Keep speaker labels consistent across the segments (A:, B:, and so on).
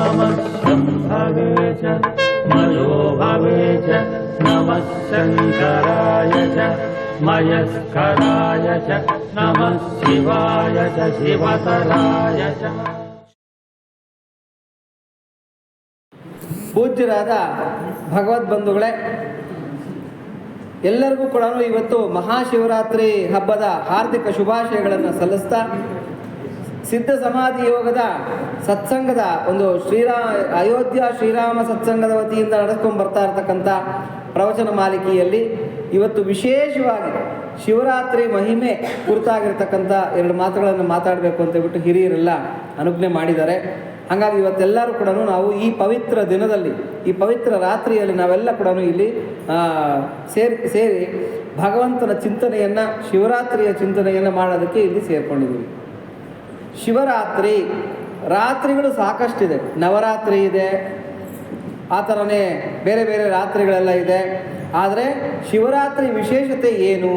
A: नमः शम्भवे च मयो भवे च नमः शङ्कराय च मयस्कराय च नमः शिवाय च शिवतराय च.
B: ಪೂಜ್ಯರಾದ ಭಗವದ್ಬಂಧುಗಳೇ, ಎಲ್ಲರಿಗೂ ಕೂಡ ಇವತ್ತು ಮಹಾಶಿವರಾತ್ರಿ ಹಬ್ಬದ ಹಾರ್ದಿಕ ಶುಭಾಶಯಗಳನ್ನು ಸಲ್ಲಿಸ್ತಾ, ಸಿದ್ಧ ಸಮಾಧಿ ಯೋಗದ ಸತ್ಸಂಗದ ಒಂದು ಅಯೋಧ್ಯ ಶ್ರೀರಾಮ ಸತ್ಸಂಗದ ವತಿಯಿಂದ ನಡೆಸ್ಕೊಂಡು ಬರ್ತಾ ಇರತಕ್ಕಂಥ ಪ್ರವಚನ ಮಾಲಿಕೆಯಲ್ಲಿ ಇವತ್ತು ವಿಶೇಷವಾಗಿ ಶಿವರಾತ್ರಿ ಮಹಿಮೆ ಕುರಿತಾಗಿರ್ತಕ್ಕಂಥ 2 ಮಾತುಗಳನ್ನು ಮಾತಾಡಬೇಕು ಅಂತ ಹೇಳ್ಬಿಟ್ಟು ಹಿರಿಯರೆಲ್ಲ ಅನುಜ್ಞೆ ಮಾಡಿದ್ದಾರೆ. ಹಾಗಾಗಿ ಇವತ್ತೆಲ್ಲರೂ ಕೂಡ ನಾವು ಈ ಪವಿತ್ರ ದಿನದಲ್ಲಿ, ಈ ಪವಿತ್ರ ರಾತ್ರಿಯಲ್ಲಿ ನಾವೆಲ್ಲ ಕೂಡ ಇಲ್ಲಿ ಸೇರಿ ಭಗವಂತನ ಚಿಂತನೆಯನ್ನು, ಶಿವರಾತ್ರಿಯ ಚಿಂತನೆಯನ್ನು ಮಾಡೋದಕ್ಕೆ ಇಲ್ಲಿ ಸೇರಿಕೊಂಡಿದ್ದೀವಿ. ಶಿವರಾತ್ರಿ ರಾತ್ರಿಗಳು ಸಾಕಷ್ಟಿದೆ. ನವರಾತ್ರಿ ಇದೆ, ಆ ಥರನೇ ಬೇರೆ ಬೇರೆ ರಾತ್ರಿಗಳೆಲ್ಲ ಇದೆ. ಆದರೆ ಶಿವರಾತ್ರಿ ವಿಶೇಷತೆ ಏನು?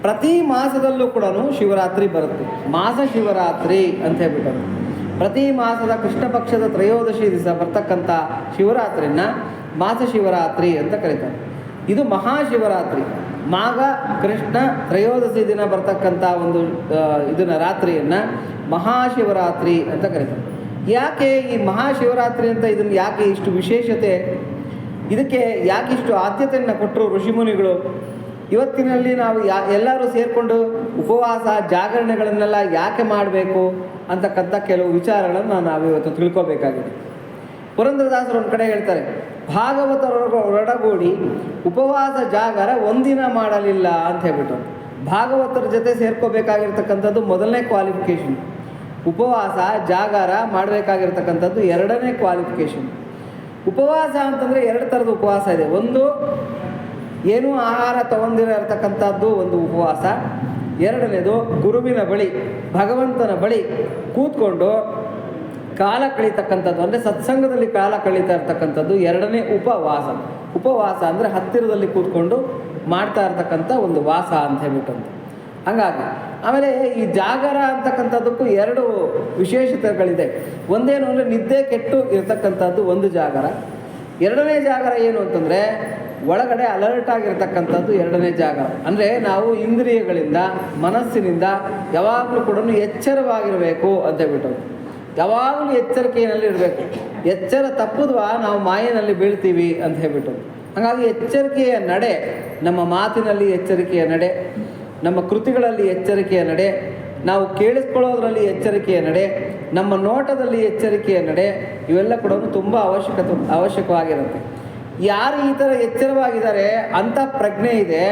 B: ಪ್ರತಿ ಮಾಸದಲ್ಲೂ ಕೂಡ ಶಿವರಾತ್ರಿ ಬರುತ್ತೆ. ಮಾಸ ಶಿವರಾತ್ರಿ ಅಂತ ಹೇಳ್ಬಿಟ್ಟು ಪ್ರತಿ ಮಾಸದ ಕೃಷ್ಣ ಪಕ್ಷದ ತ್ರಯೋದಶಿ ದಿವಸ ಬರ್ತಕ್ಕಂಥ ಶಿವರಾತ್ರಿನ ಮಾಸ ಶಿವರಾತ್ರಿ ಅಂತ ಕರೀತಾರೆ. ಇದು ಮಹಾಶಿವರಾತ್ರಿ, ಮಾಘ ಕೃಷ್ಣ ತ್ರಯೋದಶಿ ದಿನ ಬರ್ತಕ್ಕಂಥ ಒಂದು ಇದನ್ನು ರಾತ್ರಿಯನ್ನು ಮಹಾಶಿವರಾತ್ರಿ ಅಂತ ಕರೀತಾರೆ. ಯಾಕೆ ಈ ಮಹಾಶಿವರಾತ್ರಿ ಅಂತ ಇದನ್ನು ಯಾಕೆ ಇಷ್ಟು ವಿಶೇಷತೆ, ಇದಕ್ಕೆ ಯಾಕೆ ಇಷ್ಟು ಆದ್ಯತೆಯನ್ನು ಕೊಟ್ಟರು ಋಷಿಮುನಿಗಳು? ಇವತ್ತಿನಲ್ಲಿ ನಾವು ಎಲ್ಲರೂ ಸೇರಿಕೊಂಡು ಉಪವಾಸ ಜಾಗರಣೆಗಳನ್ನೆಲ್ಲ ಯಾಕೆ ಮಾಡಬೇಕು ಅಂತಕ್ಕಂಥ ಕೆಲವು ವಿಚಾರಗಳನ್ನು ನಾವು ಇವತ್ತು ತಿಳ್ಕೋಬೇಕಾಗಿದೆ. ಪುರಂದರದಾಸರು ಒಂದು ಕಡೆ ಹೇಳ್ತಾರೆ, ಭಾಗವತರೊಡಗೂಡಿ ಉಪವಾಸ ಜಾಗರ ಒಂದಿನ ಮಾಡಲಿಲ್ಲ ಅಂತ ಹೇಳ್ಬಿಟ್ಟು. ಭಾಗವತರ ಜೊತೆ ಸೇರ್ಕೋಬೇಕಾಗಿರ್ತಕ್ಕಂಥದ್ದು ಮೊದಲನೇ ಕ್ವಾಲಿಫಿಕೇಷನ್. ಉಪವಾಸ ಜಾಗರ ಮಾಡಬೇಕಾಗಿರ್ತಕ್ಕಂಥದ್ದು 2ನೇ ಕ್ವಾಲಿಫಿಕೇಷನ್. ಉಪವಾಸ ಅಂತಂದರೆ 2 ಥರದ ಉಪವಾಸ ಇದೆ. ಒಂದು, ಏನೂ ಆಹಾರ ತಗೊಂಡಿರತಕ್ಕಂಥದ್ದು ಒಂದು ಉಪವಾಸ. 2ನೇದು, ಗುರುವಿನ ಬಳಿ, ಭಗವಂತನ ಬಳಿ ಕೂತ್ಕೊಂಡು ಕಾಲ ಕಳೀತಕ್ಕಂಥದ್ದು, ಅಂದರೆ ಸತ್ಸಂಗದಲ್ಲಿ ಕಾಲ ಕಳೀತಾ ಇರ್ತಕ್ಕಂಥದ್ದು 2ನೇ ಉಪವಾಸ. ಉಪವಾಸ ಅಂದರೆ ಹತ್ತಿರದಲ್ಲಿ ಕೂತ್ಕೊಂಡು ಮಾಡ್ತಾ ಇರ್ತಕ್ಕಂಥ ಒಂದು ವಾಸ ಅಂತ ಹೇಳ್ಬಿಟ್ಟು. ಹಾಗಾಗಿ ಆಮೇಲೆ ಈ ಜಾಗರ ಅಂತಕ್ಕಂಥದ್ದಕ್ಕೂ 2 ವಿಶೇಷತೆಗಳಿದೆ. ಒಂದೇನು ಅಂದರೆ ನಿದ್ದೆ ಕೆಟ್ಟು ಇರ್ತಕ್ಕಂಥದ್ದು ಒಂದು ಜಾಗರ. 2ನೇ ಜಾಗರ ಏನು ಅಂತಂದರೆ ಒಳಗಡೆ ಅಲರ್ಟ್ ಆಗಿರ್ತಕ್ಕಂಥದ್ದು 2ನೇ ಜಾಗರ. ಅಂದರೆ ನಾವು ಇಂದ್ರಿಯಗಳಿಂದ, ಮನಸ್ಸಿನಿಂದ ಯಾವಾಗಲೂ ಕೂಡ ಎಚ್ಚರವಾಗಿರಬೇಕು ಅಂತ ಹೇಳ್ಬಿಟ್ಟು. ಯಾವಾಗಲೂ ಎಚ್ಚರಿಕೆಯಲ್ಲಿ ಇರಬೇಕು. ಎಚ್ಚರ ತಪ್ಪುದ್ವಾ ನಾವು ಮಾಯೆನಲ್ಲಿ ಬೀಳ್ತೀವಿ ಅಂತ ಹೇಳ್ಬಿಟ್ಟು. ಹಾಗಾಗಿ ಎಚ್ಚರಿಕೆಯ ನಡೆ, ನಮ್ಮ ಮಾತಿನಲ್ಲಿ ಎಚ್ಚರಿಕೆಯ ನಡೆ, ನಮ್ಮ ಕೃತಿಗಳಲ್ಲಿ ಎಚ್ಚರಿಕೆಯ ನಡೆ, ನಾವು ಕೇಳಿಸ್ಕೊಳ್ಳೋದ್ರಲ್ಲಿ ಎಚ್ಚರಿಕೆಯ ನಡೆ, ನಮ್ಮ ನೋಟದಲ್ಲಿ ಎಚ್ಚರಿಕೆಯ ನಡೆ, ಇವೆಲ್ಲ ಕೂಡ ತುಂಬ ಅವಶ್ಯಕವಾಗಿರುತ್ತೆ. ಯಾರು ಈ ಥರ ಎಚ್ಚರವಾಗಿದ್ದಾರೆ, ಅಂಥ ಪ್ರಜ್ಞೆ ಇದೆ,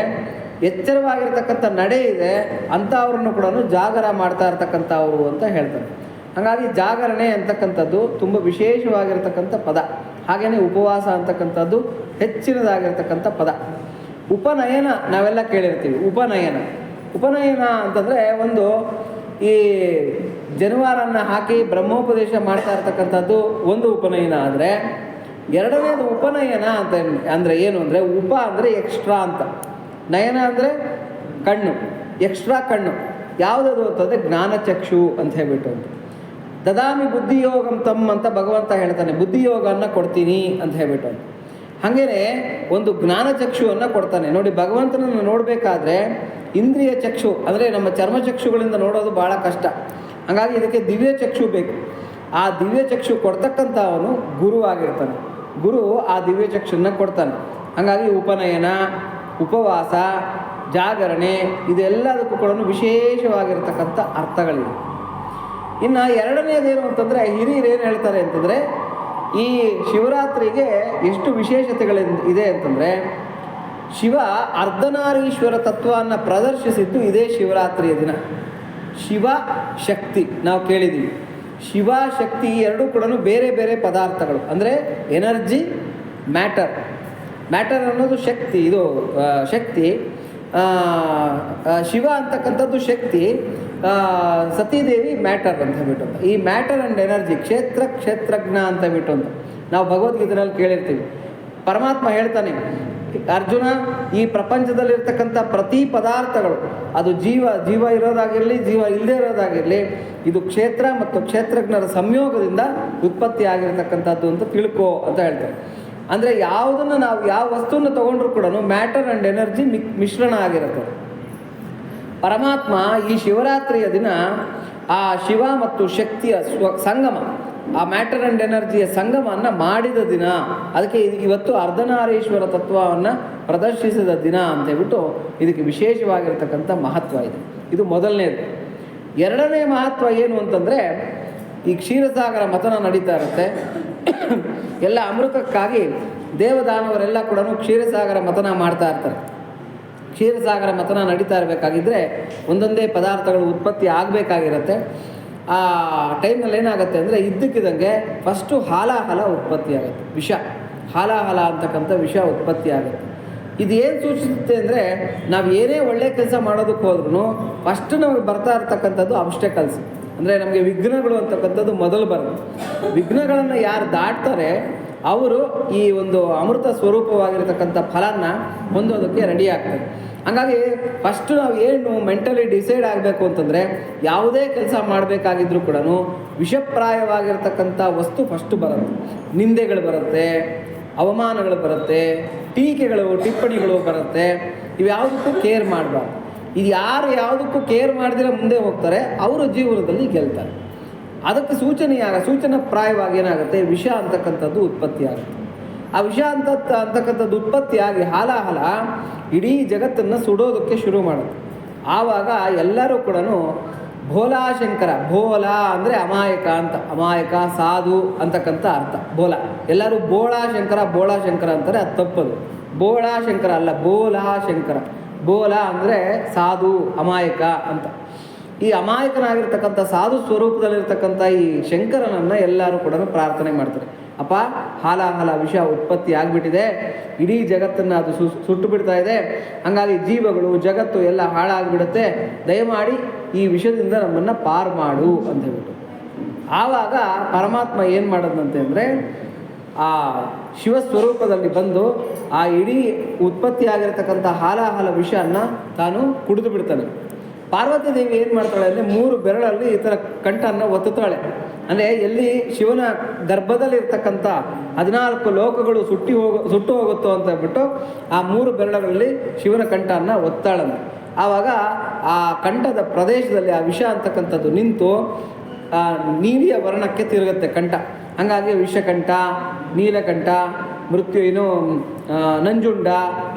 B: ಎಚ್ಚರವಾಗಿರ್ತಕ್ಕಂಥ ನಡೆ ಇದೆ, ಅಂಥವ್ರನ್ನು ಕೂಡ ಜಾಗರ ಮಾಡ್ತಾ ಇರ್ತಕ್ಕಂಥವ್ರು ಅಂತ ಹೇಳ್ತಾರೆ. ಹಾಗಾಗಿ ಜಾಗರಣೆ ಅಂತಕ್ಕಂಥದ್ದು ತುಂಬ ವಿಶೇಷವಾಗಿರ್ತಕ್ಕಂಥ ಪದ. ಹಾಗೆಯೇ ಉಪವಾಸ ಅಂತಕ್ಕಂಥದ್ದು ಹೆಚ್ಚಿನದಾಗಿರ್ತಕ್ಕಂಥ ಪದ. ಉಪನಯನ ನಾವೆಲ್ಲ ಕೇಳಿರ್ತೀವಿ. ಉಪನಯನ ಅಂತಂದರೆ ಒಂದು ಈ ಜನಿವಾರನ್ನು ಹಾಕಿ ಬ್ರಹ್ಮೋಪದೇಶ ಮಾಡ್ತಾ ಇರ್ತಕ್ಕಂಥದ್ದು ಒಂದು ಉಪನಯನ. ಆದರೆ 2ನೇದು ಉಪನಯನ ಅಂತ ಅಂದರೆ ಏನು ಅಂದರೆ, ಉಪ ಅಂದರೆ ಎಕ್ಸ್ಟ್ರಾ ಅಂತ, ನಯನ ಅಂದರೆ ಕಣ್ಣು, ಎಕ್ಸ್ಟ್ರಾ ಕಣ್ಣು. ಯಾವುದದು ಅಂತಂದರೆ ಜ್ಞಾನಚಕ್ಷು ಅಂತ ಹೇಳ್ಬಿಟ್ಟು ಅಂತ. ದದಾಮಿ ಬುದ್ಧಿಯೋಗಂ ತಮ್ ಅಂತ ಭಗವಂತ ಹೇಳ್ತಾನೆ, ಬುದ್ಧಿಯೋಗವನ್ನು ಕೊಡ್ತೀನಿ ಅಂತ ಹೇಳ್ಬಿಟ್ಟು ಅಂತ. ಹಾಗೇನೆ ಒಂದು ಜ್ಞಾನಚಕ್ಷುವನ್ನು ಕೊಡ್ತಾನೆ. ನೋಡಿ, ಭಗವಂತನನ್ನು ನೋಡಬೇಕಾದ್ರೆ ಇಂದ್ರಿಯ ಚಕ್ಷು ಅಂದರೆ ನಮ್ಮ ಚರ್ಮಚಕ್ಷುಗಳಿಂದ ನೋಡೋದು ಭಾಳ ಕಷ್ಟ. ಹಾಗಾಗಿ ಇದಕ್ಕೆ ದಿವ್ಯ ಚಕ್ಷು ಬೇಕು. ಆ ದಿವ್ಯ ಚಕ್ಷು ಕೊಡ್ತಕ್ಕಂಥವನು ಗುರು ಆಗಿರ್ತಾನೆ. ಗುರು ಆ ದಿವ್ಯ ಚಕ್ಷುನ್ನ ಕೊಡ್ತಾನೆ. ಹಾಗಾಗಿ ಉಪನಯನ, ಉಪವಾಸ, ಜಾಗರಣೆ ಇದೆಲ್ಲದಕ್ಕೂ ಕೂಡ ವಿಶೇಷವಾಗಿರ್ತಕ್ಕಂಥ ಅರ್ಥಗಳಿವೆ. ಇನ್ನು 2ನೇದೇನು ಅಂತಂದರೆ, ಹಿರಿಯರು ಏನು ಹೇಳ್ತಾರೆ ಅಂತಂದರೆ, ಈ ಶಿವರಾತ್ರಿಗೆ ಎಷ್ಟು ವಿಶೇಷತೆಗಳಿದೆ ಅಂತಂದರೆ, ಶಿವ ಅರ್ಧನಾರೀಶ್ವರ ತತ್ವವನ್ನು ಪ್ರದರ್ಶಿಸಿದ್ದು ಇದೇ ಶಿವರಾತ್ರಿಯ ದಿನ. ಶಿವ ಶಕ್ತಿ ನಾವು ಕೇಳಿದ್ದೀವಿ. ಶಿವ ಶಕ್ತಿ 2 ಕೂಡ ಬೇರೆ ಬೇರೆ ಪದಾರ್ಥಗಳು. ಅಂದರೆ ಎನರ್ಜಿ, ಮ್ಯಾಟರ್. ಮ್ಯಾಟರ್ ಅನ್ನೋದು ಶಕ್ತಿ, ಇದು ಶಕ್ತಿ. ಶಿವ ಅಂತಕ್ಕಂಥದ್ದು ಶಕ್ತಿ, ಸತೀದೇವಿ ಮ್ಯಾಟರ್ ಅಂತ ಹೇಳ್ಬಿಟ್ಟು. ಈ ಮ್ಯಾಟರ್ ಆ್ಯಂಡ್ ಎನರ್ಜಿ, ಕ್ಷೇತ್ರಜ್ಞ ಅಂತ ಹೇಳ್ಬಿಟ್ಟು ಅಂತ ನಾವು ಭಗವದ್ಗೀತೆಯಲ್ಲಿ ಕೇಳಿರ್ತೀವಿ. ಪರಮಾತ್ಮ ಹೇಳ್ತಾನೆ, ಅರ್ಜುನ, ಈ ಪ್ರಪಂಚದಲ್ಲಿರ್ತಕ್ಕಂಥ ಪ್ರತಿ ಪದಾರ್ಥಗಳು, ಅದು ಜೀವ ಇರೋದಾಗಿರಲಿ, ಜೀವ ಇಲ್ಲದೆ ಇರೋದಾಗಿರಲಿ, ಇದು ಕ್ಷೇತ್ರ ಮತ್ತು ಕ್ಷೇತ್ರಜ್ಞರ ಸಂಯೋಗದಿಂದ ಉತ್ಪತ್ತಿ ಆಗಿರತಕ್ಕಂಥದ್ದು ಅಂತ ತಿಳ್ಕೊ ಅಂತ ಹೇಳ್ತಾರೆ. ಅಂದರೆ ಯಾವುದನ್ನು ನಾವು ಯಾವ ವಸ್ತುವನ್ನು ತೊಗೊಂಡ್ರೂ ಕೂಡ ಮ್ಯಾಟರ್ ಆ್ಯಂಡ್ ಎನರ್ಜಿ ಮಿಶ್ರಣ ಆಗಿರುತ್ತೆ. ಪರಮಾತ್ಮ ಈ ಶಿವರಾತ್ರಿಯ ದಿನ ಆ ಶಿವ ಮತ್ತು ಶಕ್ತಿಯ ಸಂಗಮ, ಆ ಮ್ಯಾಟರ್ ಆ್ಯಂಡ್ ಎನರ್ಜಿಯ ಸಂಗಮವನ್ನು ಮಾಡಿದ ದಿನ. ಅದಕ್ಕೆ ಇವತ್ತು ಅರ್ಧನಾರೀಶ್ವರ ತತ್ವವನ್ನು ಪ್ರದರ್ಶಿಸಿದ ದಿನ ಅಂತ ಹೇಳ್ಬಿಟ್ಟು ಇದಕ್ಕೆ ವಿಶೇಷವಾಗಿರ್ತಕ್ಕಂಥ ಮಹತ್ವ ಇದೆ. ಇದು ಮೊದಲನೇದು. ಎರಡನೇ ಮಹತ್ವ ಏನು ಅಂತಂದರೆ, ಈ ಕ್ಷೀರಸಾಗರ ಮಥನ ನಡೀತಾ ಇರುತ್ತೆ. ಎಲ್ಲ ಅಮೃತಕ್ಕಾಗಿ ದೇವದಾನವರೆಲ್ಲ ಕೂಡ ಕ್ಷೀರಸಾಗರ ಮಥನ ಮಾಡ್ತಾ ಇರ್ತಾರೆ. ಕ್ಷೀರಸಾಗರ ಮಥನ ನಡೀತಾ ಇರಬೇಕಾಗಿದ್ದರೆ ಒಂದೊಂದೇ ಪದಾರ್ಥಗಳು ಉತ್ಪತ್ತಿ ಆಗಬೇಕಾಗಿರುತ್ತೆ. ಆ ಟೈಮ್ನಲ್ಲಿ ಏನಾಗುತ್ತೆ ಅಂದರೆ, ಇದ್ದಕ್ಕಿದ್ದಂಗೆ ಫಸ್ಟು ಹಾಲಾಹಲ ಉತ್ಪತ್ತಿ ಆಗುತ್ತೆ, ವಿಷ, ಹಾಲಾಹಲ ಅಂತಕ್ಕಂಥ ವಿಷ ಉತ್ಪತ್ತಿ ಆಗುತ್ತೆ. ಇದು ಏನು ಸೂಚಿಸುತ್ತೆ ಅಂದರೆ, ನಾವು ಏನೇ ಒಳ್ಳೆ ಕೆಲಸ ಮಾಡೋದಕ್ಕೆ ಹೋದ್ರೂ ಫಸ್ಟ್ ನಮಗೆ ಬರ್ತಾ ಇರ್ತಕ್ಕಂಥದ್ದು ಆಬ್ಸ್ಟೆಕಲ್ಸ್, ಅಂದರೆ ನಮಗೆ ವಿಘ್ನಗಳು ಅಂತಕ್ಕಂಥದ್ದು ಮೊದಲು ಬರುತ್ತೆ. ವಿಘ್ನಗಳನ್ನು ಯಾರು ದಾಟ್ತಾರೆ ಅವರು ಈ ಒಂದು ಅಮೃತ ಸ್ವರೂಪವಾಗಿರ್ತಕ್ಕಂಥ ಫಲನ ಹೊಂದೋದಕ್ಕೆ ರೆಡಿ ಆಗ್ತಾರೆ. ಹಾಗಾಗಿ ಫಸ್ಟು ನಾವು ಏನು ಮೆಂಟಲಿ ಡಿಸೈಡ್ ಆಗಬೇಕು ಅಂತಂದರೆ, ಯಾವುದೇ ಕೆಲಸ ಮಾಡಬೇಕಾಗಿದ್ರೂ ಕೂಡ ವಿಷಪ್ರಾಯವಾಗಿರ್ತಕ್ಕಂಥ ವಸ್ತು ಫಸ್ಟು ಬರುತ್ತೆ. ನಿಂದೆಗಳು ಬರುತ್ತೆ, ಅವಮಾನಗಳು ಬರುತ್ತೆ, ಟೀಕೆಗಳು ಟಿಪ್ಪಣಿಗಳು ಬರುತ್ತೆ. ಇವ್ಯಾವುದಕ್ಕೂ ಕೇರ್ ಮಾಡಬಾರ್ದು. ಇದು ಯಾರು ಯಾವುದಕ್ಕೂ ಕೇರ್ ಮಾಡದಿರ ಮುಂದೆ ಹೋಗ್ತಾರೆ ಅವರು ಜೀವನದಲ್ಲಿ ಗೆಲ್ತಾರೆ. ಅದಕ್ಕೆ ಸೂಚನಾಪ್ರಾಯವಾಗಿ ಏನಾಗುತ್ತೆ, ವಿಷ ಅಂತಕ್ಕಂಥದ್ದು ಉತ್ಪತ್ತಿ ಆಗುತ್ತೆ. ಆ ವಿಷ ಅಂತಕ್ಕಂಥದ್ದು ಉತ್ಪತ್ತಿಯಾಗಿ ಹಾಲಾಹಲ ಇಡೀ ಜಗತ್ತನ್ನು ಸುಡೋದಕ್ಕೆ ಶುರು ಮಾಡುತ್ತೆ. ಆವಾಗ ಎಲ್ಲರೂ ಕೂಡ ಭೋಲಾಶಂಕರ, ಭೋಲ ಅಂದರೆ ಅಮಾಯಕ ಅಂತ, ಅಮಾಯಕ ಸಾಧು ಅಂತಕ್ಕಂಥ ಅರ್ಥ ಭೋಲ. ಎಲ್ಲರೂ ಬೋಳಾಶಂಕರ ಅಂತಾರೆ, ಅದು ತಪ್ಪದು. ಬೋಳಾಶಂಕರ ಅಲ್ಲ, ಬೋಲಾಶಂಕರ. ಬೋಲ ಅಂದರೆ ಸಾಧು, ಅಮಾಯಕ ಅಂತ. ಈ ಅಮಾಯಕನಾಗಿರ್ತಕ್ಕಂಥ ಸಾಧು ಸ್ವರೂಪದಲ್ಲಿರ್ತಕ್ಕಂಥ ಈ ಶಂಕರನನ್ನು ಎಲ್ಲರೂ ಕೂಡ ಪ್ರಾರ್ಥನೆ ಮಾಡ್ತಾರೆ. ಅಪ್ಪ, ಹಾಲಾಹಲ ವಿಷ ಉತ್ಪತ್ತಿ ಆಗಿಬಿಟ್ಟಿದೆ, ಇಡೀ ಜಗತ್ತನ್ನು ಅದು ಸುಟ್ಟು ಬಿಡ್ತಾ ಇದೆ, ಹಾಗಾಗಿ ಜೀವಗಳು ಜಗತ್ತು ಎಲ್ಲ ಹಾಳಾಗಿಬಿಡುತ್ತೆ, ದಯಮಾಡಿ ಈ ವಿಷದಿಂದ ನಮ್ಮನ್ನು ಪಾರು ಮಾಡು ಅಂತ ಹೇಳ್ಬಿಟ್ಟು. ಆವಾಗ ಪರಮಾತ್ಮ ಏನು ಮಾಡೋದಂತೆ ಅಂದರೆ, ಆ ಶಿವಸ್ವರೂಪದಲ್ಲಿ ಬಂದು ಆ ಇಡೀ ಉತ್ಪತ್ತಿ ಆಗಿರತಕ್ಕಂಥ ಹಾಲಾಹಲ ವಿಷಯನ್ನು ತಾನು ಕುಡಿದು ಬಿಡ್ತಾನೆ. ಪಾರ್ವತಿ ದೇವಿ ಏನು ಮಾಡ್ತಾಳೆ ಅಂದರೆ, 3 ಬೆರಳಲ್ಲಿ ಈ ಥರ ಕಂಠನ್ನು ಒತ್ತುತ್ತಾಳೆ. ಅಂದರೆ ಎಲ್ಲಿ ಶಿವನ ಗರ್ಭದಲ್ಲಿರ್ತಕ್ಕಂಥ 14 ಲೋಕಗಳು ಸುಟ್ಟು ಹೋಗುತ್ತೋ ಅಂತ ಹೇಳ್ಬಿಟ್ಟು ಆ 3 ಬೆರಳುಗಳಲ್ಲಿ ಶಿವನ ಕಂಠವನ್ನು ಒತ್ತಾಳಂತೆ. ಆವಾಗ ಆ ಕಂಠದ ಪ್ರದೇಶದಲ್ಲಿ ಆ ವಿಷ ಅಂತಕ್ಕಂಥದ್ದು ನಿಂತು ನೀಲಿಯ ವರ್ಣಕ್ಕೆ ತಿರುಗುತ್ತೆ ಕಂಠ. ಹಾಗಾಗಿ ವಿಷಕಂಠ, ನೀಲಕಂಠ, ನಂಜುಂಡ,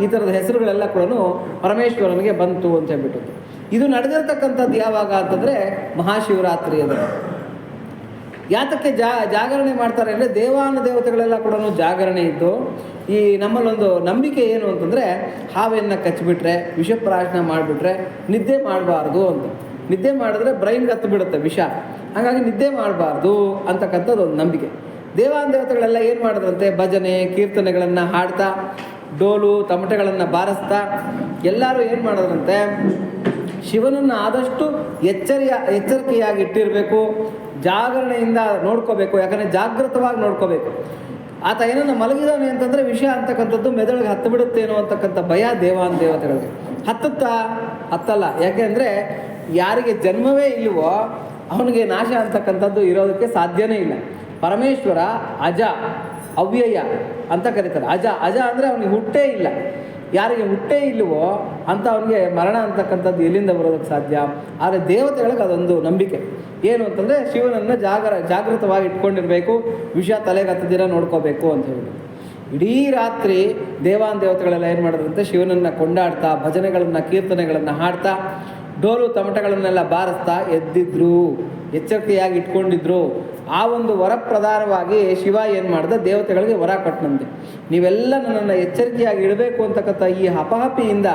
B: ಈ ಥರದ ಹೆಸರುಗಳೆಲ್ಲ ಕೂಡ ಪರಮೇಶ್ವರನಿಗೆ ಬಂತು ಅಂತ ಹೇಳ್ಬಿಟ್ಟು. ಇದು ನಡೆದಿರ್ತಕ್ಕಂಥದ್ದು ಯಾವಾಗ ಅಂತಂದರೆ ಮಹಾಶಿವರಾತ್ರಿಯದು. ಯಾತಕ್ಕೆ ಜಾಗರಣೆ ಮಾಡ್ತಾರೆ ಅಂದರೆ, ದೇವಾನುದೇವತೆಗಳೆಲ್ಲ ಕೂಡ ಜಾಗರಣೆ ಇದ್ದು, ಈ ನಮ್ಮಲ್ಲೊಂದು ನಂಬಿಕೆ ಏನು ಅಂತಂದರೆ, ಹಾವೆಯನ್ನು ಕಚ್ಚಿಬಿಟ್ರೆ, ವಿಷಪ್ರಾಶನ ಮಾಡಿಬಿಟ್ರೆ ನಿದ್ದೆ ಮಾಡಬಾರ್ದು ಅಂತ. ನಿದ್ದೆ ಮಾಡಿದ್ರೆ ಬ್ರೈನ್ಗೆ ಹತ್ತು ಬಿಡುತ್ತೆ ವಿಷ, ಹಾಗಾಗಿ ನಿದ್ದೆ ಮಾಡಬಾರ್ದು ಅಂತಕ್ಕಂಥದ್ದು ಒಂದು ನಂಬಿಕೆ. ದೇವಾನುದೇವತೆಗಳೆಲ್ಲ ಏನು ಮಾಡಿದ್ರಂತೆ, ಭಜನೆ ಕೀರ್ತನೆಗಳನ್ನು ಹಾಡ್ತಾ, ಡೋಲು ತಮಟೆಗಳನ್ನು ಬಾರಿಸ್ತಾ ಎಲ್ಲರೂ ಏನು ಮಾಡಿದ್ರಂತೆ, ಶಿವನನ್ನು ಆದಷ್ಟು ಎಚ್ಚರಿಕೆಯಾಗಿ ಇಟ್ಟಿರಬೇಕು, ಜಾಗರಣೆಯಿಂದ ನೋಡ್ಕೋಬೇಕು. ಯಾಕಂದರೆ ಜಾಗೃತವಾಗಿ ನೋಡ್ಕೋಬೇಕು. ಆತ ಏನನ್ನು ಮಲಗಿದಾನೆ ಅಂತಂದರೆ ವಿಷ ಅಂತಕ್ಕಂಥದ್ದು ಮೆದುಳಿಗೆ ಹತ್ತು ಬಿಡುತ್ತೇನೋ ಅಂತಕ್ಕಂಥ ಭಯ ದೇವಾನುದೇವತೆಗಳಿಗೆ. ಹತ್ತಲ್ಲ. ಯಾಕೆಂದರೆ ಯಾರಿಗೆ ಜನ್ಮವೇ ಇಲ್ವೋ ಅವನಿಗೆ ನಾಶ ಅಂತಕ್ಕಂಥದ್ದು ಇರೋದಕ್ಕೆ ಸಾಧ್ಯನೇ ಇಲ್ಲ. ಪರಮೇಶ್ವರ ಅಜ, ಅವ್ಯಯ ಅಂತ ಕರೀತಾರೆ. ಅಜ ಅಂದರೆ ಅವನಿಗೆ ಹುಟ್ಟೇ ಇಲ್ಲ. ಯಾರಿಗೆ ಹುಟ್ಟೇ ಇಲ್ಲವೋ ಅಂತ ಅವನಿಗೆ ಮರಣ ಅಂತಕ್ಕಂಥದ್ದು ಎಲ್ಲಿಂದ ಬರೋದಕ್ಕೆ ಸಾಧ್ಯ? ಆದರೆ ದೇವತೆಗಳಿಗೆ ಅದೊಂದು ನಂಬಿಕೆ ಏನು ಅಂತಂದರೆ, ಶಿವನನ್ನು ಜಾಗೃತವಾಗಿ ಇಟ್ಕೊಂಡಿರಬೇಕು, ವಿಷ ತಲೆಗೆ ಹತ್ತದಿರ ನೋಡ್ಕೋಬೇಕು ಅಂತ ಹೇಳಿ. ಇಡೀ ರಾತ್ರಿ ದೇವಾನುದೇವತೆಗಳೆಲ್ಲ ಏನು ಮಾಡಿದ್ರಂತೆ, ಶಿವನನ್ನು ಕೊಂಡಾಡ್ತಾ, ಭಜನೆಗಳನ್ನು ಕೀರ್ತನೆಗಳನ್ನು ಹಾಡ್ತಾ, ಡೋಲು ತಮಟಗಳನ್ನೆಲ್ಲ ಬಾರಿಸ್ತಾ ಎದ್ದಿದ್ರು, ಎಚ್ಚರಿಕೆಯಾಗಿ ಇಟ್ಕೊಂಡಿದ್ರು. ಆ ಒಂದು ವರಪ್ರಧಾನವಾಗಿ ಶಿವ ಏನು ಮಾಡಿದ, ದೇವತೆಗಳಿಗೆ ವರ ಕೊಟ್ಟನಂತೆ. ನೀವೆಲ್ಲ ನನ್ನನ್ನು ಎಚ್ಚರಿಕೆಯಾಗಿ ಇಡಬೇಕು ಅಂತಕ್ಕಂಥ ಈ ಹಪಹಪಿಯಿಂದ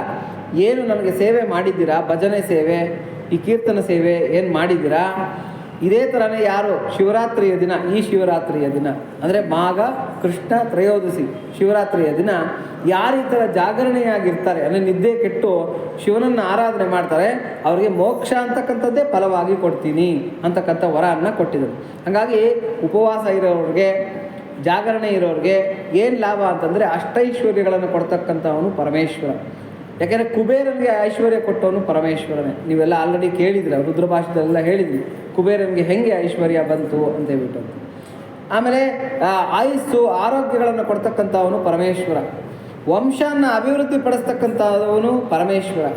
B: ಏನು ನನಗೆ ಸೇವೆ ಮಾಡಿದ್ದೀರಾ, ಭಜನೆ ಸೇವೆ, ಈ ಕೀರ್ತನ ಸೇವೆ ಏನು ಮಾಡಿದ್ದೀರಾ, ಇದೇ ಥರನೇ ಯಾರು ಶಿವರಾತ್ರಿಯ ದಿನ, ಈ ಶಿವರಾತ್ರಿಯ ದಿನ ಅಂದರೆ ಮಾಘ ಕೃಷ್ಣ ತ್ರಯೋದಶಿ ಶಿವರಾತ್ರಿಯ ದಿನ ಯಾರು ಈ ಥರ ಜಾಗರಣೆಯಾಗಿರ್ತಾರೆ, ಅಂದರೆ ನಿದ್ದೆ ಕೆಟ್ಟು ಶಿವನನ್ನು ಆರಾಧನೆ ಮಾಡ್ತಾರೆ, ಅವರಿಗೆ ಮೋಕ್ಷ ಅಂತಕ್ಕಂಥದ್ದೇ ಫಲವಾಗಿ ಕೊಡ್ತೀನಿ ಅಂತಕ್ಕಂಥ ವರವನ್ನು ಕೊಟ್ಟಿದ್ದರು. ಹಾಗಾಗಿ ಉಪವಾಸ ಇರೋರಿಗೆ, ಜಾಗರಣೆ ಇರೋರಿಗೆ ಏನು ಲಾಭ ಅಂತಂದರೆ ಅಷ್ಟೈಶ್ವರ್ಯಗಳನ್ನು ಕೊಡ್ತಕ್ಕಂಥವನು ಪರಮೇಶ್ವರ. ಯಾಕೆಂದರೆ ಕುಬೇರನಿಗೆ ಐಶ್ವರ್ಯ ಕೊಟ್ಟವನು ಪರಮೇಶ್ವರನೇ. ನೀವೆಲ್ಲ ಆಲ್ರೆಡಿ ಕೇಳಿದ್ರಿ, ರುದ್ರ ಭಾಷೆದಲ್ಲೆಲ್ಲ ಹೇಳಿದ್ರಿ ಕುಬೇರನಿಗೆ ಹೆಂಗೆ ಐಶ್ವರ್ಯ ಬಂತು ಅಂತ ಹೇಳ್ಬಿಟ್ಟು. ಆಮೇಲೆ ಆಯುಸ್ಸು ಆರೋಗ್ಯಗಳನ್ನು ಕೊಡ್ತಕ್ಕಂಥವನು ಪರಮೇಶ್ವರ. ವಂಶನ ಅಭಿವೃದ್ಧಿ ಪಡಿಸ್ತಕ್ಕಂಥವನು ಪರಮೇಶ್ವರ.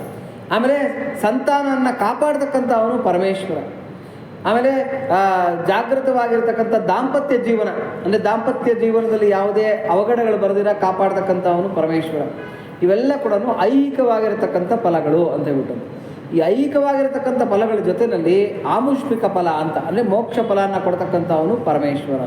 B: ಆಮೇಲೆ ಸಂತಾನವನ್ನು ಕಾಪಾಡ್ತಕ್ಕಂಥವನು ಪರಮೇಶ್ವರ. ಆಮೇಲೆ ಜಾಗೃತವಾಗಿರ್ತಕ್ಕಂಥ ದಾಂಪತ್ಯ ಜೀವನ, ಅಂದರೆ ದಾಂಪತ್ಯ ಜೀವನದಲ್ಲಿ ಯಾವುದೇ ಅವಘಡಗಳು ಬರೆದಿರ ಕಾಪಾಡ್ತಕ್ಕಂಥವನು ಪರಮೇಶ್ವರ. ಇವೆಲ್ಲ ಕೂಡ ಐಹಿಕವಾಗಿರತಕ್ಕಂಥ ಫಲಗಳು ಅಂತ ಹೇಳ್ಬಿಟ್ಟು. ಈ ಐಹಿಕವಾಗಿರತಕ್ಕಂಥ ಫಲಗಳ ಜೊತೆಯಲ್ಲಿ ಆಮುಷ್ಮಿಕ ಫಲ ಅಂತ, ಅಂದರೆ ಮೋಕ್ಷ ಫಲನ ಕೊಡ್ತಕ್ಕಂಥವನು ಪರಮೇಶ್ವರ.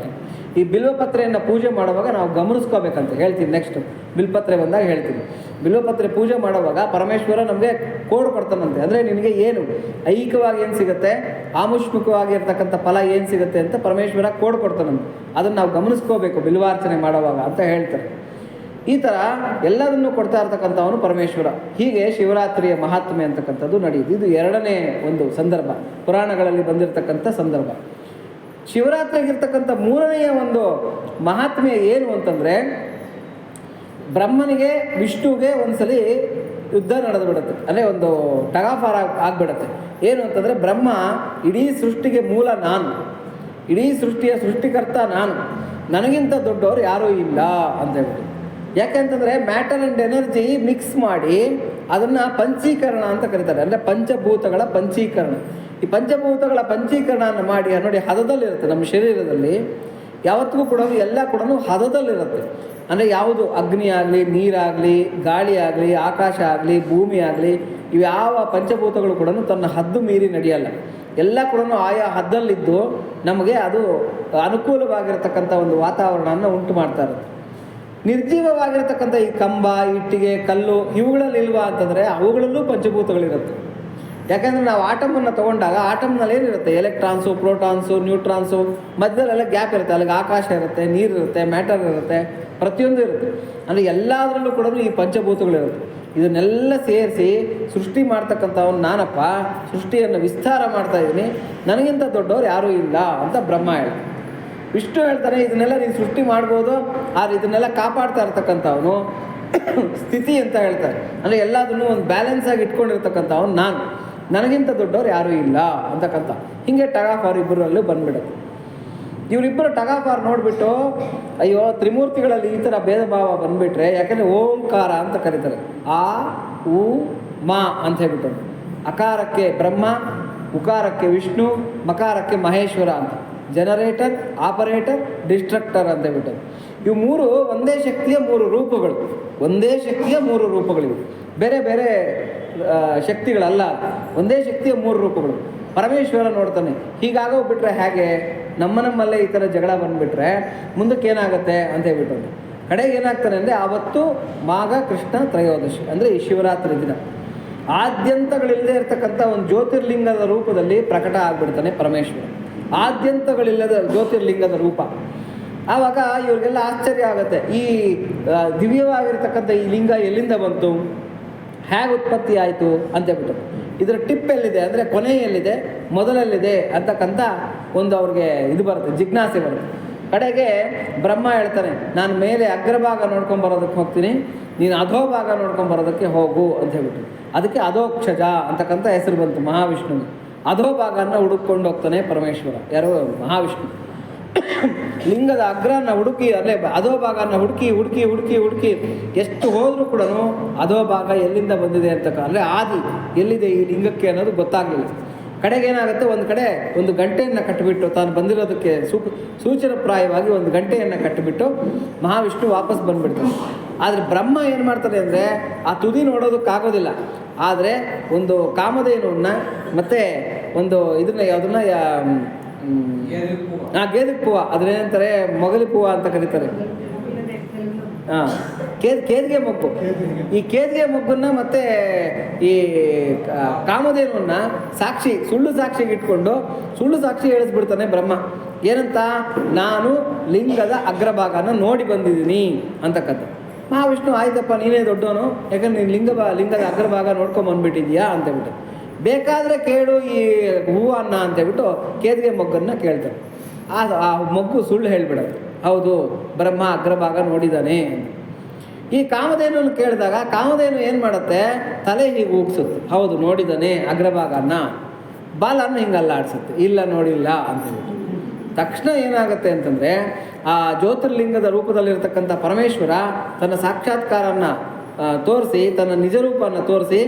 B: ಈ ಬಿಲ್ವಪತ್ರೆಯನ್ನು ಪೂಜೆ ಮಾಡುವಾಗ ನಾವು ಗಮನಿಸ್ಕೋಬೇಕಂತ ಹೇಳ್ತೀನಿ. ನೆಕ್ಸ್ಟ್ ಬಿಲ್ಪತ್ರೆ ಬಂದಾಗ ಹೇಳ್ತೀನಿ. ಬಿಲ್ವಪತ್ರೆ ಪೂಜೆ ಮಾಡುವಾಗ ಪರಮೇಶ್ವರ ನಮಗೆ ಕೋಡ್ ಕೊಡ್ತಾನಂತೆ. ಅಂದರೆ ನಿನಗೆ ಏನು ಐಹಿಕವಾಗಿ ಏನು ಸಿಗುತ್ತೆ, ಆಮುಷ್ಮಿಕವಾಗಿರ್ತಕ್ಕಂಥ ಫಲ ಏನು ಸಿಗುತ್ತೆ ಅಂತ ಪರಮೇಶ್ವರ ಕೋಡ್ ಕೊಡ್ತಾನಂತೆ. ಅದನ್ನು ನಾವು ಗಮನಿಸ್ಕೋಬೇಕು ಬಿಲ್ವಾರ್ಚನೆ ಮಾಡುವಾಗ ಅಂತ ಹೇಳ್ತಾರೆ. ಈ ಥರ ಎಲ್ಲದನ್ನು ಕೊಡ್ತಾ ಇರ್ತಕ್ಕಂಥವನು ಪರಮೇಶ್ವರ. ಹೀಗೆ ಶಿವರಾತ್ರಿಯ ಮಹಾತ್ಮೆ ಅಂತಕ್ಕಂಥದ್ದು ನಡೆಯುತ್ತೆ. ಇದು ಎರಡನೇ ಒಂದು ಸಂದರ್ಭ, ಪುರಾಣಗಳಲ್ಲಿ ಬಂದಿರತಕ್ಕಂಥ ಸಂದರ್ಭ. ಶಿವರಾತ್ರಿಗಿರ್ತಕ್ಕಂಥ ಮೂರನೆಯ ಒಂದು ಮಹಾತ್ಮೆ ಏನು ಅಂತಂದರೆ, ಬ್ರಹ್ಮನಿಗೆ ವಿಷ್ಣುವಿಗೆ ಒಂದ್ಸಲಿ ಯುದ್ಧ ನಡೆದು ಬಿಡುತ್ತೆ, ಅಂದರೆ ಒಂದು ಟಗಾಫಾರ ಆಗಿಬಿಡುತ್ತೆ. ಏನು ಅಂತಂದರೆ, ಬ್ರಹ್ಮ ಇಡೀ ಸೃಷ್ಟಿಗೆ ಮೂಲ ನಾನು, ಇಡೀ ಸೃಷ್ಟಿಯ ಸೃಷ್ಟಿಕರ್ತ ನಾನು, ನನಗಿಂತ ದೊಡ್ಡವರು ಯಾರೂ ಇಲ್ಲ ಅಂತ ಹೇಳ್ಬಿಟ್ಟು. ಯಾಕೆಂತಂದರೆ ಮ್ಯಾಟರ್ ಆ್ಯಂಡ್ ಎನರ್ಜಿ ಮಿಕ್ಸ್ ಮಾಡಿ ಅದನ್ನು ಪಂಚೀಕರಣ ಅಂತ ಕರೀತಾರೆ. ಅಂದರೆ ಪಂಚಭೂತಗಳ ಪಂಚೀಕರಣ. ಈ ಪಂಚಭೂತಗಳ ಪಂಚೀಕರಣವನ್ನು ಮಾಡಿ ನೋಡಿ, ಹದದಲ್ಲಿರುತ್ತೆ ನಮ್ಮ ಶರೀರದಲ್ಲಿ. ಯಾವತ್ತಿಗೂ ಕೂಡ ಎಲ್ಲ ಕೂಡ ಹದದಲ್ಲಿರುತ್ತೆ. ಅಂದರೆ ಯಾವುದು ಅಗ್ನಿ ಆಗಲಿ, ನೀರಾಗಲಿ, ಗಾಳಿ ಆಗಲಿ, ಆಕಾಶ ಆಗಲಿ, ಭೂಮಿ ಆಗಲಿ, ಇವ್ಯಾವ ಪಂಚಭೂತಗಳು ಕೂಡ ತನ್ನ ಹದ್ದು ಮೀರಿ ನಡೆಯಲ್ಲ. ಎಲ್ಲ ಕೂಡ ಆಯಾ ಹದ್ದಲ್ಲಿದ್ದು ನಮಗೆ ಅದು ಅನುಕೂಲವಾಗಿರತಕ್ಕಂಥ ಒಂದು ವಾತಾವರಣವನ್ನು ಉಂಟು ಮಾಡ್ತಾ ಇರುತ್ತೆ. ನಿರ್ಜೀವವಾಗಿರತಕ್ಕಂಥ ಈ ಕಂಬ, ಇಟ್ಟಿಗೆ, ಕಲ್ಲು ಇವುಗಳಲ್ಲಿ ಇಲ್ವಾ ಅಂತಂದರೆ ಅವುಗಳಲ್ಲೂ ಪಂಚಭೂತಗಳಿರುತ್ತೆ. ಯಾಕೆಂದರೆ ನಾವು ಆಟಮನ್ನು ತೊಗೊಂಡಾಗ ಆಟಮ್ನಲ್ಲಿ ಏನಿರುತ್ತೆ, ಎಲೆಕ್ಟ್ರಾನ್ಸು, ಪ್ರೋಟಾನ್ಸು, ನ್ಯೂಟ್ರಾನ್ಸು, ಮಧ್ಯದಲ್ಲೆಲ್ಲ ಗ್ಯಾಪ್ ಇರುತ್ತೆ. ಅಲ್ಲಿಗೆ ಆಕಾಶ ಇರುತ್ತೆ, ನೀರಿರುತ್ತೆ, ಮ್ಯಾಟರ್ ಇರುತ್ತೆ, ಪ್ರತಿಯೊಂದು ಇರುತ್ತೆ. ಅಂದರೆ ಎಲ್ಲದರಲ್ಲೂ ಕೂಡ ಈ ಪಂಚಭೂತಗಳಿರುತ್ತೆ. ಇದನ್ನೆಲ್ಲ ಸೇರಿಸಿ ಸೃಷ್ಟಿ ಮಾಡ್ತಕ್ಕಂಥವನು ನಾನಪ್ಪ, ಸೃಷ್ಟಿಯನ್ನು ವಿಸ್ತಾರ ಮಾಡ್ತಾ ಇದ್ದೀನಿ, ನನಗಿಂತ ದೊಡ್ಡವ್ರು ಯಾರೂ ಇಲ್ಲ ಅಂತ ಬ್ರಹ್ಮ ಹೇಳ್ತಾರೆ. ವಿಷ್ಣು ಹೇಳ್ತಾನೆ, ಇದನ್ನೆಲ್ಲ ನೀನು ಸೃಷ್ಟಿ ಮಾಡ್ಬೋದು, ಆದರೆ ಇದನ್ನೆಲ್ಲ ಕಾಪಾಡ್ತಾ ಇರ್ತಕ್ಕಂಥವನು ಸ್ಥಿತಿ ಅಂತ ಹೇಳ್ತಾರೆ. ಅಂದರೆ ಎಲ್ಲದನ್ನು ಒಂದು ಬ್ಯಾಲೆನ್ಸ್ ಆಗಿ ಇಟ್ಕೊಂಡಿರ್ತಕ್ಕಂಥವನು ನಾನು, ನನಗಿಂತ ದೊಡ್ಡವ್ರು ಯಾರೂ ಇಲ್ಲ ಅಂತಕ್ಕಂಥ. ಹೀಗೆ ಟಗಾಫಾರ್ ಇಬ್ಬರಲ್ಲೂ ಬಂದ್ಬಿಡುತ್ತೆ. ಇವರಿಬ್ಬರು ಟಗಾಫಾರ್ ನೋಡಿಬಿಟ್ಟು, ಅಯ್ಯೋ ತ್ರಿಮೂರ್ತಿಗಳಲ್ಲಿ ಈ ಥರ ಭೇದ ಭಾವ ಬಂದುಬಿಟ್ರೆ, ಯಾಕೆಂದರೆ ಓಂಕಾರ ಅಂತ ಕರೀತಾರೆ, ಆ ಉ ಮಾ ಅಂತ ಹೇಳ್ಬಿಟ್ಟು. ಅಕಾರಕ್ಕೆ ಬ್ರಹ್ಮ, ಉಕಾರಕ್ಕೆ ವಿಷ್ಣು, ಮಕಾರಕ್ಕೆ ಮಹೇಶ್ವರ ಅಂತ. ಜನರೇಟರ್, ಆಪರೇಟರ್, ಡಿಸ್ಟ್ರಕ್ಟರ್ ಅಂತ ಹೇಳ್ಬಿಟ್ಟು. ಇವು ಮೂರು ಒಂದೇ ಶಕ್ತಿಯ ಮೂರು ರೂಪಗಳು, ಒಂದೇ ಶಕ್ತಿಯ ಮೂರು ರೂಪಗಳಿವೆ, ಬೇರೆ ಬೇರೆ ಶಕ್ತಿಗಳಲ್ಲ. ಒಂದೇ ಶಕ್ತಿಯ ಮೂರು ರೂಪಗಳು. ಪರಮೇಶ್ವರ ನೋಡ್ತಾನೆ, ಹೀಗಾಗೋಗ್ಬಿಟ್ರೆ ಹೇಗೆ, ನಮ್ಮಲ್ಲೇ ಈ ಥರ ಜಗಳ ಬಂದುಬಿಟ್ರೆ ಮುಂದಕ್ಕೆ ಏನಾಗುತ್ತೆ ಅಂತ ಹೇಳ್ಬಿಟ್ಟು. ಕಡೆಗೆ ಏನಾಗ್ತಾನೆ ಅಂದರೆ, ಆವತ್ತು ಮಾಘ ಕೃಷ್ಣ ತ್ರಯೋದಶಿ, ಅಂದರೆ ಈ ಶಿವರಾತ್ರಿ ದಿನ ಆದ್ಯಂತಗಳಿಲ್ಲದೆ ಇರತಕ್ಕಂಥ ಒಂದು ಜ್ಯೋತಿರ್ಲಿಂಗದ ರೂಪದಲ್ಲಿ ಪ್ರಕಟ ಆಗಿಬಿಡ್ತಾನೆ ಪರಮೇಶ್ವರ. ಆದ್ಯಂತಗಳಿಲ್ಲದ ಜ್ಯೋತಿರ್ಲಿಂಗದ ರೂಪ. ಆವಾಗ ಇವ್ರಿಗೆಲ್ಲ ಆಶ್ಚರ್ಯ ಆಗುತ್ತೆ, ಈ ದಿವ್ಯವಾಗಿರ್ತಕ್ಕಂಥ ಈ ಲಿಂಗ ಎಲ್ಲಿಂದ ಬಂತು, ಹೇಗೆ ಉತ್ಪತ್ತಿ ಆಯಿತು ಅಂತೇಳ್ಬಿಟ್ಟು. ಇದರ ಟಿಪ್ ಎಲ್ಲಿದೆ, ಅಂದರೆ ಕೊನೆ ಎಲ್ಲಿದೆ, ಮೊದಲಲ್ಲಿದೆ ಅಂತಕ್ಕಂಥ ಒಂದು ಅವ್ರಿಗೆ ಇದು ಬರುತ್ತೆ, ಜಿಜ್ಞಾಸೆ ಬರುತ್ತೆ. ಕಡೆಗೆ ಬ್ರಹ್ಮ ಹೇಳ್ತಾನೆ, ನಾನು ಮೇಲೆ ಅಗ್ರಭಾಗ ನೋಡ್ಕೊಂಬರೋದಕ್ಕೆ ಹೋಗ್ತೀನಿ, ನೀನು ಅಧೋಭಾಗ ನೋಡ್ಕೊಂಬರೋದಕ್ಕೆ ಹೋಗು ಅಂತ ಹೇಳ್ಬಿಟ್ಟು. ಅದಕ್ಕೆ ಅಧೋಕ್ಷಜ ಅಂತಕ್ಕಂಥ ಹೆಸರು ಬಂತು ಮಹಾವಿಷ್ಣುವಿಗೆ. ಅಧೋಭಾಗನ ಹುಡುಕೊಂಡು ಹೋಗ್ತಾನೆ ಪರಮೇಶ್ವರ, ಯಾರೋ ಮಹಾವಿಷ್ಣು. ಲಿಂಗದ ಅಗ್ರನ ಹುಡುಕಿ, ಅಲ್ಲೇ ಅಧೋಭಾಗನ ಹುಡುಕಿ ಹುಡುಕಿ ಹುಡುಕಿ ಹುಡುಕಿ ಎಷ್ಟು ಹೋದರೂ ಕೂಡ ಅಧೋಭಾಗ ಎಲ್ಲಿಂದ ಬಂದಿದೆ ಅಂತ, ಅಂದರೆ ಆದಿ ಎಲ್ಲಿದೆ ಈ ಲಿಂಗಕ್ಕೆ ಅನ್ನೋದು ಗೊತ್ತಾಗಲಿಲ್ಲ. ಕಡೆಗೆ ಏನಾಗುತ್ತೆ, ಒಂದು ಕಡೆ ಒಂದು ಗಂಟೆಯನ್ನು ಕಟ್ಟಿಬಿಟ್ಟು, ತಾನು ಬಂದಿರೋದಕ್ಕೆ ಸೂಚನಪ್ರಾಯವಾಗಿ ಒಂದು ಗಂಟೆಯನ್ನು ಕಟ್ಟಿಬಿಟ್ಟು ಮಹಾವಿಷ್ಣು ವಾಪಸ್ ಬಂದುಬಿಡ್ತಾನೆ. ಆದರೆ ಬ್ರಹ್ಮ ಏನು ಮಾಡ್ತಾನೆ ಅಂದರೆ, ಆ ತುದಿ ನೋಡೋದಕ್ಕಾಗೋದಿಲ್ಲ, ಆದರೆ ಒಂದು ಕಾಮಧೇನುವನ್ನು ಮತ್ತು ಒಂದು ಇದನ್ನ ಯಾವುದನ್ನ ಗೇದೆಗೆ ಪೂವ, ಅದನ್ನೇನಂತಾರೆ ಮೊಗಲಿ ಪೂವ ಅಂತ ಕರೀತಾರೆ. ಕೇದಿಗೆ ಮೊಗ್ಗು. ಈ ಕೇದಿಗೆ ಮೊಗ್ಗನ್ನ ಮತ್ತು ಈ ಕಾಮಧೇನುವನ್ನು ಸಾಕ್ಷಿ, ಸುಳ್ಳು ಸಾಕ್ಷಿಗೆ ಇಟ್ಕೊಂಡು ಸುಳ್ಳು ಸಾಕ್ಷಿ ಹೇಳಿಸ್ಬಿಡ್ತಾನೆ ಬ್ರಹ್ಮ. ಏನಂತ, ನಾನು ಲಿಂಗದ ಅಗ್ರಭಾಗನ ನೋಡಿ ಬಂದಿದ್ದೀನಿ ಅಂತಕ್ಕಂಥ. ಮಹಾವಿಷ್ಣು, ಆಯ್ತಪ್ಪ ನೀನೇ ದೊಡ್ಡವನು, ಯಾಕಂದ್ರೆ ನೀನು ಲಿಂಗದ ಅಗ್ರಭಾಗ ನೋಡ್ಕೊಂಬಂದ್ಬಿಟ್ಟಿದ್ಯಾ ಅಂತೇಳ್ಬಿಟ್ಟು. ಬೇಕಾದರೆ ಕೇಳು ಈ ಹೂವನ್ನು ಅಂತೇಳ್ಬಿಟ್ಟು ಕೇದಿಗೆ ಮೊಗ್ಗನ್ನು ಕೇಳ್ತಾರೆ. ಆ ಮೊಗ್ಗು ಸುಳ್ಳು ಹೇಳಿಬಿಡೋದು. ಹೌದು, ಬ್ರಹ್ಮ ಅಗ್ರಭಾಗ ನೋಡಿದ್ದಾನೆ. ಈ ಕಾಮಧೇನುವನ್ನು ಕೇಳಿದಾಗ ಕಾಮಧೇನು ಏನು ಮಾಡುತ್ತೆ, ತಲೆ ಹೀಗೆ ಉಗ್ಸುತ್ತೆ, ಹೌದು ನೋಡಿದ್ದಾನೆ ಅಗ್ರಭಾಗನ. ಬಾಲನ್ನು ಹಿಂಗೆ ಅಲ್ಲಾಡಿಸುತ್ತೆ, ಇಲ್ಲ ನೋಡಿಲ್ಲ ಅಂತ ಹೇಳ್ಬಿಟ್ಟು. ತಕ್ಷಣ ಏನಾಗುತ್ತೆ ಅಂತಂದರೆ ಆ ಜ್ಯೋತಿರ್ಲಿಂಗದ ರೂಪದಲ್ಲಿರ್ತಕ್ಕಂಥ ಪರಮೇಶ್ವರ ತನ್ನ ಸಾಕ್ಷಾತ್ಕಾರನ ತೋರಿಸಿ, ತನ್ನ ನಿಜ ರೂಪವನ್ನು ತೋರಿಸಿ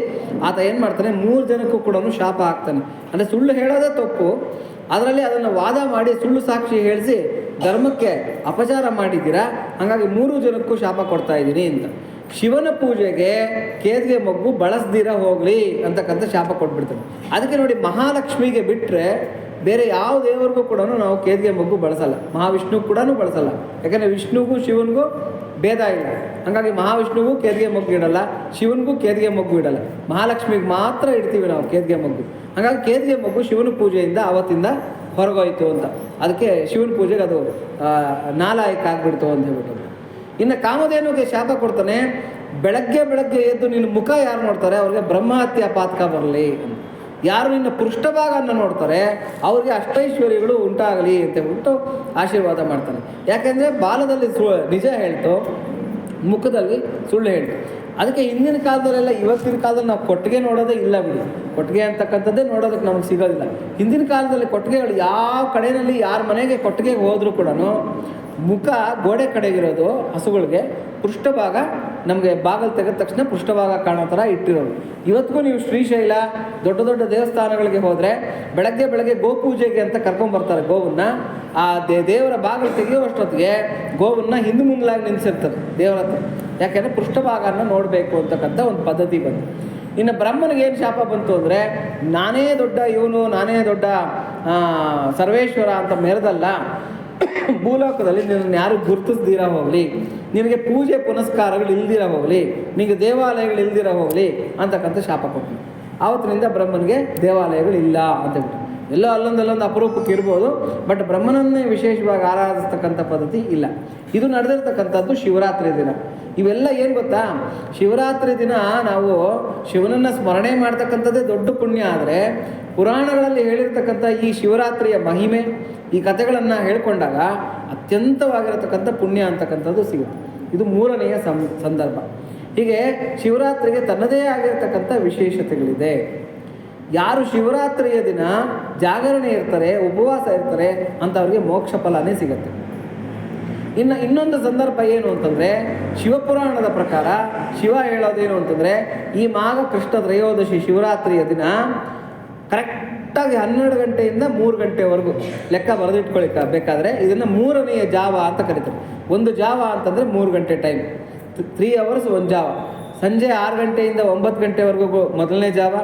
B: ಆತ ಏನು ಮಾಡ್ತಾನೆ, 3 ಜನಕ್ಕೂ ಕೂಡ ಶಾಪ ಹಾಕ್ತಾನೆ. ಅಂದರೆ ಸುಳ್ಳು ಹೇಳೋದೇ ತಪ್ಪು, ಅದರಲ್ಲಿ ಅದನ್ನು ವಾದ ಮಾಡಿ ಸುಳ್ಳು ಸಾಕ್ಷಿ ಹೇಳಿಸಿ ಧರ್ಮಕ್ಕೆ ಅಪಚಾರ ಮಾಡಿದ್ದೀರಾ, ಹಾಗಾಗಿ 3 ಜನಕ್ಕೂ ಶಾಪ ಕೊಡ್ತಾ ಇದ್ದೀನಿ ಅಂತ. ಶಿವನ ಪೂಜೆಗೆ ಕೇದಿಗೆ ಮಗ್ಗು ಬಳಸ್ದಿರ ಹೋಗಲಿ ಅಂತಕ್ಕಂಥ ಶಾಪ ಕೊಟ್ಬಿಡ್ತಾನೆ. ಅದಕ್ಕೆ ನೋಡಿ, ಮಹಾಲಕ್ಷ್ಮಿಗೆ ಬಿಟ್ಟರೆ ಬೇರೆ ಯಾವ ದೇವರಿಗೂ ಕೂಡ ನಾವು ಕೇದಿಗೆ ಮಗ್ಗು ಬಳಸಲ್ಲ, ಮಹಾವಿಷ್ಣುವು ಕೂಡ ಬಳಸಲ್ಲ. ಯಾಕಂದರೆ ವಿಷ್ಣುಗೂ ಶಿವನಿಗೂ ಭೇದ ಇಲ್ಲ, ಹಾಗಾಗಿ ಮಹಾವಿಷ್ಣುವಿಗೂ ಕೇದಿಗೆ ಮಗ್ಗು ಇಡಲ್ಲ, ಶಿವನಿಗೂ ಕೇದಿಗೆ ಮಗ್ಗು ಇಡಲ್ಲ. ಮಹಾಲಕ್ಷ್ಮಿಗೆ ಮಾತ್ರ ಇಡ್ತೀವಿ ನಾವು ಕೇದಿಗೆ ಮಗ್ಗು. ಹಾಗಾಗಿ ಕೇದಿಗೆ ಮಗ್ಗು ಶಿವನ ಪೂಜೆಯಿಂದ ಅವತ್ತಿಂದ ಹೊರಗೋಯ್ತು ಅಂತ. ಅದಕ್ಕೆ ಶಿವನ ಪೂಜೆಗೆ ಅದು ನಾಲಾಯಕ ಆಗಿಬಿಡ್ತು ಅಂತ ಹೇಳ್ಬಿಟ್ಟು. ಇನ್ನು ಕಾಮಧೇನುಗೆ ಶಾಪ ಕೊಡ್ತಾನೆ, ಬೆಳಗ್ಗೆ ಎದ್ದು ನಿನ್ನ ಮುಖ ಯಾರು ನೋಡ್ತಾರೆ ಅವ್ರಿಗೆ ಬ್ರಹ್ಮಹತ್ಯೆ ಪಾತಕ ಬರಲಿ, ಯಾರು ನಿನ್ನ ಪೃಷ್ಠಭಾಗವನ್ನು ನೋಡ್ತಾರೆ ಅವ್ರಿಗೆ ಅಷ್ಟೈಶ್ವರ್ಯಗಳು ಉಂಟಾಗಲಿ ಅಂತ ಹೇಳ್ಬಿಟ್ಟು ಆಶೀರ್ವಾದ ಮಾಡ್ತಾನೆ. ಯಾಕೆಂದರೆ ಬಾಲದಲ್ಲಿ ನಿಜ ಹೇಳ್ತು, ಮುಖದಲ್ಲಿ ಸುಳ್ಳು ಹೇಳ್ತು. ಅದಕ್ಕೆ ಹಿಂದಿನ ಕಾಲದಲ್ಲೆಲ್ಲ, ಇವತ್ತಿನ ಕಾಲದಲ್ಲಿ ನಾವು ಕೊಟ್ಟಿಗೆ ನೋಡೋದೇ ಇಲ್ಲ ಬಿಡಿ, ಕೊಟ್ಟಿಗೆ ಅಂತಕ್ಕಂಥದ್ದೇ ನೋಡೋದಕ್ಕೆ ನಮಗೆ ಸಿಗೋದಿಲ್ಲ. ಹಿಂದಿನ ಕಾಲದಲ್ಲಿ ಕೊಟ್ಟಿಗೆಗಳು ಯಾವ ಕಡೆಯಲ್ಲಿ ಯಾರ ಮನೆಗೆ ಕೊಟ್ಟಿಗೆಗೆ ಹೋದರೂ ಕೂಡ ಮುಖ ಗೋಡೆ ಕಡೆಗಿರೋದು ಹಸುಗಳಿಗೆ, ಪೃಷ್ಠಭಾಗ ನಮಗೆ ಬಾಗಿಲು ತೆಗೆದ ತಕ್ಷಣ ಪೃಷ್ಠಭಾಗ ಕಾಣೋ ಥರ ಇಟ್ಟಿರೋದು. ಇವತ್ತಿಗೂ ನೀವು ಶ್ರೀಶೈಲ ದೊಡ್ಡ ದೊಡ್ಡ ದೇವಸ್ಥಾನಗಳಿಗೆ ಹೋದರೆ ಬೆಳಗ್ಗೆ ಗೋಪೂಜೆಗೆ ಅಂತ ಕರ್ಕೊಂಬರ್ತಾರೆ ಗೋವನ್ನು. ಆ ದೇವರ ಬಾಗಿಲು ತೆಗೆಯುವಷ್ಟೊತ್ತಿಗೆ ಗೋವನ್ನು ಹಿಂದೆ ಮುಂದಲಾಗಿ ನಿಲ್ಲಿಸಿರ್ತದೆ ದೇವರ ಹತ್ರ. ಯಾಕೆಂದರೆ ಪೃಷ್ಠಭಾಗನ ನೋಡಬೇಕು ಅಂತಕ್ಕಂಥ ಒಂದು ಪದ್ಧತಿ ಬಂತು. ಇನ್ನು ಬ್ರಹ್ಮನಿಗೆ ಏನು ಶಾಪ ಬಂತು ಅಂದರೆ, ನಾನೇ ದೊಡ್ಡ ಇವನು, ನಾನೇ ದೊಡ್ಡ ಸರ್ವೇಶ್ವರ ಅಂತ ಮೆರೆದಲ್ಲ, ಭೂಲೋಕದಲ್ಲಿ ನಿನ್ನನ್ನು ಯಾರು ಗುರುತಿಸ್ದಿರ ಹೋಗಲಿ, ನಿನಗೆ ಪೂಜೆ ಪುನಸ್ಕಾರಗಳು ಇಲ್ದಿರ ಹೋಗಲಿ, ನಿನಗೆ ದೇವಾಲಯಗಳು ಇಲ್ದಿರ ಹೋಗಲಿ ಅಂತಕ್ಕಂಥ ಶಾಪ ಕೊಟ್ಟು. ಆವತ್ತಿನಿಂದ ಬ್ರಹ್ಮನಿಗೆ ದೇವಾಲಯಗಳಿಲ್ಲ ಅಂತೇಳ್ಬಿಟ್ಟು. ಎಲ್ಲೋ ಅಲ್ಲೊಂದಲ್ಲೊಂದು ಅಪರೂಪಕ್ಕೆ ಇರ್ಬೋದು, ಬಟ್ ಬ್ರಹ್ಮನನ್ನೇ ವಿಶೇಷವಾಗಿ ಆರಾಧಿಸ್ತಕ್ಕಂಥ ಪದ್ಧತಿ ಇಲ್ಲ. ಇದು ನಡೆದಿರ್ತಕ್ಕಂಥದ್ದು ಶಿವರಾತ್ರಿ ದಿನ. ಇವೆಲ್ಲ ಏನು ಗೊತ್ತಾ, ಶಿವರಾತ್ರಿ ದಿನ ನಾವು ಶಿವನನ್ನು ಸ್ಮರಣೆ ಮಾಡ್ತಕ್ಕಂಥದ್ದೇ ದೊಡ್ಡ ಪುಣ್ಯ. ಆದರೆ ಪುರಾಣಗಳಲ್ಲಿ ಹೇಳಿರ್ತಕ್ಕಂಥ ಈ ಶಿವರಾತ್ರಿಯ ಮಹಿಮೆ, ಈ ಕಥೆಗಳನ್ನು ಹೇಳ್ಕೊಂಡಾಗ ಅತ್ಯಂತವಾಗಿರತಕ್ಕಂಥ ಪುಣ್ಯ ಅಂತಕ್ಕಂಥದ್ದು ಸಿಗುತ್ತೆ. ಇದು 3ನೆಯ ಸಂದರ್ಭ. ಹೀಗೆ ಶಿವರಾತ್ರಿಗೆ ತನ್ನದೇ ಆಗಿರತಕ್ಕಂಥ ವಿಶೇಷತೆಗಳಿದೆ. ಯಾರು ಶಿವರಾತ್ರಿಯ ದಿನ ಜಾಗರಣೆ ಇರ್ತಾರೆ, ಉಪವಾಸ ಇರ್ತಾರೆ ಅಂಥವ್ರಿಗೆ ಮೋಕ್ಷ ಫಲನೇ ಸಿಗುತ್ತೆ. ಇನ್ನೊಂದು ಸಂದರ್ಭ ಏನು ಅಂತಂದರೆ, ಶಿವಪುರಾಣದ ಪ್ರಕಾರ ಶಿವ ಹೇಳೋದೇನು ಅಂತಂದರೆ, ಈ ಮಾಘ ಕೃಷ್ಣ ತ್ರಯೋದಶಿ ಶಿವರಾತ್ರಿಯ ದಿನ ಕರೆಕ್ಟಾಗಿ 12 ಗಂಟೆಯಿಂದ 3 ಗಂಟೆವರೆಗೂ ಲೆಕ್ಕ ಬರೆದಿಟ್ಕೊಳ್ಳಿ ಬೇಕಾದರೆ, ಇದನ್ನು 3ನೆಯ ಜಾವ ಅಂತ ಕರೀತಾರೆ. ಒಂದು ಜಾವ ಅಂತಂದರೆ 3 ಗಂಟೆ ಟೈಮ್, 3 hours ಒಂದು ಜಾವ. ಸಂಜೆ 6 ಗಂಟೆಯಿಂದ 9 ಗಂಟೆವರೆಗೂ ಮೊದಲನೇ ಜಾವ,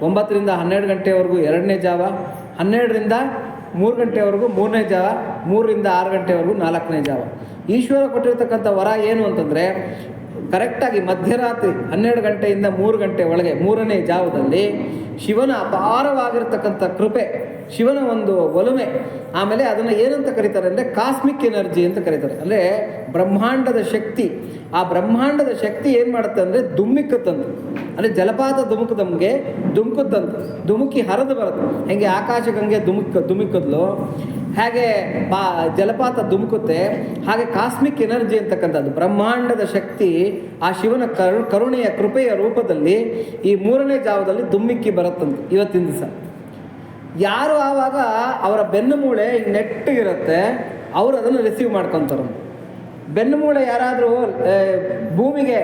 B: 9ರಿಂದ 12 ಗಂಟೆವರೆಗೂ 2ನೇ ಜಾವ, 12ರಿಂದ 3 ಗಂಟೆವರೆಗೂ 3ನೇ ಜಾವ, 3ರಿಂದ 6 ಗಂಟೆವರೆಗೂ 4ನೇ ಜಾವ. ಈಶ್ವರ ಕೊಟ್ಟಿರ್ತಕ್ಕಂಥ ವರ ಏನು ಅಂತಂದರೆ, ಕರೆಕ್ಟಾಗಿ ಮಧ್ಯರಾತ್ರಿ 12 ಗಂಟೆಯಿಂದ 3 ಗಂಟೆ ಒಳಗೆ 3ನೇ ಜಾವದಲ್ಲಿ ಶಿವನ ಅಪಾರವಾಗಿರ್ತಕ್ಕಂಥ ಕೃಪೆ, ಶಿವನ ಒಂದು ಒಲುಮೆ, ಆಮೇಲೆ ಅದನ್ನು ಏನಂತ ಕರೀತಾರೆ ಅಂದರೆ ಕಾಸ್ಮಿಕ್ ಎನರ್ಜಿ ಅಂತ ಕರೀತಾರೆ. ಅಂದರೆ ಬ್ರಹ್ಮಾಂಡದ ಶಕ್ತಿ. ಆ ಬ್ರಹ್ಮಾಂಡದ ಶಕ್ತಿ ಏನು ಮಾಡುತ್ತೆ ಅಂದರೆ ಧುಮ್ಮಿಕ್ಕತ್ತಂತೆ, ಅಂದರೆ ಜಲಪಾತ ಧುಮುಕದಂಗೆ ಧುಮುಕುತ್ತಂತೆ, ಧುಮುಕಿ ಹರಿದು ಬರುತ್ತೆ. ಹೇಗೆ ಆಕಾಶಗಂಗೆ ಧುಮುಕದ್ಲು ಹಾಗೆ ಜಲಪಾತ ಧುಮುಕುತ್ತೆ, ಹಾಗೆ ಕಾಸ್ಮಿಕ್ ಎನರ್ಜಿ ಅಂತಕ್ಕಂಥದ್ದು ಬ್ರಹ್ಮಾಂಡದ ಶಕ್ತಿ ಆ ಶಿವನ ಕರುಣೆಯ ಕೃಪೆಯ ರೂಪದಲ್ಲಿ ಈ 3ನೇ ಜಾವದಲ್ಲಿ ಧುಮ್ಮಿಕ್ಕಿ ಬರುತ್ತಂತೆ ಇವತ್ತಿನ ದಿವಸ. ಯಾರು ಆವಾಗ ಅವರ ಬೆನ್ನು ಮೂಳೆ ನೆಟ್ಟಗಿರುತ್ತೆ, ಅವರು ಅದನ್ನು ರಿಸೀವ್ ಮಾಡ್ಕೊತಾರೆ. ಬೆನ್ನು ಮೂಳೆ ಯಾರಾದರೂ ಭೂಮಿಗೆ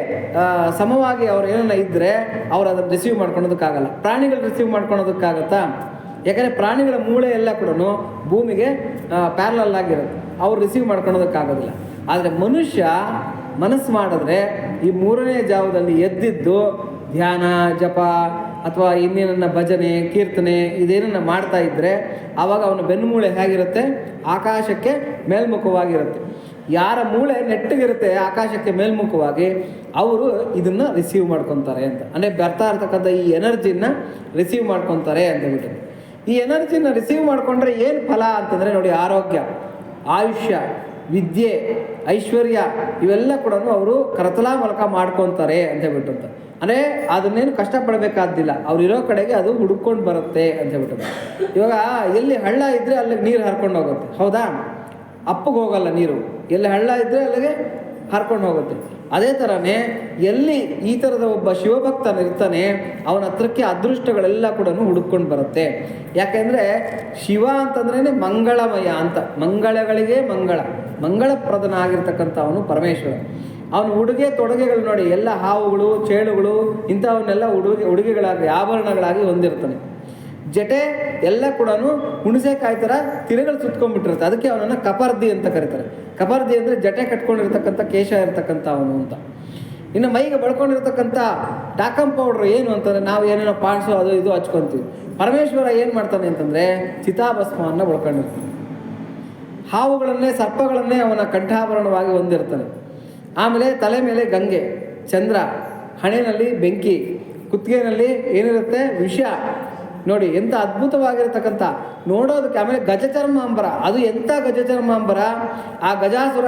B: ಸಮವಾಗಿ ಅವ್ರು ಏನನ್ನ ಇದ್ದರೆ ಅವ್ರು ಅದನ್ನು ರಿಸೀವ್ ಮಾಡ್ಕೊಳೋದಕ್ಕಾಗಲ್ಲ. ಪ್ರಾಣಿಗಳು ರಿಸೀವ್ ಮಾಡ್ಕೊಳೋದಕ್ಕಾಗತ್ತಾ? ಯಾಕಂದರೆ ಪ್ರಾಣಿಗಳ ಮೂಳೆ ಎಲ್ಲ ಕೂಡ ಭೂಮಿಗೆ ಪ್ಯಾರಲಲ್ ಆಗಿರುತ್ತೆ, ಅವ್ರು ರಿಸೀವ್ ಮಾಡ್ಕೊಳೋದಕ್ಕಾಗೋದಿಲ್ಲ. ಆದರೆ ಮನುಷ್ಯ ಮನಸ್ಸು ಮಾಡಿದ್ರೆ ಈ 3ನೇ ಜಾವದಲ್ಲಿ ಎದ್ದಿದ್ದು ಧ್ಯಾನ, ಜಪ ಅಥವಾ ಇನ್ನೇನನ್ನ ಭಜನೆ, ಕೀರ್ತನೆ ಇದೇನನ್ನು ಮಾಡ್ತಾ ಇದ್ದರೆ ಆವಾಗ ಅವನ ಬೆನ್ನು ಮೂಳೆ ಹೇಗಿರುತ್ತೆ, ಆಕಾಶಕ್ಕೆ ಮೇಲ್ಮುಖವಾಗಿರುತ್ತೆ. ಯಾರ ಮೂಳೆ ನೆಟ್ಟಗಿರುತ್ತೆ ಆಕಾಶಕ್ಕೆ ಮೇಲ್ಮುಖವಾಗಿ, ಅವರು ಇದನ್ನು ರಿಸೀವ್ ಮಾಡ್ಕೊತಾರೆ ಅಂತ. ಅಂದರೆ ಬರ್ತಾ ಇರ್ತಕ್ಕಂಥ ಈ ಎನರ್ಜಿನ ರಿಸೀವ್ ಮಾಡ್ಕೊತಾರೆ ಅಂತ ಹೇಳ್ಬಿಟ್ಟು. ಈ ಎನರ್ಜಿನ ರಿಸೀವ್ ಮಾಡಿಕೊಂಡ್ರೆ ಏನು ಫಲ ಅಂತಂದರೆ ನೋಡಿ, ಆರೋಗ್ಯ, ಆಯುಷ್ಯ, ವಿದ್ಯೆ, ಐಶ್ವರ್ಯ ಇವೆಲ್ಲ ಕೂಡ ಅವರು ಕರತಲಾ ಮೂಲಕ ಮಾಡ್ಕೊತಾರೆ ಅಂತ ಹೇಳ್ಬಿಟ್ಟು. ಅಂದರೆ ಅದನ್ನೇನು ಕಷ್ಟಪಡಬೇಕಾದ್ದಿಲ್ಲ, ಅವ್ರಿರೋ ಕಡೆಗೆ ಅದು ಹುಡುಕೊಂಡು ಬರುತ್ತೆ ಅಂತ ಹೇಳ್ಬಿಟ್ಟು. ಇವಾಗ ಎಲ್ಲಿ ಹಳ್ಳ ಇದ್ದರೆ ಅಲ್ಲಿಗೆ ನೀರು ಹರ್ಕೊಂಡು ಹೋಗುತ್ತೆ, ಹೌದಾ? ಅಪ್ಪಗೆ ಹೋಗಲ್ಲ ನೀರು. ಎಲ್ಲಿ ಹಳ್ಳ ಇದ್ದರೆ ಅಲ್ಲಿಗೆ ಹರ್ಕೊಂಡು ಹೋಗುತ್ತೆ. ಅದೇ ಥರನೇ ಎಲ್ಲಿ ಈ ಥರದ ಒಬ್ಬ ಶಿವಭಕ್ತನಿರ್ತಾನೆ ಅವನ ಹತ್ರಕ್ಕೆ ಅದೃಷ್ಟಗಳೆಲ್ಲ ಕೂಡ ಹುಡುಕೊಂಡು ಬರುತ್ತೆ. ಯಾಕೆಂದರೆ ಶಿವ ಅಂತಂದ್ರೇ ಮಂಗಳಮಯ ಅಂತ, ಮಂಗಳಗಳಿಗೆ ಮಂಗಳಪ್ರದನಾಗಿರ್ತಕ್ಕಂಥ ಅವನು ಪರಮೇಶ್ವರ. ಅವನು ಉಡುಗೆ ತೊಡುಗೆಗಳು ನೋಡಿ, ಎಲ್ಲ ಹಾವುಗಳು ಚೇಳುಗಳು ಇಂಥವನ್ನೆಲ್ಲ ಉಡುಗೆಗಳಾಗಿ ಆಭರಣಗಳಾಗಿ ಹೊಂದಿರ್ತಾನೆ. ಜಟೆ ಎಲ್ಲ ಕೂಡ ಹುಣಸೆಕಾಯಿ ಥರ ತಿರುಗಳು ಸುತ್ಕೊಂಡ್ಬಿಟ್ಟಿರುತ್ತೆ. ಅದಕ್ಕೆ ಅವನನ್ನು ಕಪರ್ದಿ ಅಂತ ಕರೀತಾರೆ. ಕಪರ್ದಿ ಅಂದರೆ ಜಟೆ ಕಟ್ಕೊಂಡಿರ್ತಕ್ಕಂಥ ಕೇಶ ಇರ್ತಕ್ಕಂಥ ಅವನು ಅಂತ. ಇನ್ನು ಮೈಗೆ ಬಳ್ಕೊಂಡಿರ್ತಕ್ಕಂಥ ಟಾಕಮ್ ಪೌಡ್ರ್ ಏನು ಅಂತಂದರೆ ನಾವು ಏನೇನೋ ಪಾಣ್ಸು ಅದು ಇದು ಹಚ್ಕೊತೀವಿ. ಪರಮೇಶ್ವರ ಏನು ಮಾಡ್ತಾನೆ ಅಂತಂದರೆ ಚಿತಾಭಸ್ಮವನ್ನು ಬಳ್ಕೊಂಡಿರ್ತಾನೆ. ಹಾವುಗಳನ್ನೇ ಸರ್ಪಗಳನ್ನೇ ಅವನ ಕಂಠಾಭರಣವಾಗಿ ಹೊಂದಿರ್ತಾನೆ. ಆಮೇಲೆ ತಲೆ ಮೇಲೆ ಗಂಗೆ, ಚಂದ್ರ, ಹಣೆಯಲ್ಲಿ ಬೆಂಕಿ, ಕುತ್ತಿಗೆನಲ್ಲಿ ಏನಿರುತ್ತೆ ವಿಷ. ನೋಡಿ ಎಂಥ ಅದ್ಭುತವಾಗಿರ್ತಕ್ಕಂಥ ನೋಡೋದಕ್ಕೆ. ಆಮೇಲೆ ಗಜಚರ್ಮಾಂಬರ, ಅದು ಎಂಥ ಗಜಚರ್ಮಾಂಬರ. ಆ ಗಜಾಸುರ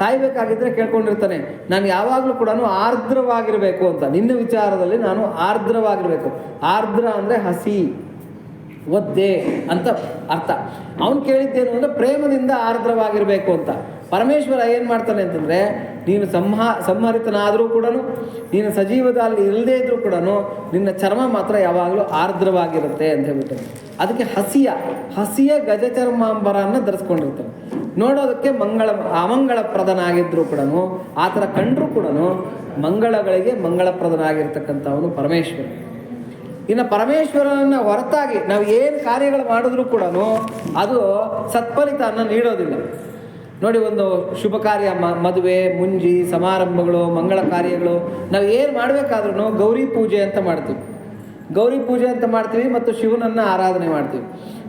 B: ಸಾಯ್ಬೇಕಾಗಿದ್ದರೆ ಕೇಳ್ಕೊಂಡಿರ್ತಾನೆ, ನಾನು ಯಾವಾಗಲೂ ಕೂಡ ಆರ್ದ್ರವಾಗಿರಬೇಕು ಅಂತ. ನಿನ್ನ ವಿಚಾರದಲ್ಲಿ ನಾನು ಆರ್ದ್ರವಾಗಿರಬೇಕು. ಆರ್ದ್ರ ಅಂದರೆ ಹಸಿ, ಒದ್ದೆ ಅಂತ ಅರ್ಥ. ಅವನು ಕೇಳಿದ್ದೇನು ಅಂದರೆ ಪ್ರೇಮದಿಂದ ಆರ್ದ್ರವಾಗಿರಬೇಕು ಅಂತ. ಪರಮೇಶ್ವರ ಏನು ಮಾಡ್ತಾನೆ ಅಂತಂದರೆ ನೀನು ಸಂಹರಿತನಾದರೂ ಕೂಡ, ನೀನು ಸಜೀವದಲ್ಲಿ ಇಲ್ಲದೇ ಇದ್ದರೂ ಕೂಡ ನಿನ್ನ ಚರ್ಮ ಮಾತ್ರ ಯಾವಾಗಲೂ ಆರ್ದ್ರವಾಗಿರುತ್ತೆ ಅಂತ ಹೇಳ್ಬಿಟ್ಟು ಅದಕ್ಕೆ ಹಸಿಯ ಗಜಚರ್ಮಾಂಬರನ್ನು ಧರಿಸ್ಕೊಂಡಿರ್ತಾನೆ. ನೋಡೋದಕ್ಕೆ ಅಮಂಗಳಪ್ರದನಾಗಿದ್ದರೂ ಕೂಡ, ಆ ಥರ ಕಂಡರೂ ಕೂಡ ಮಂಗಳಗಳಿಗೆ ಮಂಗಳಪ್ರದನಾಗಿರ್ತಕ್ಕಂಥವನು ಪರಮೇಶ್ವರ. ಇನ್ನು ಪರಮೇಶ್ವರನನ್ನು ಹೊರತಾಗಿ ನಾವು ಏನು ಕಾರ್ಯಗಳು ಮಾಡಿದ್ರೂ ಕೂಡ ಅದು ಸತ್ಫಲಿತವನ್ನು ನೀಡೋದಿಲ್ಲ. ನೋಡಿ, ಒಂದು ಶುಭ ಕಾರ್ಯ, ಮದುವೆ, ಮುಂಜಿ, ಸಮಾರಂಭಗಳು, ಮಂಗಳ ಕಾರ್ಯಗಳು, ನಾವು ಏನು ಮಾಡಬೇಕಾದ್ರೂ ಗೌರಿ ಪೂಜೆ ಅಂತ ಮಾಡ್ತೀವಿ ಮತ್ತು ಶಿವನನ್ನು ಆರಾಧನೆ ಮಾಡ್ತೀವಿ.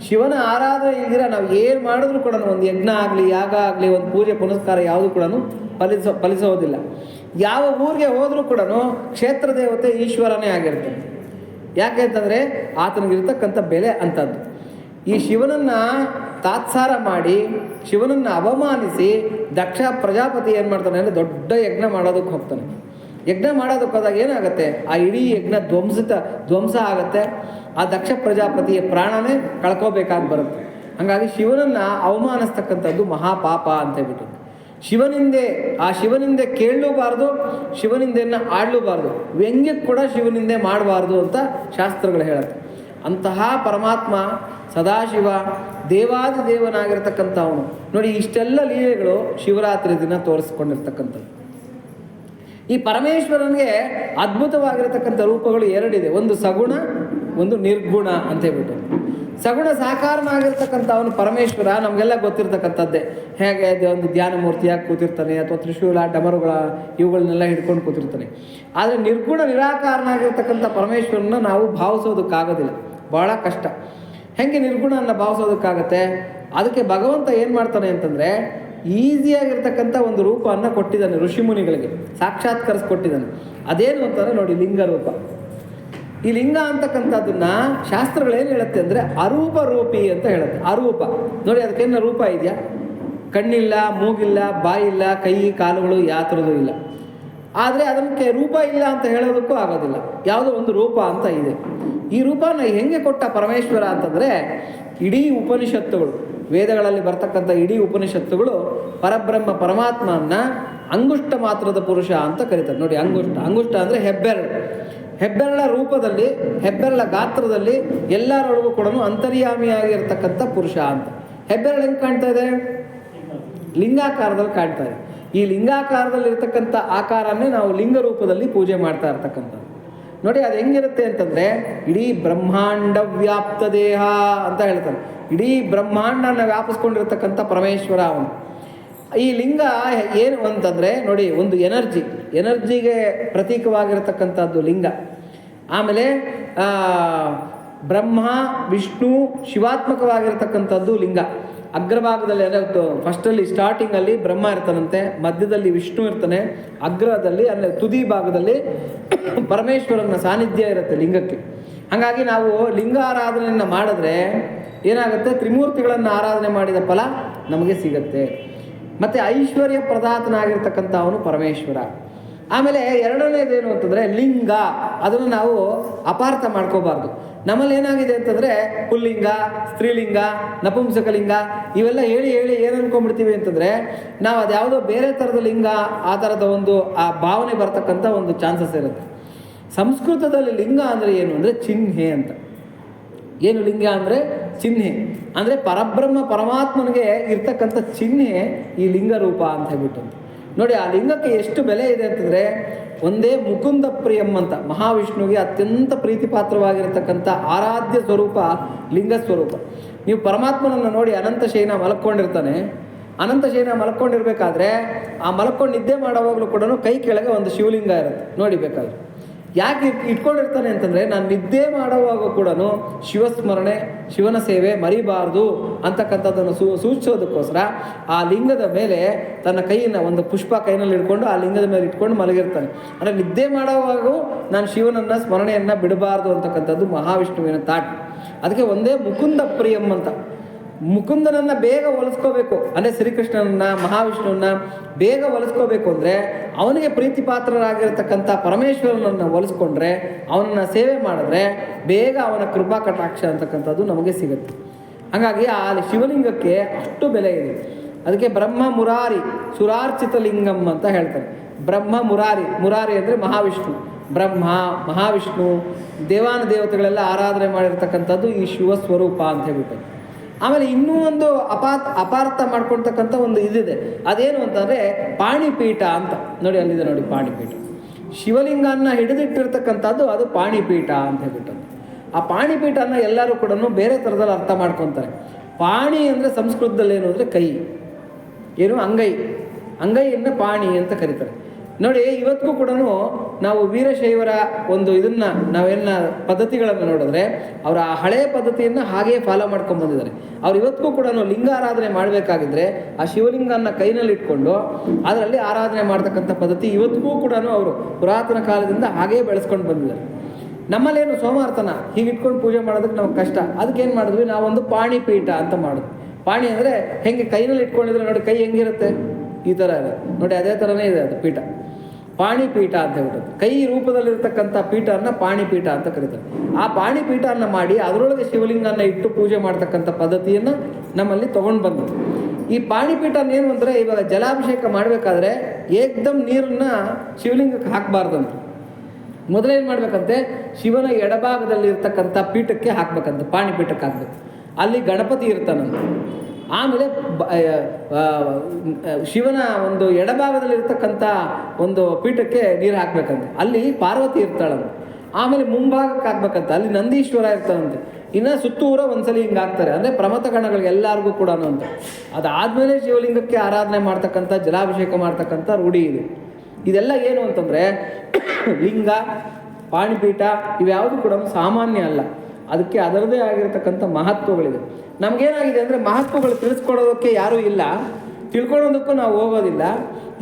B: ಶಿವನ ಆರಾಧನೆ ಇಲ್ದಿರ ನಾವು ಏನು ಮಾಡಿದ್ರೂ ಕೂಡ, ಒಂದು ಯಜ್ಞ ಆಗಲಿ, ಯಾಗ ಆಗಲಿ, ಒಂದು ಪೂಜೆ ಪುನಸ್ಕಾರ ಯಾವುದು ಕೂಡ ಫಲಿಸೋದಿಲ್ಲ. ಯಾವ ಊರಿಗೆ ಹೋದರೂ ಕೂಡ ಕ್ಷೇತ್ರ ದೇವತೆ ಈಶ್ವರನೇ ಆಗಿರ್ತಾನೆ. ಯಾಕೆ ಅಂತಂದರೆ ಆತನಿಗಿರ್ತಕ್ಕಂಥ ಬೆಲೆ ಅಂಥದ್ದು. ಈ ಶಿವನನ್ನು ತಾತ್ಸಾರ ಮಾಡಿ, ಶಿವನನ್ನು ಅವಮಾನಿಸಿ ದಕ್ಷ ಪ್ರಜಾಪತಿ ಏನು ಮಾಡ್ತಾನೆ ಅಂದರೆ ದೊಡ್ಡ ಯಜ್ಞ ಮಾಡೋದಕ್ಕೆ ಹೋಗ್ತಾನೆ. ಯಜ್ಞ ಮಾಡೋದಕ್ಕೆ ಹೋದಾಗ ಏನಾಗುತ್ತೆ, ಆ ಇಡೀ ಯಜ್ಞ ಧ್ವಂಸ ಆಗುತ್ತೆ. ಆ ದಕ್ಷ ಪ್ರಜಾಪತಿಯ ಪ್ರಾಣನೇ ಕಳ್ಕೋಬೇಕಾಗಿ ಬರುತ್ತೆ. ಹಾಗಾಗಿ ಶಿವನನ್ನು ಅವಮಾನಿಸ್ತಕ್ಕಂಥದ್ದು ಮಹಾಪಾಪ ಅಂತ ಹೇಳ್ಬಿಟ್ಟು ಶಿವನಿಂದೆ ಕೇಳಲೂಬಾರ್ದು, ಶಿವನಿಂದೆಯನ್ನು ಆಡಲೂಬಾರ್ದು, ವ್ಯಂಗ್ಯಕ್ಕೆ ಕೂಡ ಶಿವನಿಂದೆ ಮಾಡಬಾರ್ದು ಅಂತ ಶಾಸ್ತ್ರಗಳು ಹೇಳುತ್ತೆ. ಅಂತಹ ಪರಮಾತ್ಮ ಸದಾಶಿವ ದೇವಾದಿದೇವನಾಗಿರ್ತಕ್ಕಂಥವನು. ನೋಡಿ, ಇಷ್ಟೆಲ್ಲ ಲೀಲೆಗಳು ಶಿವರಾತ್ರಿ ದಿನ ತೋರಿಸ್ಕೊಂಡಿರ್ತಕ್ಕಂಥದ್ದು. ಈ ಪರಮೇಶ್ವರನಿಗೆ ಅದ್ಭುತವಾಗಿರತಕ್ಕಂಥ ರೂಪಗಳು ಎರಡಿದೆ, ಒಂದು ಸಗುಣ, ಒಂದು ನಿರ್ಗುಣ ಅಂತ ಹೇಳ್ಬಿಟ್ಟು. ಸಗುಣ ಸಾಕಾರನಾಗಿರ್ತಕ್ಕಂಥ ಅವನು ಪರಮೇಶ್ವರ ನಮಗೆಲ್ಲ ಗೊತ್ತಿರ್ತಕ್ಕಂಥದ್ದೇ. ಹೇಗೆ ಒಂದು ಧ್ಯಾನ ಮೂರ್ತಿಯಾಗಿ ಕೂತಿರ್ತಾನೆ, ಅಥವಾ ತ್ರಿಶೂಲ, ಡಮರುಗಳ ಇವುಗಳನ್ನೆಲ್ಲ ಹಿಡ್ಕೊಂಡು ಕೂತಿರ್ತಾನೆ. ಆದರೆ ನಿರ್ಗುಣ ನಿರಾಕಾರನಾಗಿರ್ತಕ್ಕಂಥ ಪರಮೇಶ್ವರನ ನಾವು ಭಾವಿಸೋದಕ್ಕಾಗೋದಿಲ್ಲ, ಭಾಳ ಕಷ್ಟ. ಹೆಂಗೆ ನಿರ್ಗುಣವನ್ನು ಭಾವಿಸೋದಕ್ಕಾಗತ್ತೆ? ಅದಕ್ಕೆ ಭಗವಂತ ಏನು ಮಾಡ್ತಾನೆ ಅಂತಂದರೆ ಈಸಿಯಾಗಿರ್ತಕ್ಕಂಥ ಒಂದು ರೂಪವನ್ನು ಕೊಟ್ಟಿದ್ದಾನೆ, ಋಷಿಮುನಿಗಳಿಗೆ ಸಾಕ್ಷಾತ್ಕರಿಸ್ಕೊಟ್ಟಿದ್ದಾನೆ. ಅದೇನು ಅಂತಂದರೆ ನೋಡಿ, ಲಿಂಗ ರೂಪ. ಈ ಲಿಂಗ ಅಂತಕ್ಕಂಥದ್ದನ್ನು ಶಾಸ್ತ್ರಗಳೇನು ಹೇಳುತ್ತೆ ಅಂದರೆ ಅರೂಪ ರೂಪಿ ಅಂತ ಹೇಳುತ್ತೆ. ಅರೂಪ ನೋಡಿ, ಅದಕ್ಕೇನು ರೂಪ ಇದೆಯಾ? ಕಣ್ಣಿಲ್ಲ, ಮೂಗಿಲ್ಲ, ಬಾಯಿಲ್ಲ, ಕೈ ಕಾಲುಗಳು ಯಾವ ಥರದ್ದು ಇಲ್ಲ. ಆದರೆ ಅದಕ್ಕೆ ರೂಪ ಇಲ್ಲ ಅಂತ ಹೇಳೋದಕ್ಕೂ ಆಗೋದಿಲ್ಲ. ಯಾವುದೋ ಒಂದು ರೂಪ ಅಂತ ಇದೆ. ಈ ರೂಪನ ಹೆಂಗೆ ಕೊಟ್ಟ ಪರಮೇಶ್ವರ ಅಂತಂದರೆ ಇಡೀ ಉಪನಿಷತ್ತುಗಳು, ವೇದಗಳಲ್ಲಿ ಬರ್ತಕ್ಕಂಥ ಇಡೀ ಉಪನಿಷತ್ತುಗಳು ಪರಬ್ರಹ್ಮ ಪರಮಾತ್ಮನ ಅಂಗುಷ್ಟ ಮಾತ್ರದ ಪುರುಷ ಅಂತ ಕರೀತಾರೆ. ನೋಡಿ, ಅಂಗುಷ್ಟ ಅಂದರೆ ಹೆಬ್ಬೆರಳ ರೂಪದಲ್ಲಿ, ಹೆಬ್ಬೆರಳ ಗಾತ್ರದಲ್ಲಿ ಎಲ್ಲರೊಳಗೂ ಕೂಡ ಅಂತರ್ಯಾಮಿಯಾಗಿರ್ತಕ್ಕಂಥ ಪುರುಷ ಅಂತ. ಹೆಬ್ಬೆರಳು ಹೆಂಗೆ ಕಾಣ್ತಾ ಇದೆ? ಲಿಂಗಾಕಾರದಲ್ಲಿ ಕಾಣ್ತಾ ಇದೆ. ಈ ಲಿಂಗಾಕಾರದಲ್ಲಿ ಇರ್ತಕ್ಕಂಥ ಆಕಾರನ್ನೇ ನಾವು ಲಿಂಗ ರೂಪದಲ್ಲಿ ಪೂಜೆ ಮಾಡ್ತಾ ಇರ್ತಕ್ಕಂಥದ್ದು. ನೋಡಿ, ಅದು ಹೆಂಗಿರುತ್ತೆ ಅಂತಂದರೆ ಇಡೀ ಬ್ರಹ್ಮಾಂಡ ವ್ಯಾಪ್ತ ದೇಹ ಅಂತ ಹೇಳ್ತಾರೆ. ಇಡೀ ಬ್ರಹ್ಮಾಂಡನ ವ್ಯಾಪಿಸ್ಕೊಂಡಿರ್ತಕ್ಕಂಥ ಪರಮೇಶ್ವರ ಅವನು. ಈ ಲಿಂಗ ಏನು ಅಂತಂದರೆ ನೋಡಿ, ಒಂದು ಎನರ್ಜಿಗೆ ಪ್ರತೀಕವಾಗಿರತಕ್ಕಂಥದ್ದು ಲಿಂಗ. ಆಮೇಲೆ ಬ್ರಹ್ಮ, ವಿಷ್ಣು, ಶಿವಾತ್ಮಕವಾಗಿರತಕ್ಕಂಥದ್ದು ಲಿಂಗ. ಅಗ್ರಭಾಗದಲ್ಲಿ ಫಸ್ಟಲ್ಲಿ ಸ್ಟಾರ್ಟಿಂಗಲ್ಲಿ ಬ್ರಹ್ಮ ಇರ್ತಾನಂತೆ, ಮಧ್ಯದಲ್ಲಿ ವಿಷ್ಣು ಇರ್ತಾನೆ, ಅಗ್ರದಲ್ಲಿ ಅಂದರೆ ತುದಿ ಭಾಗದಲ್ಲಿ ಪರಮೇಶ್ವರನ ಸಾನ್ನಿಧ್ಯ ಇರುತ್ತೆ ಲಿಂಗಕ್ಕೆ. ಹಾಗಾಗಿ ನಾವು ಲಿಂಗಾರಾಧನೆಯನ್ನು ಮಾಡಿದ್ರೆ ಏನಾಗುತ್ತೆ, ತ್ರಿಮೂರ್ತಿಗಳನ್ನು ಆರಾಧನೆ ಮಾಡಿದ ಫಲ ನಮಗೆ ಸಿಗುತ್ತೆ. ಮತ್ತು ಐಶ್ವರ್ಯ ಪ್ರದಾತನಾಗಿರ್ತಕ್ಕಂಥ ಅವನು ಪರಮೇಶ್ವರ. ಆಮೇಲೆ ಎರಡನೇದೇನು ಅಂತಂದರೆ ಲಿಂಗ, ಅದನ್ನು ನಾವು ಅಪಾರ್ಥ ಮಾಡ್ಕೋಬಾರ್ದು. ನಮ್ಮಲ್ಲಿ ಏನಾಗಿದೆ ಅಂತಂದರೆ ಪುಲ್ಲಿಂಗ, ಸ್ತ್ರೀಲಿಂಗ, ನಪುಂಸಕಲಿಂಗ ಇವೆಲ್ಲ ಹೇಳಿ ಹೇಳಿ ಏನು ಅನ್ಕೊಂಡ್ಬಿಡ್ತೀವಿ ಅಂತಂದರೆ ನಾವು ಅದ್ಯಾವುದೋ ಬೇರೆ ಥರದ ಲಿಂಗ ಆ ಥರದ ಒಂದು ಆ ಭಾವನೆ ಬರ್ತಕ್ಕಂಥ ಒಂದು ಚಾನ್ಸಸ್ ಇರುತ್ತೆ. ಸಂಸ್ಕೃತದಲ್ಲಿ ಲಿಂಗ ಅಂದರೆ ಏನು ಅಂದರೆ ಚಿಹ್ನೆ ಅಂತ. ಏನು ಲಿಂಗ ಅಂದರೆ ಚಿಹ್ನೆ, ಅಂದರೆ ಪರಬ್ರಹ್ಮ ಪರಮಾತ್ಮನಿಗೆ ಇರ್ತಕ್ಕಂಥ ಚಿಹ್ನೆ ಈ ಲಿಂಗ ರೂಪ ಅಂತ ಹೇಳ್ಬಿಟ್ಟು. ನೋಡಿ ಆ ಲಿಂಗಕ್ಕೆ ಎಷ್ಟು ಬೆಲೆ ಇದೆ ಅಂತಂದರೆ, ಒಂದೇ ಮುಕುಂದ ಪ್ರಿಯಂ ಅಂತ ಮಹಾವಿಷ್ಣುವಿಗೆ ಅತ್ಯಂತ ಪ್ರೀತಿಪಾತ್ರವಾಗಿರತಕ್ಕಂಥ ಆರಾಧ್ಯ ಸ್ವರೂಪ ಲಿಂಗ ಸ್ವರೂಪ. ನೀವು ಪರಮಾತ್ಮನನ್ನು ನೋಡಿ, ಅನಂತ ಶಯನ ಮಲ್ಕೊಂಡಿರ್ತಾನೆ. ಅನಂತ ಶಯನ ಮಲ್ಕೊಂಡಿರ್ಬೇಕಾದ್ರೆ ಆ ಮಲ್ಕೊಂಡು ನಿದ್ದೆ ಮಾಡೋವಾಗಲೂ ಕೂಡ ಕೈ ಕೆಳಗೆ ಒಂದು ಶಿವಲಿಂಗ ಇರುತ್ತೆ ನೋಡಿ. ಬೇಕಾದ್ರೆ ಯಾಕೆ ಇಟ್ಕೊಂಡಿರ್ತಾನೆ ಅಂತಂದರೆ, ನಾನು ನಿದ್ದೆ ಮಾಡುವಾಗ ಕೂಡ ಶಿವಸ್ಮರಣೆ, ಶಿವನ ಸೇವೆ ಮರಿಬಾರ್ದು ಅಂತಕ್ಕಂಥದ್ದನ್ನು ಸೂಚಿಸೋದಕ್ಕೋಸ್ಕರ ಆ ಲಿಂಗದ ಮೇಲೆ ತನ್ನ ಕೈಯನ್ನು ಒಂದು ಪುಷ್ಪ ಕೈನಲ್ಲಿ ಇಟ್ಕೊಂಡು ಆ ಲಿಂಗದ ಮೇಲೆ ಇಟ್ಕೊಂಡು ಮಲಗಿರ್ತಾನೆ. ಅಂದರೆ ನಿದ್ದೆ ಮಾಡುವಾಗೂ ನಾನು ಶಿವನನ್ನು ಸ್ಮರಣೆಯನ್ನು ಬಿಡಬಾರ್ದು ಅಂತಕ್ಕಂಥದ್ದು ಮಹಾವಿಷ್ಣುವಿನ ತಾಟ್. ಅದಕ್ಕೆ ಒಂದೇ ಮುಕುಂದ ಪ್ರಿಯಂ ಅಂತ. ಮುಕುಂದನನ್ನು ಬೇಗ ಒಲಿಸ್ಕೋಬೇಕು ಅಂದರೆ ಶ್ರೀಕೃಷ್ಣನನ್ನು, ಮಹಾವಿಷ್ಣುವನ್ನ ಬೇಗ ಒಲಿಸ್ಕೋಬೇಕು ಅಂದರೆ ಅವನಿಗೆ ಪ್ರೀತಿಪಾತ್ರರಾಗಿರ್ತಕ್ಕಂಥ ಪರಮೇಶ್ವರನನ್ನು ಒಲಿಸ್ಕೊಂಡ್ರೆ, ಅವನನ್ನು ಸೇವೆ ಮಾಡಿದ್ರೆ ಬೇಗ ಅವನ ಕೃಪಾ ಕಟಾಕ್ಷ ಅಂತಕ್ಕಂಥದ್ದು ನಮಗೆ ಸಿಗುತ್ತೆ. ಹಾಗಾಗಿ ಆ ಶಿವಲಿಂಗಕ್ಕೆ ಅಷ್ಟು ಬೆಲೆ ಇದೆ. ಅದಕ್ಕೆ ಬ್ರಹ್ಮ ಮುರಾರಿ ಸುರಾರ್ಚಿತ ಲಿಂಗಂ ಅಂತ ಹೇಳ್ತಾರೆ. ಬ್ರಹ್ಮ ಮುರಾರಿ, ಮುರಾರಿ ಅಂದರೆ ಮಹಾವಿಷ್ಣು, ಬ್ರಹ್ಮ ಮಹಾವಿಷ್ಣು ದೇವಾನು ದೇವತೆಗಳೆಲ್ಲ ಆರಾಧನೆ ಮಾಡಿರ್ತಕ್ಕಂಥದ್ದು ಈ ಶಿವ ಸ್ವರೂಪ ಅಂತ ಹೇಳ್ಬಿಟ್ಟು. ಆಮೇಲೆ ಇನ್ನೂ ಒಂದು ಅಪಾರ್ಥ ಮಾಡ್ಕೊಳ್ತಕ್ಕಂಥ ಒಂದು ಇದಿದೆ. ಅದೇನು ಅಂತಂದರೆ ಪಾಣಿಪೀಠ ಅಂತ. ನೋಡಿ ಅಲ್ಲಿದೆ ನೋಡಿ ಪಾಣಿಪೀಠ. ಶಿವಲಿಂಗನ ಹಿಡಿದಿಟ್ಟಿರ್ತಕ್ಕಂಥದ್ದು ಅದು ಪಾಣಿಪೀಠ ಅಂತ ಹೇಳ್ಬಿಟ್ಟು. ಆ ಪಾಣಿಪೀಠನ ಎಲ್ಲರೂ ಕೂಡ ಬೇರೆ ಥರದಲ್ಲಿ ಅರ್ಥ ಮಾಡ್ಕೊತಾರೆ. ಪಾಣಿ ಅಂದರೆ ಸಂಸ್ಕೃತದಲ್ಲಿ ಏನು ಅಂದರೆ ಕೈ, ಏನು ಅಂಗೈ, ಅಂಗೈಯನ್ನು ಪಾಣಿ ಅಂತ ಕರೀತಾರೆ. ನೋಡಿ ಇವತ್ತಿಗೂ ಕೂಡ ನಾವು ವೀರಶೈವರ ಒಂದು ಇದನ್ನು ನಾವೇನ ಪದ್ಧತಿಗಳನ್ನು ನೋಡಿದ್ರೆ ಅವರ ಆ ಹಳೆಯ ಪದ್ಧತಿಯನ್ನು ಹಾಗೇ ಫಾಲೋ ಮಾಡ್ಕೊಂಡು ಬಂದಿದ್ದಾರೆ. ಅವ್ರು ಇವತ್ತಿಗೂ ಕೂಡ ಲಿಂಗಾರಾಧನೆ ಮಾಡಬೇಕಾಗಿದ್ರೆ ಆ ಶಿವಲಿಂಗನ ಕೈನಲ್ಲಿ ಇಟ್ಕೊಂಡು ಅದರಲ್ಲಿ ಆರಾಧನೆ ಮಾಡ್ತಕ್ಕಂಥ ಪದ್ಧತಿ ಇವತ್ತಿಗೂ ಕೂಡ ಅವರು ಪುರಾತನ ಕಾಲದಿಂದ ಹಾಗೇ ಬೆಳೆಸ್ಕೊಂಡು ಬಂದಿದ್ದಾರೆ. ನಮ್ಮಲ್ಲೇನು ಸೋಮಾರ್ತನ ಹೀಗೆ ಇಟ್ಕೊಂಡು ಪೂಜೆ ಮಾಡೋದಕ್ಕೆ ನಮ್ಗೆ ಕಷ್ಟ. ಅದಕ್ಕೇನು ಮಾಡಿದ್ವಿ, ನಾವೊಂದು ಪಾಣಿಪೀಠ ಅಂತ ಮಾಡಿದ್ವಿ. ಪಾಣಿ ಅಂದರೆ ಹೆಂಗೆ ಕೈನಲ್ಲಿ ಇಟ್ಕೊಂಡಿದ್ರೆ ನೋಡಿ, ಕೈ ಹೆಂಗಿರುತ್ತೆ ಈ ಥರ ಇದೆ ನೋಡಿ, ಅದೇ ಥರನೇ ಇದೆ ಅದು ಪೀಠ. ಪಾಣಿಪೀಠ ಅಂತ ಹೇಳ್ಬಿಟ್ಟು ಕೈ ರೂಪದಲ್ಲಿರ್ತಕ್ಕಂಥ ಪೀಠವನ್ನು ಪಾಣಿಪೀಠ ಅಂತ ಕರೀತಾರೆ. ಆ ಪಾಣಿಪೀಠವನ್ನು ಮಾಡಿ ಅದರೊಳಗೆ ಶಿವಲಿಂಗನ ಇಟ್ಟು ಪೂಜೆ ಮಾಡ್ತಕ್ಕಂಥ ಪದ್ಧತಿಯನ್ನು ನಮ್ಮಲ್ಲಿ ತೊಗೊಂಡು ಬಂದರು. ಈ ಪಾಣಿಪೀಠನ ಏನು ಅಂದರೆ, ಇವಾಗ ಜಲಾಭಿಷೇಕ ಮಾಡಬೇಕಾದ್ರೆ ಏಕ್ದಮ್ ನೀರನ್ನು ಶಿವಲಿಂಗಕ್ಕೆ ಹಾಕಬಾರ್ದಂತ. ಮೊದಲೇನು ಮಾಡಬೇಕಂತೆ, ಶಿವನ ಎಡಭಾಗದಲ್ಲಿ ಇರ್ತಕ್ಕಂಥ ಪೀಠಕ್ಕೆ ಹಾಕ್ಬೇಕಂತ, ಪಾಣಿಪೀಠಕ್ಕೆ ಹಾಕ್ಬೇಕು. ಅಲ್ಲಿ ಗಣಪತಿ ಇರ್ತಾನಂತ. ಆಮೇಲೆ ಶಿವನ ಒಂದು ಎಡಭಾಗದಲ್ಲಿರ್ತಕ್ಕಂಥ ಒಂದು ಪೀಠಕ್ಕೆ ನೀರು ಹಾಕ್ಬೇಕಂತೆ, ಅಲ್ಲಿ ಪಾರ್ವತಿ ಇರ್ತಾಳಂತೆ. ಆಮೇಲೆ ಮುಂಭಾಗಕ್ಕೆ ಹಾಕ್ಬೇಕಂತ, ಅಲ್ಲಿ ನಂದೀಶ್ವರ ಇರ್ತಾನಂತೆ. ಇನ್ನು ಸುತ್ತೂರ ಒಂದ್ಸಲಿ ಹಿಂಗೆ ಹಾಕ್ತಾರೆ, ಅಂದರೆ ಪ್ರಮಥ ಗಣಗಳಿಗೆ ಎಲ್ಲರಿಗೂ ಕೂಡ ಅಂತ. ಅದಾದಮೇಲೆ ಶಿವಲಿಂಗಕ್ಕೆ ಆರಾಧನೆ ಮಾಡ್ತಕ್ಕಂಥ, ಜಲಾಭಿಷೇಕ ಮಾಡ್ತಕ್ಕಂಥ ರೂಢಿ ಇದೆ. ಇದೆಲ್ಲ ಏನು ಅಂತಂದರೆ ಲಿಂಗ, ಪಾಣಿಪೀಠ ಇವ್ಯಾವುದು ಕೂಡ ಸಾಮಾನ್ಯ ಅಲ್ಲ. ಅದಕ್ಕೆ ಅದರದೇ ಆಗಿರತಕ್ಕಂಥ ಮಹತ್ವಗಳಿದೆ. ನಮಗೇನಾಗಿದೆ ಅಂದರೆ ಮಹತ್ವಗಳು ತಿಳಿಸ್ಕೊಡೋದಕ್ಕೆ ಯಾರೂ ಇಲ್ಲ, ತಿಳ್ಕೊಳ್ಳೋದಕ್ಕೂ ನಾವು ಹೋಗೋದಿಲ್ಲ.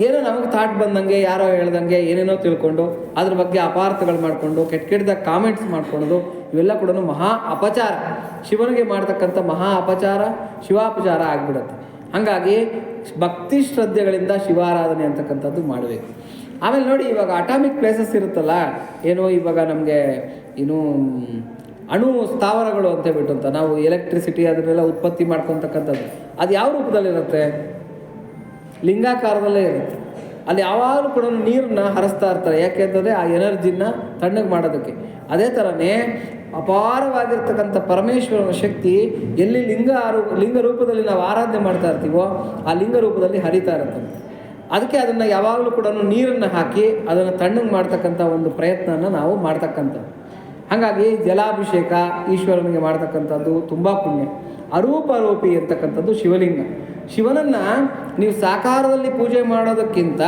B: ಏನೋ ನಮಗೆ ಥಾಟ್ ಬಂದಂಗೆ, ಯಾರೋ ಹೇಳ್ದಂಗೆ ಏನೇನೋ ತಿಳ್ಕೊಂಡು ಅದ್ರ ಬಗ್ಗೆ ಅಪಾರ್ಥಗಳು ಮಾಡಿಕೊಂಡು ಕೆಟ್ಟದಾಗ ಕಾಮೆಂಟ್ಸ್ ಮಾಡ್ಕೊಳ್ಳೋದು ಇವೆಲ್ಲ ಕೂಡ ಮಹಾ ಅಪಚಾರ. ಶಿವನಿಗೆ ಮಾಡ್ತಕ್ಕಂಥ ಮಹಾ ಅಪಚಾರ, ಶಿವಾಪಚಾರ ಆಗಿಬಿಡುತ್ತೆ. ಹಾಗಾಗಿ ಭಕ್ತಿ ಶ್ರದ್ಧೆಗಳಿಂದ ಶಿವಾರಾಧನೆ ಅಂತಕ್ಕಂಥದ್ದು ಮಾಡಬೇಕು. ಆಮೇಲೆ ನೋಡಿ, ಇವಾಗ ಅಟಾಮಿಕ್ ಪ್ಲೇಸಸ್ ಇರುತ್ತಲ್ಲ, ಏನೋ ಇವಾಗ ನಮಗೆ ಏನು ಅಣು ಸ್ಥಾವರಗಳು ಅಂತ ಹೇಳ್ಬಿಟ್ಟು ಅಂತ ನಾವು ಎಲೆಕ್ಟ್ರಿಸಿಟಿ ಅದನ್ನೆಲ್ಲ ಉತ್ಪತ್ತಿ ಮಾಡ್ಕೊತಕ್ಕಂಥದ್ದು, ಅದು ಯಾವ ರೂಪದಲ್ಲಿರುತ್ತೆ? ಲಿಂಗಾಕಾರದಲ್ಲೇ ಇರುತ್ತೆ. ಅಲ್ಲಿ ಯಾವಾಗಲೂ ಕೂಡ ನೀರನ್ನ ಹರಿಸ್ತಾ ಇರ್ತಾರೆ. ಯಾಕೆಂತಂದರೆ ಆ ಎನರ್ಜಿನ ತಣ್ಣಗೆ ಮಾಡೋದಕ್ಕೆ. ಅದೇ ಥರನೇ ಅಪಾರವಾಗಿರ್ತಕ್ಕಂಥ ಪರಮೇಶ್ವರನ ಶಕ್ತಿ ಎಲ್ಲಿ ಲಿಂಗ ರೂಪದಲ್ಲಿ ನಾವು ಆರಾಧನೆ ಮಾಡ್ತಾ ಇರ್ತೀವೋ ಆ ಲಿಂಗ ರೂಪದಲ್ಲಿ ಹರಿತಾ ಇರುತ್ತೆ. ಅದಕ್ಕೆ ಅದನ್ನು ಯಾವಾಗಲೂ ಕೂಡ ನೀರನ್ನು ಹಾಕಿ ಅದನ್ನು ತಣ್ಣಗೆ ಮಾಡ್ತಕ್ಕಂಥ ಒಂದು ಪ್ರಯತ್ನನ ನಾವು ಮಾಡ್ತಕ್ಕಂಥದ್ದು. ಹಾಗಾಗಿ ಜಲಾಭಿಷೇಕ ಈಶ್ವರನಿಗೆ ಮಾಡ್ತಕ್ಕಂಥದ್ದು ತುಂಬ ಪುಣ್ಯ. ಅರೂಪರೂಪಿ ಅಂತಕ್ಕಂಥದ್ದು ಶಿವಲಿಂಗ. ಶಿವನನ್ನು ನೀವು ಸಾಕಾರದಲ್ಲಿ ಪೂಜೆ ಮಾಡೋದಕ್ಕಿಂತ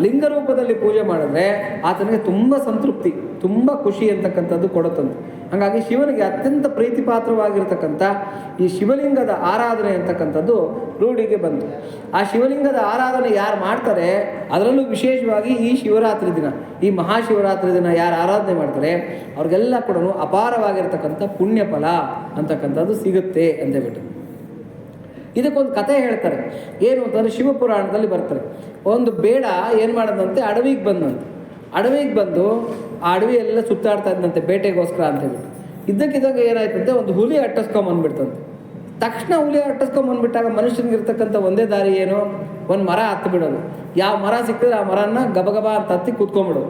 B: ಲಿಂಗ ರೂಪದಲ್ಲಿ ಪೂಜೆ ಮಾಡಿದ್ರೆ ಆತನಿಗೆ ತುಂಬ ಸಂತೃಪ್ತಿ, ತುಂಬ ಖುಷಿ ಅಂತಕ್ಕಂಥದ್ದು ಕೊಡುತ್ತಂತೆ. ಹಾಗಾಗಿ ಶಿವನಿಗೆ ಅತ್ಯಂತ ಪ್ರೀತಿಪಾತ್ರವಾಗಿರ್ತಕ್ಕಂಥ ಈ ಶಿವಲಿಂಗದ ಆರಾಧನೆ ಅಂತಕ್ಕಂಥದ್ದು ರೂಢಿಗೆ ಬಂತು. ಆ ಶಿವಲಿಂಗದ ಆರಾಧನೆ ಯಾರು ಮಾಡ್ತಾರೆ, ಅದರಲ್ಲೂ ವಿಶೇಷವಾಗಿ ಈ ಶಿವರಾತ್ರಿ ದಿನ, ಈ ಮಹಾಶಿವರಾತ್ರಿ ದಿನ ಯಾರು ಆರಾಧನೆ ಮಾಡ್ತಾರೆ ಅವ್ರಿಗೆಲ್ಲ ಕೂಡ ಅಪಾರವಾಗಿರ್ತಕ್ಕಂಥ ಪುಣ್ಯ ಫಲ ಅಂತಕ್ಕಂಥದ್ದು ಸಿಗುತ್ತೆ ಅಂತ ಹೇಳ್ಬಿಟ್ಟು ಇದಕ್ಕೊಂದು ಕಥೆ ಹೇಳ್ತಾರೆ. ಏನು ಅಂತಂದರೆ ಶಿವಪುರಾಣದಲ್ಲಿ ಬರ್ತಾರೆ. ಒಂದು ಬೇಡ ಏನು ಮಾಡೋದಂತೆ, ಅಡವಿಗೆ ಬಂದಂತೆ. ಅಡವಿಗೆ ಬಂದು ಆ ಅಡವಿ ಎಲ್ಲ ಸುತ್ತಾಡ್ತಾ ಇದ್ದಂತೆ ಬೇಟೆಗೋಸ್ಕರ ಅಂತ ಹೇಳ್ಬಿಟ್ಟು. ಇದ್ದಕ್ಕಿದ್ದಾಗ ಏನಾಯ್ತಂತೆ, ಒಂದು ಹುಲಿ ಅಟ್ಟಿಸ್ಕೊಂಬಂದ್ಬಿಡ್ತಂತೆ. ತಕ್ಷಣ ಹುಲಿ ಅಟ್ಟಿಸ್ಕೊಂಬಂದ್ಬಿಟ್ಟಾಗ ಮನುಷ್ಯನಿಗಿರ್ತಕ್ಕಂಥ ಒಂದೇ ದಾರಿ ಏನು, ಒಂದು ಮರ ಹತ್ತು ಬಿಡೋದು. ಯಾವ ಮರ ಸಿಕ್ಕಿದ್ರೆ ಆ ಮರನ ಗಬಗಬ ಅಂತ ಹತ್ತಿ ಕೂತ್ಕೊಂಡ್ಬಿಡೋದು.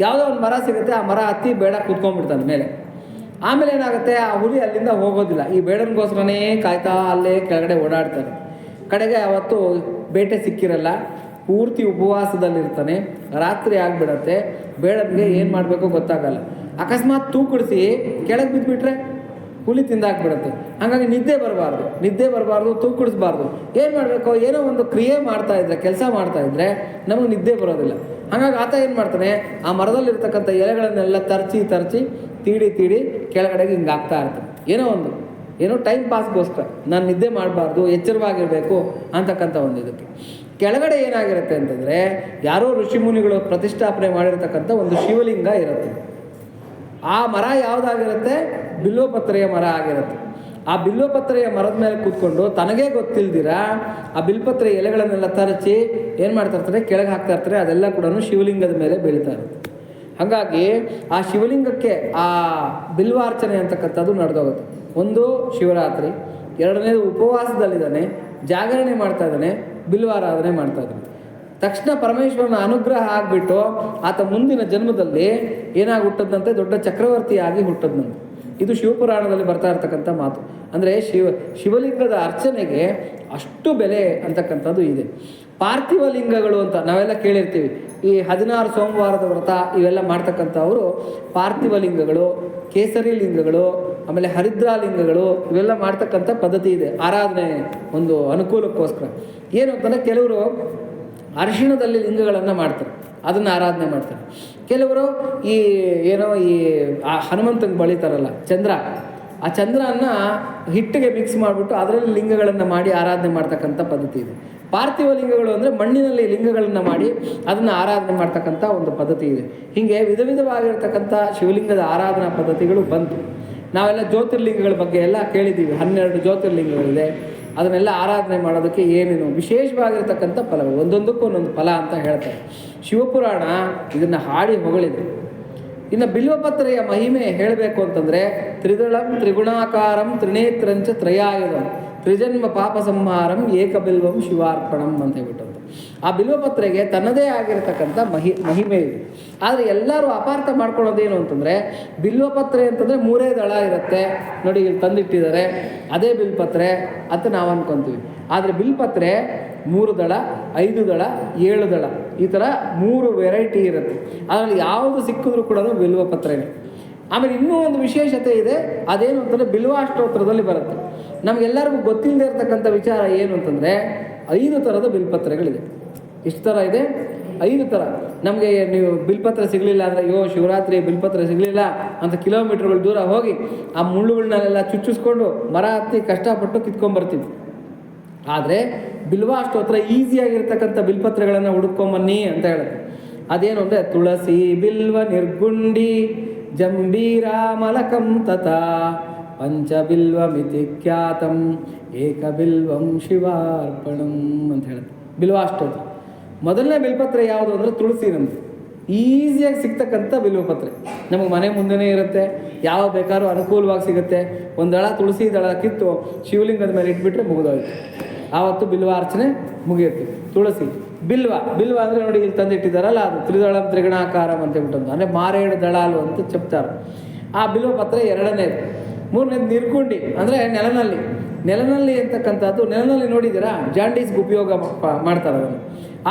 B: ಯಾವುದೋ ಒಂದು ಮರ ಸಿಗುತ್ತೆ, ಆ ಮರ ಹತ್ತಿ ಬೇಡ ಕೂತ್ಕೊಂಡ್ಬಿಡ್ತಾನೆ ಮೇಲೆ. ಆಮೇಲೆ ಏನಾಗುತ್ತೆ, ಆ ಹುಲಿ ಅಲ್ಲಿಂದ ಹೋಗೋದಿಲ್ಲ, ಈ ಬೇಡನಿಗೋಸ್ಕರನೇ ಕಾಯ್ತಾ ಅಲ್ಲೇ ಕೆಳಗಡೆ ಓಡಾಡ್ತಾನೆ. ಕಡೆಗೆ ಅವತ್ತು ಬೇಟೆ ಸಿಕ್ಕಿರಲ್ಲ, ಪೂರ್ತಿ ಉಪವಾಸದಲ್ಲಿರ್ತಾನೆ. ರಾತ್ರಿ ಆಗಿಬಿಡತ್ತೆ, ಬೇಡನಿಗೆ ಏನು ಮಾಡಬೇಕು ಗೊತ್ತಾಗಲ್ಲ. ಅಕಸ್ಮಾತ್ ತೂಕಡಿಸಿ ಕೆಳಗೆ ಬಿದ್ದುಬಿಟ್ರೆ ಹುಲಿ ತಿಂದಾಕ್ಬಿಡುತ್ತೆ. ಹಾಗಾಗಿ ನಿದ್ದೆ ಬರಬಾರ್ದು, ತೂಕಡಿಸ್ಬಾರ್ದು. ಏನು ಮಾಡಬೇಕು, ಏನೋ ಒಂದು ಕ್ರಿಯೆ ಮಾಡ್ತಾಯಿದ್ರೆ, ಕೆಲಸ ಮಾಡ್ತಾಯಿದ್ರೆ ನಮಗೆ ನಿದ್ದೆ ಬರೋದಿಲ್ಲ. ಹಾಗಾಗಿ ಆತ ಏನು ಮಾಡ್ತಾನೆ, ಆ ಮರದಲ್ಲಿರ್ತಕ್ಕಂಥ ಎಲೆಗಳನ್ನೆಲ್ಲ ತರ್ಚಿ ತೀಡಿ ಕೆಳಗಡೆಗೆ ಹಿಂಗೆ ಆಗ್ತಾ ಇರ್ತಾನೆ. ಏನೋ ಟೈಮ್ ಪಾಸ್ಗೋಸ್ಕರ, ನಾನು ನಿದ್ದೆ ಮಾಡಬಾರ್ದು, ಎಚ್ಚರವಾಗಿರಬೇಕು ಅಂತಕ್ಕಂಥ ಒಂದು ಇದಕ್ಕೆ. ಕೆಳಗಡೆ ಏನಾಗಿರುತ್ತೆ ಅಂತಂದರೆ, ಯಾರೋ ಋಷಿಮುನಿಗಳು ಪ್ರತಿಷ್ಠಾಪನೆ ಮಾಡಿರ್ತಕ್ಕಂಥ ಒಂದು ಶಿವಲಿಂಗ ಇರುತ್ತೆ. ಆ ಮರ ಯಾವುದಾಗಿರುತ್ತೆ, ಬಿಲ್ವಪತ್ರೆಯ ಮರ ಆಗಿರುತ್ತೆ. ಆ ಬಿಲ್ವಪತ್ರೆಯ ಮರದ ಮೇಲೆ ಕೂತ್ಕೊಂಡು ತನಗೇ ಗೊತ್ತಿಲ್ದಿರ ಆ ಬಿಲ್ಪತ್ರೆ ಎಲೆಗಳನ್ನೆಲ್ಲ ತರಚಿ ಏನು ಮಾಡ್ತಾ ಇರ್ತಾರೆ, ಕೆಳಗೆ ಹಾಕ್ತಾ ಇರ್ತಾರೆ. ಅದೆಲ್ಲ ಕೂಡ ಶಿವಲಿಂಗದ ಮೇಲೆ ಬೀಳ್ತಾ ಇರುತ್ತೆ. ಹಾಗಾಗಿ ಆ ಶಿವಲಿಂಗಕ್ಕೆ ಆ ಬಿಲ್ವಾರ್ಚನೆ ಅಂತಕ್ಕಂಥದ್ದು ನಡೆದೋಗುತ್ತೆ. ಒಂದು ಶಿವರಾತ್ರಿ, ಎರಡನೇದು ಉಪವಾಸದಲ್ಲಿದ್ದಾನೆ, ಜಾಗರಣೆ ಮಾಡ್ತಾ ಇದ್ದಾನೆ, ಬಿಲ್ವಾರಾಧನೆ ಮಾಡ್ತಾ ಇದ್ದಾನೆ. ತಕ್ಷಣ ಪರಮೇಶ್ವರನ ಅನುಗ್ರಹ ಆಗಿಬಿಟ್ಟು ಆತ ಮುಂದಿನ ಜನ್ಮದಲ್ಲಿ ಏನಾಗಿ ಹುಟ್ಟದಂತೆ, ದೊಡ್ಡ ಚಕ್ರವರ್ತಿಯಾಗಿ ಹುಟ್ಟದಂತೆ. ಇದು ಶಿವಪುರಾಣದಲ್ಲಿ ಬರ್ತಾ ಇರ್ತಕ್ಕಂಥ ಮಾತು. ಅಂದರೆ ಶಿವಲಿಂಗದ ಅರ್ಚನೆಗೆ ಅಷ್ಟು ಬೆಲೆ ಅಂತಕ್ಕಂಥದ್ದು ಇದೆ. ಪಾರ್ಥಿವ ಲಿಂಗಗಳು ಅಂತ ನಾವೆಲ್ಲ ಕೇಳಿರ್ತೀವಿ. ಈ 16 ಸೋಮವಾರದ ವ್ರತ ಇವೆಲ್ಲ ಮಾಡ್ತಕ್ಕಂಥವರು ಪಾರ್ಥಿವ ಲಿಂಗಗಳು, ಕೇಸರಿ ಲಿಂಗಗಳು, ಆಮೇಲೆ ಹರಿದ್ರಾ ಲಿಂಗಗಳು ಇವೆಲ್ಲ ಮಾಡ್ತಕ್ಕಂಥ ಪದ್ಧತಿ ಇದೆ. ಆರಾಧನೆ ಒಂದು ಅನುಕೂಲಕ್ಕೋಸ್ಕರ ಏನು ಅಂತಂದರೆ, ಕೆಲವರು ಅರಿಶಿಣದಲ್ಲಿ ಲಿಂಗಗಳನ್ನು ಮಾಡ್ತಾರೆ, ಅದನ್ನು ಆರಾಧನೆ ಮಾಡ್ತಾರೆ. ಕೆಲವರು ಈ ಹನುಮಂತಂಗೆ ಬಳಿತಾರಲ್ಲ ಚಂದ್ರ, ಆ ಚಂದ್ರನ ಹಿಟ್ಟಿಗೆ ಮಿಕ್ಸ್ ಮಾಡಿಬಿಟ್ಟು ಅದರಲ್ಲಿ ಲಿಂಗಗಳನ್ನು ಮಾಡಿ ಆರಾಧನೆ ಮಾಡ್ತಕ್ಕಂಥ ಪದ್ಧತಿ ಇದೆ. ಪಾರ್ಥಿವ ಲಿಂಗಗಳು ಅಂದರೆ ಮಣ್ಣಿನಲ್ಲಿ ಲಿಂಗಗಳನ್ನು ಮಾಡಿ ಅದನ್ನು ಆರಾಧನೆ ಮಾಡ್ತಕ್ಕಂಥ ಒಂದು ಪದ್ಧತಿ ಇದೆ. ಹೀಗೆ ವಿಧವಾಗಿರ್ತಕ್ಕಂಥ ಶಿವಲಿಂಗದ ಆರಾಧನಾ ಪದ್ಧತಿಗಳು ಬಂತು. ನಾವೆಲ್ಲ ಜ್ಯೋತಿರ್ಲಿಂಗಗಳ ಬಗ್ಗೆ ಎಲ್ಲ ಕೇಳಿದ್ದೀವಿ. 12 ಜ್ಯೋತಿರ್ಲಿಂಗಗಳಿದೆ. ಅದನ್ನೆಲ್ಲ ಆರಾಧನೆ ಮಾಡೋದಕ್ಕೆ ಏನೇನು ವಿಶೇಷವಾಗಿರ್ತಕ್ಕಂಥ ಫಲಗಳು, ಒಂದೊಂದಕ್ಕೂ ಒಂದೊಂದು ಫಲ ಅಂತ ಹೇಳ್ತಾರೆ. ಶಿವಪುರಾಣ ಇದನ್ನು ಹಾಡಿ ಹೊಗಳಿದೆ. ಇನ್ನು ಬಿಲ್ವಪತ್ರೆಯ ಮಹಿಮೆ ಹೇಳಬೇಕು ಅಂತಂದರೆ, ತ್ರಿದಳಂ ತ್ರಿಗುಣಾಕಾರಂ ತ್ರಿನೇತ್ರಂಚ ತ್ರಯಾಯುಧಂ ತ್ರಿಜನ್ಮ ಪಾಪ ಸಂಹಾರಂ ಏಕಬಿಲ್ವಂ ಶಿವಾರ್ಪಣಂ ಅಂತ ಹೇಳ್ಬಿಟ್ಟು. ಆ ಬಿಲ್ವಪತ್ರೆಗೆ ತನ್ನದೇ ಆಗಿರತಕ್ಕಂಥ ಮಹಿಮೆ ಇದೆ. ಆದರೆ ಎಲ್ಲರೂ ಅಪಾರ್ಥ ಮಾಡ್ಕೊಳ್ಳೋದೇನು ಅಂತಂದರೆ, ಬಿಲ್ವಪತ್ರೆ ಅಂತಂದರೆ 3 ದಳ ಇರುತ್ತೆ ನೋಡಿ, ಇಲ್ಲಿ ತಂದಿಟ್ಟಿದ್ದಾರೆ, ಅದೇ ಬಿಲ್ಪತ್ರೆ ಅಂತ ನಾವು ಅಂದ್ಕೊತೀವಿ. ಆದರೆ ಬಿಲ್ಪತ್ರೆ 3 ದಳ, 5 ದಳ, 7 ದಳ, ಈ ಥರ 3 ವೆರೈಟಿ ಇರುತ್ತೆ. ಅದರಲ್ಲಿ ಯಾವುದು ಸಿಕ್ಕಿದ್ರೂ ಕೂಡ ಬಿಲ್ವಪತ್ರೆನೇ. ಆಮೇಲೆ ಇನ್ನೂ ಒಂದು ವಿಶೇಷತೆ ಇದೆ. ಅದೇನು ಅಂತಂದರೆ, ಬಿಲ್ವಾಷ್ಟೋತ್ರದಲ್ಲಿ ಬರುತ್ತೆ. ನಮಗೆಲ್ಲರಿಗೂ ಗೊತ್ತಿಲ್ಲದೆ ಇರತಕ್ಕಂಥ ವಿಚಾರ ಏನು ಅಂತಂದರೆ, 5 ಥರದ ಬಿಲ್ಪತ್ರೆಗಳಿದೆ. ಎಷ್ಟು ಥರ ಇದೆ? 5 ಥರ. ನಮಗೆ ನೀವು ಬಿಲ್ಪತ್ರೆ ಸಿಗಲಿಲ್ಲ ಅಂದರೆ, ಅಯ್ಯೋ ಶಿವರಾತ್ರಿ ಬಿಲ್ಪತ್ರೆ ಸಿಗಲಿಲ್ಲ ಅಂತ ಕಿಲೋಮೀಟ್ರ್ಗಳು ದೂರ ಹೋಗಿ ಆ ಮುಳ್ಳುಗಳನ್ನೆಲ್ಲ ಚುಚ್ಚಿಸ್ಕೊಂಡು ಮರ ಹತ್ತಿ ಕಷ್ಟಪಟ್ಟು ಕಿತ್ಕೊಂಡ್ಬರ್ತೀವಿ. ಆದರೆ ಬಿಲ್ವಾಷ್ಟೋತ್ರ ಈಸಿಯಾಗಿರ್ತಕ್ಕಂಥ ಬಿಲ್ಪತ್ರೆಗಳನ್ನು ಹುಡುಕೊಂಬನ್ನಿ ಅಂತ ಹೇಳುತ್ತೆ. ಅದೇನು ಅಂದರೆ, ತುಳಸಿ ಬಿಲ್ವ ನಿರ್ಗುಂಡಿ ಜಂಬೀರ ಮಲಕಂ ತಥಾ ಪಂಚಬಿಲ್ವಮಿತಿ ಖ್ಯಾತಂ ಏಕಬಿಲ್ವಂ ಶಿವಾರ್ಪಣಂ ಅಂತ ಹೇಳುತ್ತೆ ಬಿಲ್ವಾಷ್ಟೋತ್ರ. ಮೊದಲನೇ ಬಿಲ್ಪತ್ರೆ ಯಾವುದು ಅಂದರೆ ತುಳಸಿ. ನಮಗೆ ಈಸಿಯಾಗಿ ಸಿಗ್ತಕ್ಕಂಥ ಬಿಲ್ವಪತ್ರೆ ನಮಗೆ ಮನೆ ಮುಂದೆನೇ ಇರುತ್ತೆ, ಯಾವ ಬೇಕಾದ್ರೂ ಅನುಕೂಲವಾಗಿ ಸಿಗುತ್ತೆ. ಒಂದು ದಳ ತುಳಸಿ ದಳ ಕಿತ್ತು ಶಿವಲಿಂಗದ ಮೇಲೆ ಇಟ್ಬಿಟ್ರೆ ಮುಗಿದೋಯ್ತು, ಆವತ್ತು ಬಿಲ್ವಾರ್ಚನೆ ಮುಗಿಯುತ್ತೆ. ತುಳಸಿ ಬಿಲ್ವ ಅಂದರೆ ನೋಡಿ, ಇಲ್ಲಿ ತಂದಿಟ್ಟಿದ್ದಾರಲ್ಲ, ಅದು ತ್ರಿದಳಂ ತ್ರಿಗುಣಾಕಾರಂ ಅಂತ ಹೇಳ್ಬಿಟ್ಟು, ಅಂದರೆ ಮಾರೇಡು ದಳಾಲು ಅಂತ ಚೆಪ್ತಾರೆ. ಆ ಬಿಲ್ವಪತ್ರೆ 2ನೇದು. 3ನೇದು ನಿರ್ಗುಂಡಿ ಅಂದರೆ ನೆಲನಲ್ಲಿ ಅಂತಕ್ಕಂಥದ್ದು. ನೆಲನಲ್ಲಿ ನೋಡಿದ್ದೀರಾ, ಜಾಂಡೀಸ್ಗೆ ಉಪಯೋಗ ಮಾಡ್ತಾರೆ ಅದನ್ನು.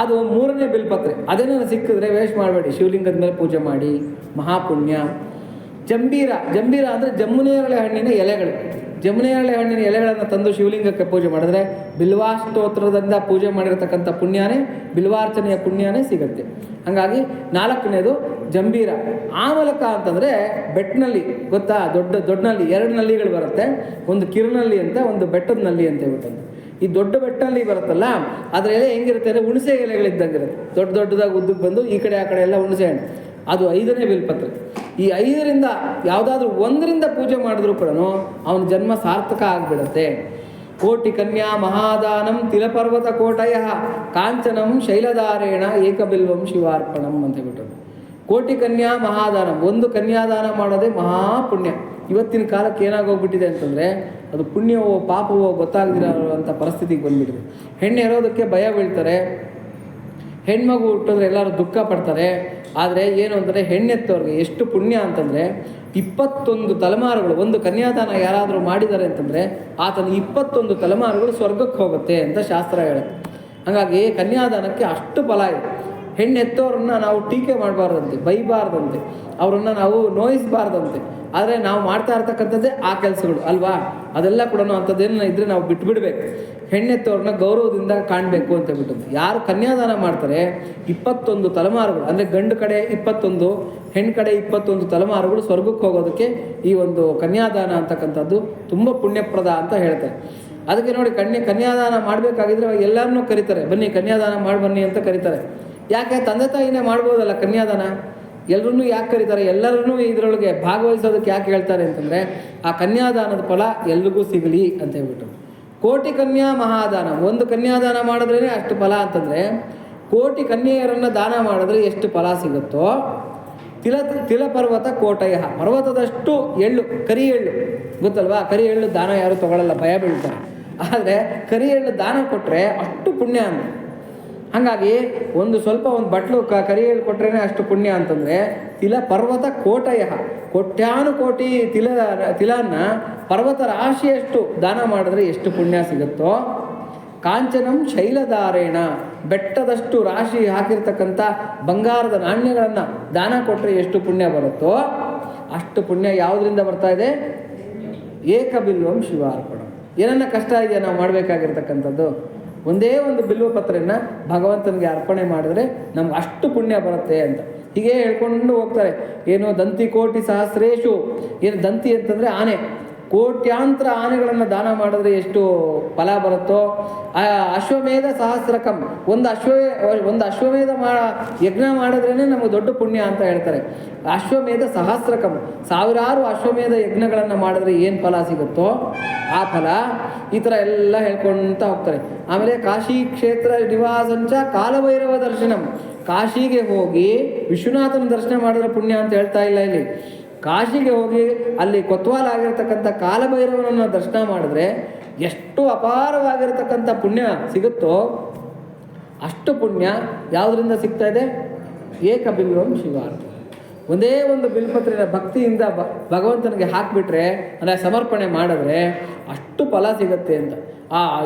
B: ಅದು 3ನೇ ಬಿಲ್ಪತ್ರೆ. ಅದೇನಾದ್ರು ಸಿಕ್ಕಿದ್ರೆ ವೇಸ್ಟ್ ಮಾಡಬೇಡಿ, ಶಿವಲಿಂಗದ ಮೇಲೆ ಪೂಜೆ ಮಾಡಿ, ಮಹಾಪುಣ್ಯ. ಜಂಬೀರ ಅಂದರೆ ಜಮುನೇರಳೆ ಹಣ್ಣಿನ ಎಲೆಗಳು. ಜಮುನೇರಳೆ ಹಣ್ಣಿನ ಎಲೆಗಳನ್ನು ತಂದು ಶಿವಲಿಂಗಕ್ಕೆ ಪೂಜೆ ಮಾಡಿದ್ರೆ ಬಿಲ್ವಾಷ್ಟೋತ್ರದಿಂದ ಪೂಜೆ ಮಾಡಿರ್ತಕ್ಕಂಥ ಪುಣ್ಯನೇ, ಬಿಲ್ವಾರ್ಚನೆಯ ಪುಣ್ಯನೇ ಸಿಗುತ್ತೆ. ಹಾಗಾಗಿ 4ನೇದು ಜಂಬೀರ. ಆಮಲಕ ಅಂತಂದರೆ ಬೆಟ್ಟನಲ್ಲಿ, ಗೊತ್ತಾ, ದೊಡ್ಡ ನಲ್ಲಿ 2 ನಲ್ಲಿಗಳು ಬರುತ್ತೆ. ಒಂದು ಕಿರುನಲ್ಲಿ ಅಂತ, ಒಂದು ಬೆಟ್ಟದ ನಲ್ಲಿ ಅಂತ ಹೇಳ್ಬಿಟ್ಟು. ಈ ದೊಡ್ಡ ಬೆಟ್ಟನಲ್ಲಿ ಬರುತ್ತಲ್ಲ, ಅದರ ಎಲೆ ಹೆಂಗಿರುತ್ತೆ ಅಂದರೆ ಹುಣಸೆ ಎಲೆಗಳಿದ್ದಂಗಿರುತ್ತೆ. ದೊಡ್ಡದಾಗಿ ಉದ್ದಕ್ಕೆ ಬಂದು ಈ ಕಡೆ ಆ ಕಡೆ ಎಲ್ಲ ಹುಣಸೆ ಹಣ್ಣು. ಅದು 5ನೇ ಬಿಲ್ಪತ್ರೆ. ಈ 5ರಿಂದ ಯಾವುದಾದ್ರೂ 1ರಿಂದ ಪೂಜೆ ಮಾಡಿದ್ರೂ ಕೂಡ ಅವನ ಜನ್ಮ ಸಾರ್ಥಕ ಆಗಿಬಿಡುತ್ತೆ. ಕೋಟಿ ಕನ್ಯಾ ಮಹಾದಾನಂ ತಿಲಪರ್ವತ ಕೋಟಯ ಕಾಂಚನಂ ಶೈಲಧಾರೇಣ ಏಕಬಿಲ್ವಂ ಶಿವಾರ್ಪಣಂ ಅಂತ ಹೇಳ್ಬಿಟ್ಟು. ಕೋಟಿ ಕನ್ಯಾ ಮಹಾದಾನ, ಒಂದು ಕನ್ಯಾದಾನ ಮಾಡೋದೇ ಮಹಾಪುಣ್ಯ. ಇವತ್ತಿನ ಕಾಲಕ್ಕೆ ಏನಾಗೋಗ್ಬಿಟ್ಟಿದೆ ಅಂತಂದರೆ ಅದು ಪುಣ್ಯವೋ ಪಾಪವೋ ಗೊತ್ತಾಗದಿರೋಂಥ ಪರಿಸ್ಥಿತಿಗೆ ಬಂದುಬಿಟ್ಟಿದೆ. ಹೆಣ್ಣು ಇರೋದಕ್ಕೆ ಭಯ ಬೀಳ್ತಾರೆ, ಹೆಣ್ಮಗು ಹುಟ್ಟಿದ್ರೆ ಎಲ್ಲರೂ ದುಃಖ ಪಡ್ತಾರೆ. ಆದರೆ ಏನು ಅಂದರೆ ಹೆಣ್ಣೆತ್ತವ್ರಿಗೆ ಎಷ್ಟು ಪುಣ್ಯ ಅಂತಂದರೆ 21 ತಲೆಮಾರುಗಳು, ಒಂದು ಕನ್ಯಾದಾನ ಯಾರಾದರೂ ಮಾಡಿದ್ದಾರೆ ಅಂತಂದರೆ ಆತನ 21 ತಲೆಮಾರುಗಳು ಸ್ವರ್ಗಕ್ಕೆ ಹೋಗುತ್ತೆ ಅಂತ ಶಾಸ್ತ್ರ ಹೇಳುತ್ತೆ. ಹಾಗಾಗಿ ಕನ್ಯಾದಾನಕ್ಕೆ ಅಷ್ಟು ಫಲ ಇದೆ. ಹೆಣ್ಣೆತ್ತೋರನ್ನ ನಾವು ಟೀಕೆ ಮಾಡಬಾರ್ದಂತೆ, ಬೈಬಾರ್ದಂತೆ, ಅವರನ್ನು ನಾವು ನೋಯಿಸಬಾರ್ದಂತೆ. ಆದರೆ ನಾವು ಮಾಡ್ತಾ ಇರ್ತಕ್ಕಂಥದ್ದೇ ಆ ಕೆಲಸಗಳು ಅಲ್ವಾ? ಅದೆಲ್ಲ ಕೂಡ ಅಂಥದ್ದೇನ ಇದ್ದರೆ ನಾವು ಬಿಟ್ಬಿಡ್ಬೇಕು. ಹೆಣ್ಣೆತ್ತವ್ರನ್ನ ಗೌರವದಿಂದ ಕಾಣಬೇಕು ಅಂತ ಹೇಳ್ಬಿಟ್ಟು ಯಾರು ಕನ್ಯಾದಾನ ಮಾಡ್ತಾರೆ 21 ತಲೆಮಾರುಗಳು, ಅಂದರೆ ಗಂಡು ಕಡೆ 21, ಹೆಣ್ಣು ಕಡೆ 21 ತಲೆಮಾರುಗಳು ಸ್ವರ್ಗಕ್ಕೆ ಹೋಗೋದಕ್ಕೆ ಈ ಒಂದು ಕನ್ಯಾದಾನ ಅಂತಕ್ಕಂಥದ್ದು ತುಂಬ ಪುಣ್ಯಪ್ರದ ಅಂತ ಹೇಳ್ತಾರೆ. ಅದಕ್ಕೆ ನೋಡಿ ಕನ್ಯಾದಾನ ಮಾಡಬೇಕಾಗಿದ್ರೆ ಎಲ್ಲರನ್ನೂ ಕರೀತಾರೆ, ಬನ್ನಿ ಕನ್ಯಾದಾನ ಮಾಡಿ ಬನ್ನಿ ಅಂತ ಕರೀತಾರೆ. ಯಾಕೆ? ತಂದೆ ತಾಯಿನೇ ಮಾಡ್ಬೋದಲ್ಲ ಕನ್ಯಾದಾನ, ಎಲ್ಲರನ್ನೂ ಯಾಕೆ ಕರೀತಾರೆ? ಎಲ್ಲರನ್ನೂ ಇದರೊಳಗೆ ಭಾಗವಹಿಸೋದಕ್ಕೆ ಯಾಕೆ ಹೇಳ್ತಾರೆ ಅಂತಂದರೆ ಆ ಕನ್ಯಾದಾನದ ಫಲ ಎಲ್ರಿಗೂ ಸಿಗಲಿ ಅಂತ ಹೇಳ್ಬಿಟ್ಟು. ಕೋಟಿ ಕನ್ಯಾ ಮಹಾದಾನ, ಒಂದು ಕನ್ಯಾದಾನ ಮಾಡಿದ್ರೇ ಅಷ್ಟು ಫಲ ಅಂತಂದರೆ ಕೋಟಿ ಕನ್ಯೆಯರನ್ನು ದಾನ ಮಾಡಿದ್ರೆ ಎಷ್ಟು ಫಲ ಸಿಗುತ್ತೋ ತಿಲ ಪರ್ವತ ಕೋಟಯ, ಪರ್ವತದಷ್ಟು ಎಳ್ಳು, ಕರಿ ಎಳ್ಳು ಗೊತ್ತಲ್ವಾ? ಕರಿ ಎಳ್ಳು ದಾನ ಯಾರು ತೊಗೊಳ್ಳಲ್ಲ, ಭಯ ಬೀಳ್ತಾರೆ. ಆದರೆ ಕರಿ ಎಳ್ಳು ದಾನ ಕೊಟ್ಟರೆ ಅಷ್ಟು ಪುಣ್ಯ ಅಂತ. ಹಾಗಾಗಿ ಒಂದು ಬಟ್ಲು ಕರಿ ಎಳ್ಳು ಕೊಟ್ರೇ ಅಷ್ಟು ಪುಣ್ಯ ಅಂತಂದರೆ ತಿಲ ಪರ್ವತ ಕೋಟಯ, ಕೋಟ್ಯಾನುಕೋಟಿ ತಿಲನ್ನ ಪರ್ವತ ರಾಶಿಯಷ್ಟು ದಾನ ಮಾಡಿದ್ರೆ ಎಷ್ಟು ಪುಣ್ಯ ಸಿಗುತ್ತೋ. ಕಾಂಚನಂ ಶೈಲಧಾರೇಣ, ಬೆಟ್ಟದಷ್ಟು ರಾಶಿ ಹಾಕಿರ್ತಕ್ಕಂಥ ಬಂಗಾರದ ನಾಣ್ಯಗಳನ್ನು ದಾನ ಕೊಟ್ಟರೆ ಎಷ್ಟು ಪುಣ್ಯ ಬರುತ್ತೋ ಅಷ್ಟು ಪುಣ್ಯ ಯಾವುದರಿಂದ ಬರ್ತಾ ಇದೆ? ಏಕಬಿಲ್ವಂ ಶಿವಾರ್ಪಣ. ಏನನ್ನ ಕಷ್ಟ ಇದೆಯಾ ನಾವು ಮಾಡಬೇಕಾಗಿರ್ತಕ್ಕಂಥದ್ದು? ಒಂದೇ ಒಂದು ಬಿಲ್ವ ಪತ್ರೆಯನ್ನು ಭಗವಂತನಿಗೆ ಅರ್ಪಣೆ ಮಾಡಿದ್ರೆ ನಮ್ಗೆ ಅಷ್ಟು ಪುಣ್ಯ ಬರುತ್ತೆ ಅಂತ ಹೀಗೆ ಹೇಳ್ಕೊಂಡು ಹೋಗ್ತಾರೆ. ಏನು ದಂತಿ ಕೋಟಿ ಸಹಸ್ರೇಶು, ಏನು ದಂತಿ ಅಂತಂದರೆ ಆನೆ, ಕೋಟ್ಯಾಂತರ ಆನೆಗಳನ್ನು ದಾನ ಮಾಡಿದ್ರೆ ಎಷ್ಟು ಫಲ ಬರುತ್ತೋ. ಅಶ್ವಮೇಧ ಸಹಸ್ರಕಂ, ಒಂದು ಅಶ್ವಮೇಧ ಯಜ್ಞ ಮಾಡಿದ್ರೇ ನಮಗೆ ದೊಡ್ಡ ಪುಣ್ಯ ಅಂತ ಹೇಳ್ತಾರೆ. ಅಶ್ವಮೇಧ ಸಹಸ್ರಕಂ, ಸಾವಿರಾರು ಅಶ್ವಮೇಧ ಯಜ್ಞಗಳನ್ನು ಮಾಡಿದ್ರೆ ಏನು ಫಲ ಸಿಗುತ್ತೋ ಆ ಫಲ. ಈ ಥರ ಎಲ್ಲ ಹೇಳ್ಕೊಳ್ತಾ ಹೋಗ್ತಾರೆ. ಆಮೇಲೆ ಕಾಶಿ ಕ್ಷೇತ್ರ ನಿವಾಸಂಚ ಕಾಲಭೈರವ ದರ್ಶನಂ, ಕಾಶಿಗೆ ಹೋಗಿ ವಿಶ್ವನಾಥನ ದರ್ಶನ ಮಾಡಿದ್ರೆ ಪುಣ್ಯ ಅಂತ ಹೇಳ್ತಾ ಇಲ್ಲ ಇಲ್ಲಿ. ಕಾಶಿಗೆ ಹೋಗಿ ಅಲ್ಲಿ ಕೊತ್ವಾಲ್ ಆಗಿರ್ತಕ್ಕಂಥ ಕಾಲಭೈರವನನ್ನು ದರ್ಶನ ಮಾಡಿದ್ರೆ ಎಷ್ಟು ಅಪಾರವಾಗಿರ್ತಕ್ಕಂಥ ಪುಣ್ಯ ಸಿಗುತ್ತೋ ಅಷ್ಟು ಪುಣ್ಯ ಯಾವುದರಿಂದ ಸಿಗ್ತಾ ಇದೆ? ಏಕಬಿಲ್ವಂ ಶಿವಾರ್ಥ. ಒಂದೇ ಒಂದು ಬಿಲ್ಪತ್ರೆಯ ಭಕ್ತಿಯಿಂದ ಭಗವಂತನಿಗೆ ಹಾಕಿಬಿಟ್ರೆ, ಅಂದರೆ ಸಮರ್ಪಣೆ ಮಾಡಿದ್ರೆ ಅಷ್ಟು ಫಲ ಸಿಗುತ್ತೆ ಅಂತ. ಆ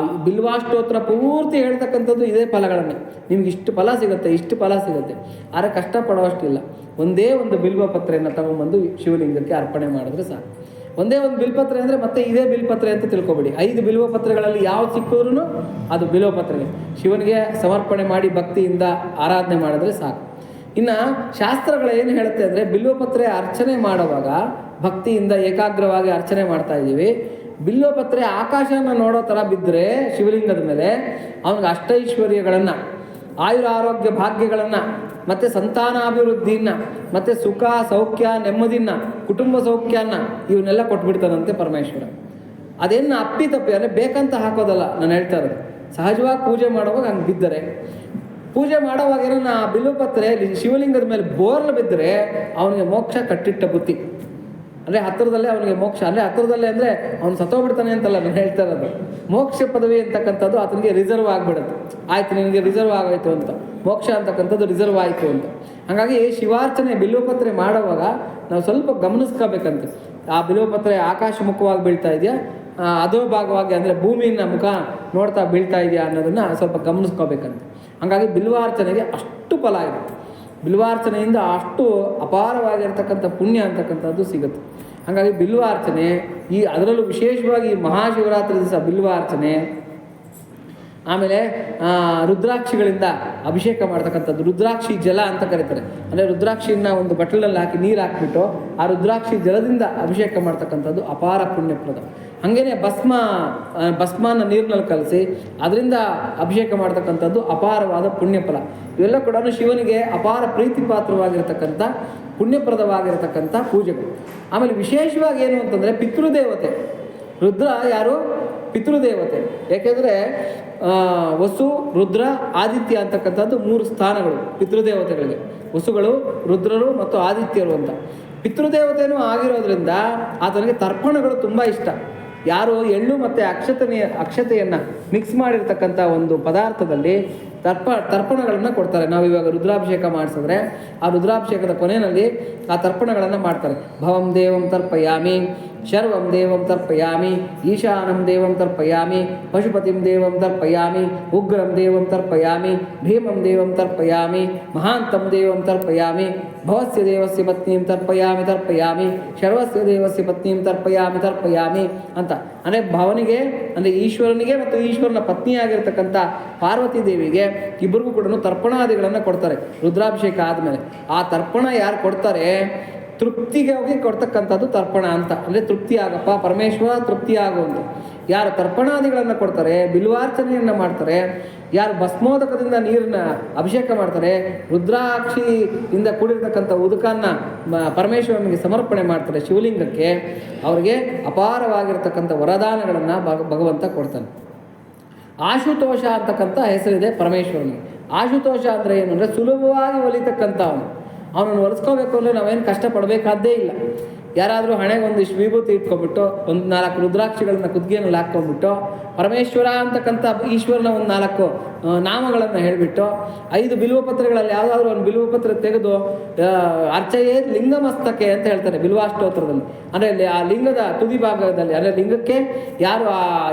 B: ಬಿಲ್ವಾಷ್ಟೋತ್ರ ಪೂರ್ತಿ ಹೇಳ್ತಕ್ಕಂಥದ್ದು ಇದೇ ಫಲಗಳನ್ನೇ. ನಿಮ್ಗೆ ಇಷ್ಟು ಫಲ ಸಿಗುತ್ತೆ, ಇಷ್ಟು ಫಲ ಸಿಗುತ್ತೆ. ಆದರೆ ಕಷ್ಟಪಡುವಷ್ಟಿಲ್ಲ. ಒಂದೇ ಒಂದು ಬಿಲ್ವ ಪತ್ರೆಯನ್ನು ತಗೊಂಡ್ಬಂದು ಶಿವಲಿಂಗಕ್ಕೆ ಅರ್ಪಣೆ ಮಾಡಿದ್ರೆ ಸಾಕು. ಒಂದೇ ಒಂದು ಬಿಲ್ಪತ್ರೆ ಅಂದರೆ ಮತ್ತೆ ಇದೇ ಬಿಲ್ಪತ್ರೆ ಅಂತ ತಿಳ್ಕೊಬೇಡಿ. 5 ಬಿಲ್ವ ಪತ್ರೆಗಳಲ್ಲಿ ಯಾವ್ದು ಸಿಕ್ಕಿದ್ರೂ ಅದು ಬಿಲ್ವ ಪತ್ರೆ. ಶಿವನಿಗೆ ಸಮರ್ಪಣೆ ಮಾಡಿ ಭಕ್ತಿಯಿಂದ ಆರಾಧನೆ ಮಾಡಿದ್ರೆ ಸಾಕು. ಇನ್ನು ಶಾಸ್ತ್ರಗಳು ಏನು ಹೇಳುತ್ತೆ ಅಂದರೆ ಬಿಲ್ವಪತ್ರೆ ಅರ್ಚನೆ ಮಾಡುವಾಗ ಭಕ್ತಿಯಿಂದ ಏಕಾಗ್ರವಾಗಿ ಅರ್ಚನೆ ಮಾಡ್ತಾ ಇದ್ದೀವಿ. ಬಿಲ್ವಪತ್ರೆ ಆಕಾಶನ ನೋಡೋ ಥರ ಬಿದ್ದರೆ ಶಿವಲಿಂಗದ ಮೇಲೆ ಅವನಿಗೆ ಅಷ್ಟೈಶ್ವರ್ಯಗಳನ್ನು, ಆಯುರಾರೋಗ್ಯ ಭಾಗ್ಯಗಳನ್ನು, ಮತ್ತು ಸಂತಾನಾಭಿವೃದ್ಧಿಯನ್ನು, ಮತ್ತು ಸುಖ ಸೌಖ್ಯ ನೆಮ್ಮದಿನ, ಕುಟುಂಬ ಸೌಖ್ಯನ ಇವನ್ನೆಲ್ಲ ಕೊಟ್ಬಿಡ್ತಾನಂತೆ ಪರಮೇಶ್ವರ. ಅದೇನು ಅಪ್ಪಿತಪ್ಪಿ ಅಂದರೆ ಬೇಕಂತ ಹಾಕೋದಲ್ಲ ನಾನು ಹೇಳ್ತಾ ಇರೋದು. ಸಹಜವಾಗಿ ಪೂಜೆ ಮಾಡುವಾಗ ಹಂಗೆ ಬಿದ್ದರೆ, ಪೂಜೆ ಮಾಡೋವಾಗ ಏನೋ ಆ ಬಿಲ್ವಪತ್ರೆ ಶಿವಲಿಂಗದ ಮೇಲೆ ಬೋರ್ಲು ಬಿದ್ದರೆ ಅವನಿಗೆ ಮೋಕ್ಷ ಕಟ್ಟಿಟ್ಟ ಬುತ್ತಿ. ಅಂದರೆ ಹತ್ತಿರದಲ್ಲೇ ಅವನಿಗೆ ಮೋಕ್ಷ, ಅಂದರೆ ಹತ್ತಿರದಲ್ಲೇ ಅಂದರೆ ಅವನು ಸತ್ತೋಗ್ಬಿಡ್ತಾನೆ ಅಂತಲ್ಲ ನಾನು ಹೇಳ್ತಾ ಇರೋದು. ಮೋಕ್ಷ ಪದವಿ ಅಂತಕ್ಕಂಥದ್ದು ಆತನಿಗೆ ರಿಸರ್ವ್ ಆಗಿಬಿಡುತ್ತೆ. ಆಯ್ತು ನಿನಗೆ ರಿಸರ್ವ್ ಆಗೋಯ್ತು ಅಂತ, ಮೋಕ್ಷ ಅಂತಕ್ಕಂಥದ್ದು ರಿಸರ್ವ್ ಆಯಿತು ಅಂತ. ಹಾಗಾಗಿ ಶಿವಾರ್ಚನೆ ಬಿಲ್ವಪತ್ರೆ ಮಾಡುವಾಗ ನಾವು ಸ್ವಲ್ಪ ಗಮನಿಸ್ಕೋಬೇಕಂತೆ. ಆ ಬಿಲ್ವಪತ್ರೆ ಆಕಾಶಮುಖವಾಗಿ ಬೀಳ್ತಾ ಇದೆಯಾ, ಅದೋ ಭಾಗವಾಗಿ ಅಂದರೆ ಭೂಮಿನ ಮುಖ ನೋಡ್ತಾ ಬೀಳ್ತಾ ಇದೆಯಾ ಅನ್ನೋದನ್ನು ಸ್ವಲ್ಪ ಗಮನಿಸ್ಕೋಬೇಕಂತೆ. ಹಾಗಾಗಿ ಬಿಲ್ವಾರ್ಚನೆಗೆ ಅಷ್ಟು ಫಲ ಇದೆ. ಬಿಲ್ವಾರ್ಚನೆಯಿಂದ ಅಷ್ಟು ಅಪಾರವಾಗಿರ್ತಕ್ಕಂಥ ಪುಣ್ಯ ಅಂತಕ್ಕಂಥದ್ದು ಸಿಗುತ್ತೆ. ಹಾಗಾಗಿ ಬಿಲ್ವಾರ್ಚನೆ ಅದರಲ್ಲೂ ವಿಶೇಷವಾಗಿ ಮಹಾಶಿವರಾತ್ರಿ ದಿವಸ ಬಿಲ್ವಾರ್ಚನೆ, ಆಮೇಲೆ ರುದ್ರಾಕ್ಷಿಗಳಿಂದ ಅಭಿಷೇಕ ಮಾಡ್ತಕ್ಕಂಥದ್ದು, ರುದ್ರಾಕ್ಷಿ ಜಲ ಅಂತ ಕರೀತಾರೆ. ಅಂದರೆ ರುದ್ರಾಕ್ಷಿಯನ್ನು ಒಂದು ಬಟ್ಲಲ್ಲಿ ಹಾಕಿ ನೀರು ಹಾಕಿಬಿಟ್ಟು ಆ ರುದ್ರಾಕ್ಷಿ ಜಲದಿಂದ ಅಭಿಷೇಕ ಮಾಡ್ತಕ್ಕಂಥದ್ದು ಅಪಾರ ಪುಣ್ಯಪ್ರದ. ಹಾಗೇನೆ ಭಸ್ಮನ ನೀರಿನಲ್ಲಿ ಕಲಸಿ ಅದರಿಂದ ಅಭಿಷೇಕ ಮಾಡ್ತಕ್ಕಂಥದ್ದು ಅಪಾರವಾದ ಪುಣ್ಯಫಲ. ಇವೆಲ್ಲ ಕೂಡ ಶಿವನಿಗೆ ಅಪಾರ ಪ್ರೀತಿ ಪಾತ್ರವಾಗಿರ್ತಕ್ಕಂಥ ಪುಣ್ಯಪ್ರದವಾಗಿರ್ತಕ್ಕಂಥ ಪೂಜೆಗಳು. ಆಮೇಲೆ ವಿಶೇಷವಾಗಿ ಏನು ಅಂತಂದರೆ ಪಿತೃದೇವತೆ ರುದ್ರ ಯಾರು? ಪಿತೃದೇವತೆ. ಯಾಕೆಂದರೆ ವಸು, ರುದ್ರ, ಆದಿತ್ಯ ಅಂತಕ್ಕಂಥದ್ದು 3 ಸ್ಥಾನಗಳು ಪಿತೃದೇವತೆಗಳಿಗೆ. ವಸುಗಳು, ರುದ್ರರು ಮತ್ತು ಆದಿತ್ಯರು ಅಂತ. ಪಿತೃದೇವತೆಯೂ ಆಗಿರೋದ್ರಿಂದ ಆತನಿಗೆ ತರ್ಪಣಗಳು ತುಂಬ ಇಷ್ಟ. ಯಾರು ಎಳ್ಳು ಮತ್ತು ಅಕ್ಷತೆಯನ್ನು ಮಿಕ್ಸ್ ಮಾಡಿರ್ತಕ್ಕಂಥ ಒಂದು ಪದಾರ್ಥದಲ್ಲಿ ತರ್ಪಣಗಳನ್ನು ಕೊಡ್ತಾರೆ. ನಾವು ಇವಾಗ ರುದ್ರಾಭಿಷೇಕ ಮಾಡಿಸಿದ್ರೆ ಆ ರುದ್ರಾಭಿಷೇಕದ ಕೊನೆಯಲ್ಲಿ ಆ ತರ್ಪಣಗಳನ್ನು ಮಾಡ್ತಾರೆ. ಭವಂ ದೇವಂ ತರ್ಪಯಾಮಿ, ಶರ್ವಂ ದೇವಂ ತರ್ಪಯಾಮಿ, ಈಶಾನಂ ದೇವಂ ತರ್ಪಯಾಮಿ, ಪಶುಪತಿಂ ದೇವಂ ತರ್ಪಯಾಮಿ, ಉಗ್ರಂ ದೇವಂ ತರ್ಪಯಾಮಿ, ಭೀಮಂ ದೇವಂ ತರ್ಪಯಾಮಿ, ಮಹಾಂತಂ ದೇವಂ ತರ್ಪಯಾಮಿ, ಭವಸ್ಯ ದೇವಸ್ಯ ಪತ್ನೀಂ ತರ್ಪಯಾಮಿ, ಶರ್ವಸ್ಯ ದೇವಸ್ಯ ಪತ್ನೀಂ ತರ್ಪಯಾಮಿ ಅಂತ. ಅಂದರೆ ಭವನಿಗೆ, ಅಂದರೆ ಈಶ್ವರನಿಗೆ ಮತ್ತು ಈಶ್ವರನ ಪತ್ನಿಯಾಗಿರ್ತಕ್ಕಂಥ ಪಾರ್ವತಿ ದೇವಿಗೆ ಇಬ್ಬರಿಗೂ ಕೂಡ ತರ್ಪಣಾದಿಗಳನ್ನು ಕೊಡ್ತಾರೆ ರುದ್ರಾಭಿಷೇಕ ಆದಮೇಲೆ. ಆ ತರ್ಪಣ ಯಾರು ಕೊಡ್ತಾರೆ, ತೃಪ್ತಿಗೆ ಹೋಗಿ ಕೊಡ್ತಕ್ಕಂಥದ್ದು ತರ್ಪಣ ಅಂತ. ಅಂದರೆ ತೃಪ್ತಿ ಆಗಪ್ಪ ಪರಮೇಶ್ವರ, ತೃಪ್ತಿ ಆಗುವಂಥ ಯಾರು ತರ್ಪಣಾದಿಗಳನ್ನು ಕೊಡ್ತಾರೆ, ಬಿಲ್ವಾರ್ಚನೆಯನ್ನು ಮಾಡ್ತಾರೆ, ಯಾರು ಭಸ್ಮೋದಕದಿಂದ ನೀರನ್ನ ಅಭಿಷೇಕ ಮಾಡ್ತಾರೆ, ರುದ್ರಾಕ್ಷಿಯಿಂದ ಕೂಡಿರ್ತಕ್ಕಂಥ ಉದಕನ್ನು ಪರಮೇಶ್ವರನಿಗೆ ಸಮರ್ಪಣೆ ಮಾಡ್ತಾರೆ ಶಿವಲಿಂಗಕ್ಕೆ, ಅವರಿಗೆ ಅಪಾರವಾಗಿರ್ತಕ್ಕಂಥ ವರದಾನಗಳನ್ನು ಭಗವಂತ ಕೊಡ್ತಾನೆ. ಆಶುತೋಷ ಅಂತಕ್ಕಂಥ ಹೆಸರಿದೆ ಪರಮೇಶ್ವರನಿಗೆ. ಆಶುತೋಷ ಅಂದರೆ ಏನು ಅಂದರೆ ಸುಲಭವಾಗಿ ಒಲಿತಕ್ಕಂಥ ಅವನನ್ನು ಒಲಿಸ್ಕೋಬೇಕು ಅಂದರೆ ನಾವೇನು ಕಷ್ಟಪಡಬೇಕಾದ್ದೇ ಇಲ್ಲ. ಯಾರಾದರೂ ಹಣೆಗೆ ಒಂದಿಷ್ಟು ವಿಭೂತಿ ಇಟ್ಕೊಂಡ್ಬಿಟ್ಟು 4 ರುದ್ರಾಕ್ಷಿಗಳನ್ನ ಕುತ್ತಿಗೆಯಲ್ಲಿ ಹಾಕ್ಕೊಂಡ್ಬಿಟ್ಟು ಪರಮೇಶ್ವರ ಅಂತಕ್ಕಂಥ ಈಶ್ವರನ 4 ನಾಮಗಳನ್ನು ಹೇಳಿಬಿಟ್ಟು 5 ಬಿಲ್ವಪತ್ರೆಗಳಲ್ಲಿ ಯಾವುದಾದ್ರೂ ಒಂದು ಬಿಲ್ವಪತ್ರೆ ತೆಗೆದು ಅರ್ಚಯೇ ಲಿಂಗಮಸ್ತಕೆ ಅಂತ ಹೇಳ್ತಾರೆ ಬಿಲ್ವಾಷ್ಟೋತ್ರದಲ್ಲಿ. ಅಂದರೆ ಆ ಲಿಂಗದ ತುದಿ ಭಾಗದಲ್ಲಿ, ಅಂದರೆ ಲಿಂಗಕ್ಕೆ ಯಾರು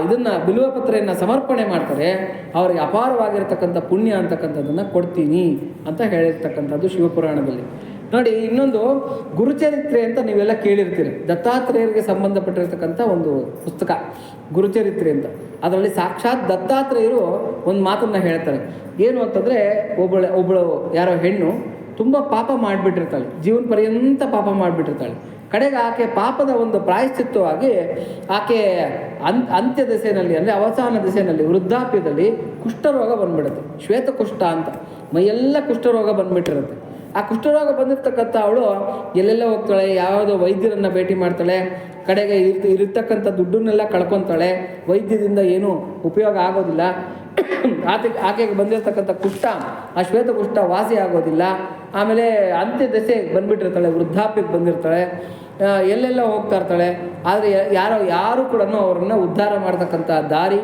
B: ಇದನ್ನು ಬಿಲ್ವಪತ್ರೆಯನ್ನು ಸಮರ್ಪಣೆ ಮಾಡ್ತಾರೆ ಅವರಿಗೆ ಅಪಾರವಾಗಿರ್ತಕ್ಕಂಥ ಪುಣ್ಯ ಅಂತಕ್ಕಂಥದ್ದನ್ನು ಕೊಡ್ತೀನಿ ಅಂತ ಹೇಳಿರ್ತಕ್ಕಂಥದ್ದು ಶಿವಪುರಾಣದಲ್ಲಿ. ನೋಡಿ, ಇನ್ನೊಂದು ಗುರುಚರಿತ್ರೆ ಅಂತ ನೀವೆಲ್ಲ ಕೇಳಿರ್ತೀರಿ. ದತ್ತಾತ್ರೇಯರಿಗೆ ಸಂಬಂಧಪಟ್ಟಿರ್ತಕ್ಕಂಥ ಒಂದು ಪುಸ್ತಕ ಗುರುಚರಿತ್ರೆ ಅಂತ. ಅದರಲ್ಲಿ ಸಾಕ್ಷಾತ್ ದತ್ತಾತ್ರೇಯರು ಒಂದು ಮಾತನ್ನು ಹೇಳ್ತಾರೆ. ಏನು ಅಂತಂದರೆ, ಒಬ್ಬಳು ಯಾರೋ ಹೆಣ್ಣು ತುಂಬ ಪಾಪ ಮಾಡಿಬಿಟ್ಟಿರ್ತಾಳೆ, ಜೀವನ ಪರ್ಯಂತ ಪಾಪ ಮಾಡಿಬಿಟ್ಟಿರ್ತಾಳೆ. ಕಡೆಗೆ ಆಕೆ ಪಾಪದ ಒಂದು ಪ್ರಾಯಶ್ಚಿತ್ತವಾಗಿ ಆಕೆ ಅಂತ್ಯ ದೆಸೆಯಲ್ಲಿ, ಅಂದರೆ ಅವಸಾನ ದೆಸೆಯಲ್ಲಿ, ವೃದ್ಧಾಪ್ಯದಲ್ಲಿ ಕುಷ್ಠರೋಗ ಬಂದ್ಬಿಡುತ್ತೆ. ಶ್ವೇತಕುಷ್ಠ ಅಂತ ಮೈಯೆಲ್ಲ ಕುಷ್ಠರೋಗ ಬಂದ್ಬಿಟ್ಟಿರುತ್ತೆ. ಆ ಕುಷ್ಠರೋಗ ಬಂದಿರ್ತಕ್ಕಂಥ ಅವಳು ಎಲ್ಲೆಲ್ಲ ಹೋಗ್ತಾಳೆ, ಯಾವುದೋ ವೈದ್ಯರನ್ನು ಭೇಟಿ ಮಾಡ್ತಾಳೆ, ಕಡೆಗೆ ಇರ್ತಕ್ಕಂಥ ದುಡ್ಡನ್ನೆಲ್ಲ ಕಳ್ಕೊತಾಳೆ, ವೈದ್ಯದಿಂದ ಏನೂ ಉಪಯೋಗ ಆಗೋದಿಲ್ಲ. ಆಕೆಗೆ ಬಂದಿರತಕ್ಕಂಥ ಕುಷ್ಠ, ಆ ಶ್ವೇತಕುಷ್ಠ ವಾಸಿ ಆಗೋದಿಲ್ಲ. ಆಮೇಲೆ ಅಂತ್ಯ ದೆಸೆ ಬಂದುಬಿಟ್ಟಿರ್ತಾಳೆ, ವೃದ್ಧಾಪ್ಯಕ್ಕೆ ಬಂದಿರ್ತಾಳೆ, ಎಲ್ಲೆಲ್ಲ ಹೋಗ್ತಾ ಇರ್ತಾಳೆ. ಆದರೆ ಯಾರು ಕೂಡ ಅವರನ್ನು ಉದ್ಧಾರ ಮಾಡ್ತಕ್ಕಂಥ ದಾರಿ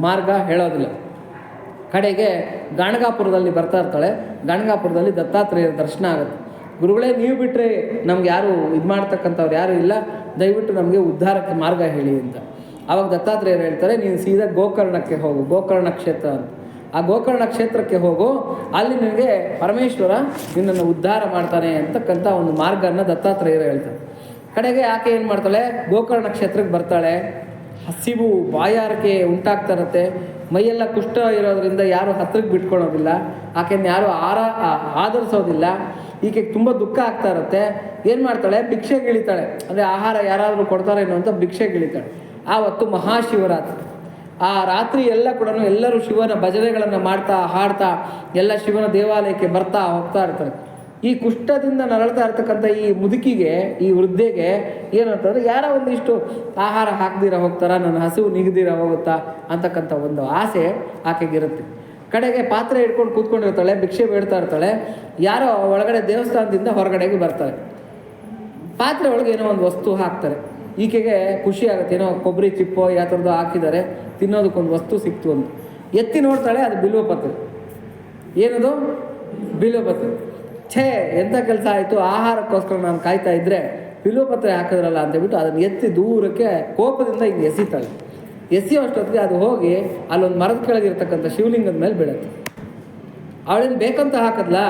B: ಮಾರ್ಗ ಹೇಳೋದಿಲ್ಲ. ಕಡೆಗೆ ಗಾಣಗಾಪುರದಲ್ಲಿ ಬರ್ತಾ ಇರ್ತಾಳೆ. ಗಾಣಗಾಪುರದಲ್ಲಿ ದತ್ತಾತ್ರೇಯರ ದರ್ಶನ ಆಗುತ್ತೆ. ಗುರುಗಳೇ, ನೀವು ಬಿಟ್ಟರೆ ನಮ್ಗೆ ಯಾರು ಇದು ಮಾಡ್ತಕ್ಕಂಥವ್ರು ಯಾರೂ ಇಲ್ಲ, ದಯವಿಟ್ಟು ನಮಗೆ ಉದ್ಧಾರಕ್ಕೆ ಮಾರ್ಗ ಹೇಳಿ ಅಂತ. ಆವಾಗ ದತ್ತಾತ್ರೇಯರು ಹೇಳ್ತಾರೆ, ನೀನು ಸೀದಾ ಗೋಕರ್ಣಕ್ಕೆ ಹೋಗು, ಗೋಕರ್ಣ ಕ್ಷೇತ್ರ ಅಂತ. ಆ ಗೋಕರ್ಣ ಕ್ಷೇತ್ರಕ್ಕೆ ಹೋಗು, ಅಲ್ಲಿ ನಿನಗೆ ಪರಮೇಶ್ವರ ನಿನ್ನನ್ನು ಉದ್ಧಾರ ಮಾಡ್ತಾನೆ ಅಂತಕ್ಕಂಥ ಒಂದು ಮಾರ್ಗವನ್ನು ದತ್ತಾತ್ರೇಯರು ಹೇಳ್ತಾರೆ. ಕಡೆಗೆ ಆಕೆ ಏನು ಮಾಡ್ತಾಳೆ, ಗೋಕರ್ಣ ಕ್ಷೇತ್ರಕ್ಕೆ ಬರ್ತಾಳೆ. ಹಸಿವು ಬಾಯಾರಿಕೆ ಉಂಟಾಗ್ತಾ ಇರುತ್ತೆ. ಮೈಯೆಲ್ಲ ಕುಷ್ಠ ಇರೋದ್ರಿಂದ ಯಾರು ಹತ್ತಿರಕ್ಕೆ ಬಿಟ್ಕೊಳೋದಿಲ್ಲ, ಆಕೆಯನ್ನು ಯಾರು ಆಧರಿಸೋದಿಲ್ಲ. ಈಕೆ ತುಂಬ ದುಃಖ ಆಗ್ತಾ ಇರುತ್ತೆ. ಏನು ಮಾಡ್ತಾಳೆ, ಭಿಕ್ಷೆಗೆ ಇಳಿತಾಳೆ. ಅಂದರೆ ಆಹಾರ ಯಾರಾದರೂ ಕೊಡ್ತಾರೇನೋ ಅಂತ ಭಿಕ್ಷೆಗೆ ಇಳಿತಾಳೆ. ಆವತ್ತು ಮಹಾಶಿವರಾತ್ರಿ. ಆ ರಾತ್ರಿ ಎಲ್ಲ ಕೂಡ ಎಲ್ಲರೂ ಶಿವನ ಭಜನೆಗಳನ್ನು ಮಾಡ್ತಾ ಹಾಡ್ತಾ ಎಲ್ಲ ಶಿವನ ದೇವಾಲಯಕ್ಕೆ ಬರ್ತಾ ಹೋಗ್ತಾ ಇರ್ತಾರೆ. ಈ ಕುಷ್ಠದಿಂದ ನರಳ್ತಾ ಇರ್ತಕ್ಕಂಥ ಈ ಮುದುಕಿಗೆ, ಈ ವೃದ್ಧೆಗೆ ಏನಂತಂದರೆ, ಯಾರೋ ಒಂದಿಷ್ಟು ಆಹಾರ ಹಾಕ್ದಿರ ಹೋಗ್ತಾರ, ನನ್ನ ಹಸಿವು ನಿಗದಿರ ಹೋಗುತ್ತಾ ಅಂತಕ್ಕಂಥ ಒಂದು ಆಸೆ ಆಕೆಗಿರುತ್ತೆ. ಕಡೆಗೆ ಪಾತ್ರೆ ಹಿಡ್ಕೊಂಡು ಕೂತ್ಕೊಂಡಿರ್ತಾಳೆ, ಭಿಕ್ಷೆ ಬೇಡ್ತಾ ಇರ್ತಾಳೆ. ಯಾರೋ ಒಳಗಡೆ ದೇವಸ್ಥಾನದಿಂದ ಹೊರಗಡೆಗೆ ಬರ್ತಾರೆ. ಪಾತ್ರೆ ಒಳಗೆ ಏನೋ ಒಂದು ವಸ್ತು ಹಾಕ್ತಾರೆ. ಈಕೆಗೆ ಖುಷಿ ಆಗುತ್ತೆ, ಏನೋ ಕೊಬ್ಬರಿ ಚಿಪ್ಪೋ ಯಾವ ಥರದ್ದು ಹಾಕಿದ್ದಾರೆ, ತಿನ್ನೋದಕ್ಕೊಂದು ವಸ್ತು ಸಿಕ್ತು ಅಂತ. ಎತ್ತಿ ನೋಡ್ತಾಳೆ, ಅದು ಬಿಲ್ವಪತ್ರೆ. ಏನದು? ಬಿಲ್ವಪತ್ರೆ. ಛೇ, ಎಂಥ ಕೆಲಸ ಆಯಿತು, ಆಹಾರಕ್ಕೋಸ್ಕರ ನಾನು ಕಾಯ್ತಾ ಇದ್ದರೆ ಬಿಲ್ವಪತ್ರೆ ಹಾಕಿದ್ರಲ್ಲ ಅಂತೇಳ್ಬಿಟ್ಟು ಅದನ್ನು ಎತ್ತಿ ದೂರಕ್ಕೆ ಕೋಪದಿಂದ ಹಿಂಗೆ ಎಸಿತಾಳೆ. ಎಸೆಯೋಷ್ಟೊತ್ತಿಗೆ ಅದು ಹೋಗಿ ಅಲ್ಲೊಂದು ಮರದ ಕೆಳಗಿರ್ತಕ್ಕಂಥ ಶಿವಲಿಂಗದ ಮೇಲೆ ಬೀಳುತ್ತೆ. ಅವಳೇನು ಬೇಕಂತ ಹಾಕಿದ್ಲಾ?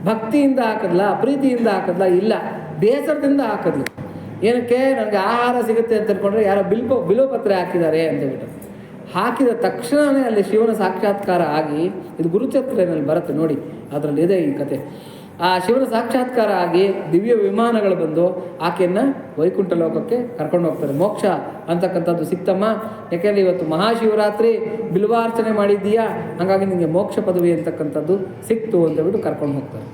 B: ಭಕ್ತಿಯಿಂದ ಹಾಕಿದ್ಲಾ? ಪ್ರೀತಿಯಿಂದ ಹಾಕಿದ್ಲಾ? ಇಲ್ಲ, ಬೇಸರದಿಂದ ಹಾಕಿದ್ಲು. ಏನಕ್ಕೆ? ನನಗೆ ಆಹಾರ ಸಿಗುತ್ತೆ ಅಂತ ಅಂದ್ಕೊಂಡ್ರೆ ಯಾರೋ ಬಿಲ್ವಪತ್ರೆ ಹಾಕಿದ್ದಾರೆ ಅಂತೇಳ್ಬಿಟ್ಟು ಹಾಕಿದ ತಕ್ಷಣವೇ ಅಲ್ಲಿ ಶಿವನ ಸಾಕ್ಷಾತ್ಕಾರ ಆಗಿ, ಇದು ಗುರುಚರಿತ್ರೆಯಲ್ಲಿ ಬರುತ್ತೆ ನೋಡಿ, ಅದರಲ್ಲಿ ಇದೆ ಈ ಕತೆ. ಆ ಶಿವನ ಸಾಕ್ಷಾತ್ಕಾರ ಆಗಿ ದಿವ್ಯ ವಿಮಾನಗಳು ಬಂದು ಆಕೆಯನ್ನು ವೈಕುಂಠ ಲೋಕಕ್ಕೆ ಕರ್ಕೊಂಡು ಹೋಗ್ತಾರೆ. ಮೋಕ್ಷ ಅಂತಕ್ಕಂಥದ್ದು ಸಿಕ್ತಮ್ಮ, ಯಾಕೆಂದರೆ ಇವತ್ತು ಮಹಾಶಿವರಾತ್ರಿ, ಬಿಲ್ವಾರ್ಚನೆ ಮಾಡಿದ್ದೀಯಾ, ಹಾಗಾಗಿ ನಿಮಗೆ ಮೋಕ್ಷ ಪದವಿ ಅಂತಕ್ಕಂಥದ್ದು ಸಿಕ್ತು ಅಂತೇಳ್ಬಿಟ್ಟು ಕರ್ಕೊಂಡು ಹೋಗ್ತಾರೆ.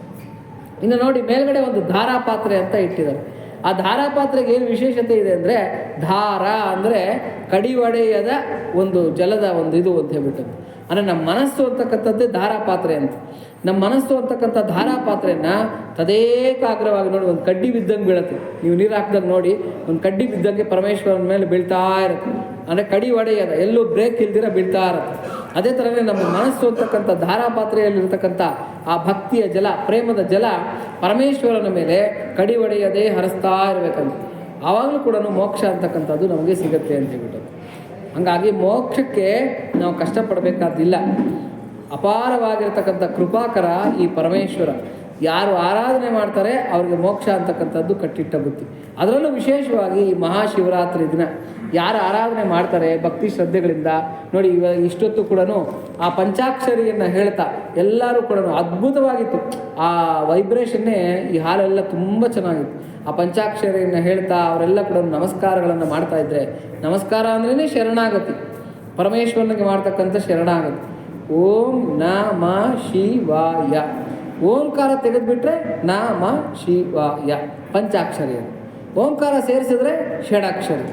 B: ಇನ್ನು ನೋಡಿ, ಮೇಲ್ಗಡೆ ಒಂದು ಧಾರಾಪಾತ್ರೆ ಅಂತ ಇಟ್ಟಿದ್ದಾರೆ. ಆ ಧಾರಾಪಾತ್ರೆಗೆ ಏನು ವಿಶೇಷತೆ ಇದೆ ಅಂದರೆ, ಧಾರ ಅಂದರೆ ಕಡಿವಡೆಯದ ಒಂದು ಜಲದ ಒಂದು ಇದು ಅಂತ ಹೇಳ್ಬಿಟ್ಟು. ಅಂದರೆ ನಮ್ಮ ಮನಸ್ಸು ಅಂತಕ್ಕಂಥದ್ದೇ ಧಾರಾಪಾತ್ರೆ ಅಂತ. ನಮ್ಮ ಮನಸ್ಸು ಅಂತಕ್ಕಂಥ ಧಾರಾಪಾತ್ರೆಯನ್ನು ತದೇಕಾಗ್ರವಾಗಿ ನೋಡಿ, ಒಂದು ಕಡ್ಡಿ ಬಿದ್ದಂಗೆ ಬೀಳುತ್ತೆ. ನೀವು ನೀರು ಹಾಕ್ದಂಗೆ ನೋಡಿ, ಒಂದು ಕಡ್ಡಿ ಬಿದ್ದಂಗೆ ಪರಮೇಶ್ವರನ ಮೇಲೆ ಬೀಳ್ತಾ ಇರುತ್ತೆ. ಅಂದರೆ ಕಡಿ ಒಡೆಯದ, ಎಲ್ಲೂ ಬ್ರೇಕ್ ಇಲ್ದಿರ ಬೀಳ್ತಾ ಇರುತ್ತೆ. ಅದೇ ಥರನೇ ನಮ್ಮ ಮನಸ್ಸು ಅಂತಕ್ಕಂಥ ಧಾರಾಪಾತ್ರೆಯಲ್ಲಿರ್ತಕ್ಕಂಥ ಆ ಭಕ್ತಿಯ ಜಲ, ಪ್ರೇಮದ ಜಲ ಪರಮೇಶ್ವರನ ಮೇಲೆ ಕಡಿ ಒಡೆಯದೇ ಹರಿಸ್ತಾ ಇರಬೇಕಂತ. ಆವಾಗಲೂ ಕೂಡ ಮೋಕ್ಷ ಅಂತಕ್ಕಂಥದ್ದು ನಮಗೆ ಸಿಗುತ್ತೆ ಅಂತ ಹೇಳ್ಬಿಟ್ಟು. ಹಾಗಾಗಿ ಮೋಕ್ಷಕ್ಕೆ ನಾವು ಕಷ್ಟಪಡಬೇಕಾದಿಲ್ಲ. ಅಪಾರವಾಗಿರ್ತಕ್ಕಂಥ ಕೃಪಾಕರ ಈ ಪರಮೇಶ್ವರ. ಯಾರು ಆರಾಧನೆ ಮಾಡ್ತಾರೆ ಅವ್ರಿಗೆ ಮೋಕ್ಷ ಅಂತಕ್ಕಂಥದ್ದು ಕಟ್ಟಿಟ್ಟ ಬುತ್ತಿ. ಅದರಲ್ಲೂ ವಿಶೇಷವಾಗಿ ಈ ಮಹಾಶಿವರಾತ್ರಿ ದಿನ ಯಾರು ಆರಾಧನೆ ಮಾಡ್ತಾರೆ ಭಕ್ತಿ ಶ್ರದ್ಧೆಗಳಿಂದ ನೋಡಿ, ಇಷ್ಟೊತ್ತು ಕೂಡ ಆ ಪಂಚಾಕ್ಷರಿಯನ್ನು ಹೇಳ್ತಾ ಎಲ್ಲರೂ ಕೂಡ ಅದ್ಭುತವಾಗಿತ್ತು. ಆ ವೈಬ್ರೇಷನ್ನೇ ಈ ಹಾಲೆಲ್ಲ ತುಂಬ ಚೆನ್ನಾಗಿತ್ತು. ಆ ಪಂಚಾಕ್ಷರಿಯನ್ನು ಹೇಳ್ತಾ ಅವರೆಲ್ಲ ಕೂಡ ನಮಸ್ಕಾರಗಳನ್ನು ಮಾಡ್ತಾ ಇದ್ದರೆ, ನಮಸ್ಕಾರ ಅಂದ್ರೇ ಶರಣಾಗತಿ, ಪರಮೇಶ್ವರನಿಗೆ ಮಾಡ್ತಕ್ಕಂಥ ಶರಣಾಗತಿ. ಓಂ ನಮ ಶಿವಾಯ, ಓಂಕಾರ ತೆಗೆದುಬಿಟ್ರೆ ನಾಮ ಶಿವಾಯ ಪಂಚಾಕ್ಷರಿ. ಓಂಕಾರ ಸೇರಿಸಿದ್ರೆ ಷಡಾಕ್ಷರಿ,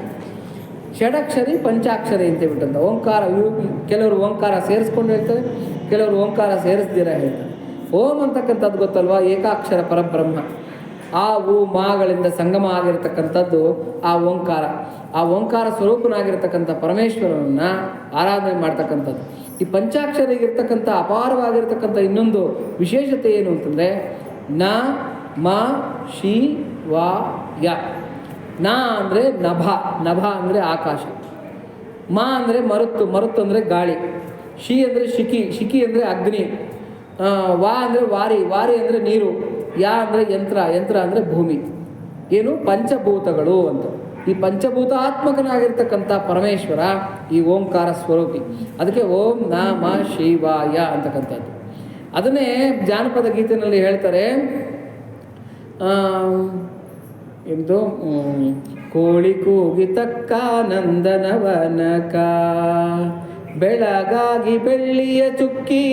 B: ಷಡಾಕ್ಷರಿ ಪಂಚಾಕ್ಷರಿ ಅಂತ ಹೇಳ್ಬಿಟ್ಟಂತ. ಓಂಕಾರ ಕೆಲವರು ಓಂಕಾರ ಸೇರಿಸ್ಕೊಂಡು ಹೇಳ್ತಾರೆ, ಕೆಲವರು ಓಂಕಾರ ಸೇರಿಸ್ದಿರ ಹೇಳ್ತಾರೆ. ಓಂ ಅಂತಕ್ಕಂಥದ್ದು ಗೊತ್ತಲ್ವಾ, ಏಕಾಕ್ಷರ ಪರಬ್ರಹ್ಮ. ಆ ಉ ಮಾಗಳಿಂದ ಸಂಗಮ ಆಗಿರ್ತಕ್ಕಂಥದ್ದು ಆ ಓಂಕಾರ. ಆ ಓಂಕಾರ ಸ್ವರೂಪನಾಗಿರ್ತಕ್ಕಂಥ ಪರಮೇಶ್ವರನನ್ನು ಆರಾಧನೆ ಮಾಡ್ತಕ್ಕಂಥದ್ದು. ಈ ಪಂಚಾಕ್ಷರಿಗಿರ್ತಕ್ಕಂಥ ಅಪಾರವಾಗಿರ್ತಕ್ಕಂಥ ಇನ್ನೊಂದು ವಿಶೇಷತೆ ಏನು ಅಂತಂದರೆ, ನ ಮ ಶಿ ವ ಯ. ನ ಅಂದರೆ ನಭ, ನಭ ಅಂದರೆ ಆಕಾಶ. ಮ ಅಂದರೆ ಮರುತ್ತು, ಮರುತ್ತು ಅಂದರೆ ಗಾಳಿ. ಶಿ ಅಂದರೆ ಶಿಖಿ, ಶಿಖಿ ಅಂದರೆ ಅಗ್ನಿ. ವಾ ಅಂದರೆ ವಾರಿ, ವಾರಿ ಅಂದರೆ ನೀರು. ಯಾ ಅಂದರೆ ಯಂತ್ರ, ಯಂತ್ರ ಅಂದರೆ ಭೂಮಿ. ಏನು ಪಂಚಭೂತಗಳು ಅಂತ. ಈ ಪಂಚಭೂತಾತ್ಮಕನಾಗಿರ್ತಕ್ಕಂಥ ಪರಮೇಶ್ವರ ಈ ಓಂಕಾರ ಸ್ವರೂಪಿ. ಅದಕ್ಕೆ ಓಂ ನಮ ಶಿವಾಯ ಅಂತಕ್ಕಂಥದ್ದು. ಅದನ್ನೇ ಜಾನಪದ ಗೀತೆಯಲ್ಲಿ ಹೇಳ್ತಾರೆ. ಎಂದು ಕೋಳಿ ಕೂಗಿತಕ್ಕ ನಂದನವನಕ, ಬೆಳಗಾಗಿ ಬೆಳ್ಳಿಯ ಚುಕ್ಕಿ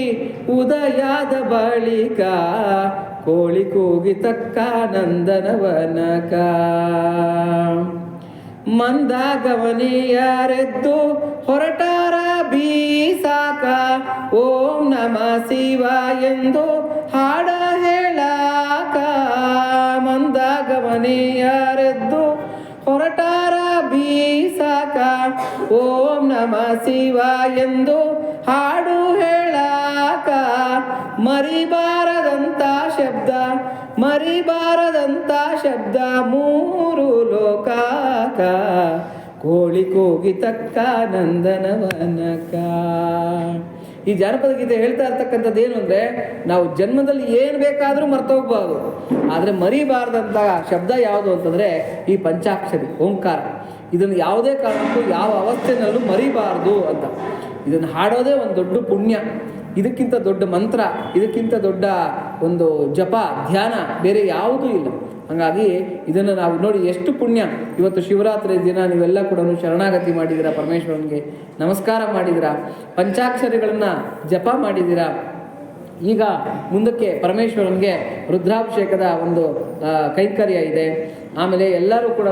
B: ಉದಯದ ಬಳಿಕ, ಕೋಳಿ ಕೂಗಿತಕ್ಕ ನಂದನವನಕ, ಮಂದಾಗವನಿಯರೆದ್ದು ಹೊರಟಾರ ಬೀಸಾಕ, ಓಂ ನಮ ಶಿವ ಎಂದು ಹಾಡ ಹೇಳಾಕ. ಮಂದಾಗವನಿಯರೆದ್ದು ಹೊರಟಾರ ಬೀಸಾಕ, ಓಂ ನಮ ಶಿವ ಎಂದು ಹಾಡು ಹೇಳಾಕ. ಮರಿಬಾರದಂಥ ಶಬ್ದ, ಮರಿಬಾರದಂಥ ಶಬ್ದ ಮೂರು ಲೋಕಾಕ, ಕೋಳಿ ಕೂಗಿತಕ್ಕ ನಂದನವನಕ. ಈ ಜಾನಪದ ಗೀತೆ ಹೇಳ್ತಾ ಇರ್ತಕ್ಕಂಥದ್ದು ಏನು ಅಂದರೆ, ನಾವು ಜನ್ಮದಲ್ಲಿ ಏನು ಬೇಕಾದರೂ ಮರ್ತೋಗ್ಬಾರ್ದು, ಆದರೆ ಮರಿಬಾರ್ದಂಥ ಶಬ್ದ ಯಾವುದು ಅಂತಂದರೆ ಈ ಪಂಚಾಕ್ಷರಿ ಓಂಕಾರ. ಇದನ್ನು ಯಾವುದೇ ಕಾರಣಕ್ಕೂ ಯಾವ ಅವಸ್ಥೆಯಲ್ಲೂ ಮರಿಬಾರ್ದು ಅಂತ. ಇದನ್ನು ಹಾಡೋದೇ ಒಂದು ದೊಡ್ಡ ಪುಣ್ಯ. ಇದಕ್ಕಿಂತ ದೊಡ್ಡ ಮಂತ್ರ, ಇದಕ್ಕಿಂತ ದೊಡ್ಡ ಒಂದು ಜಪ ಧ್ಯಾನ ಬೇರೆ ಯಾವುದೂ ಇಲ್ಲ. ಹಾಗಾಗಿ ಇದನ್ನು ನಾವು ನೋಡಿ ಎಷ್ಟು ಪುಣ್ಯ. ಇವತ್ತು ಶಿವರಾತ್ರಿ ದಿನ ನೀವೆಲ್ಲ ಕೂಡ ಶರಣಾಗತಿ ಮಾಡಿದ್ದೀರಾ, ಪರಮೇಶ್ವರನಿಗೆ ನಮಸ್ಕಾರ ಮಾಡಿದ್ದೀರಾ, ಪಂಚಾಕ್ಷರಿಗಳನ್ನು ಜಪ ಮಾಡಿದ್ದೀರಾ. ಈಗ ಮುಂದಕ್ಕೆ ಪರಮೇಶ್ವರನಿಗೆ ರುದ್ರಾಭಿಷೇಕದ ಒಂದು ಕೈಂಕರ್ಯ ಇದೆ. ಆಮೇಲೆ ಎಲ್ಲರೂ ಕೂಡ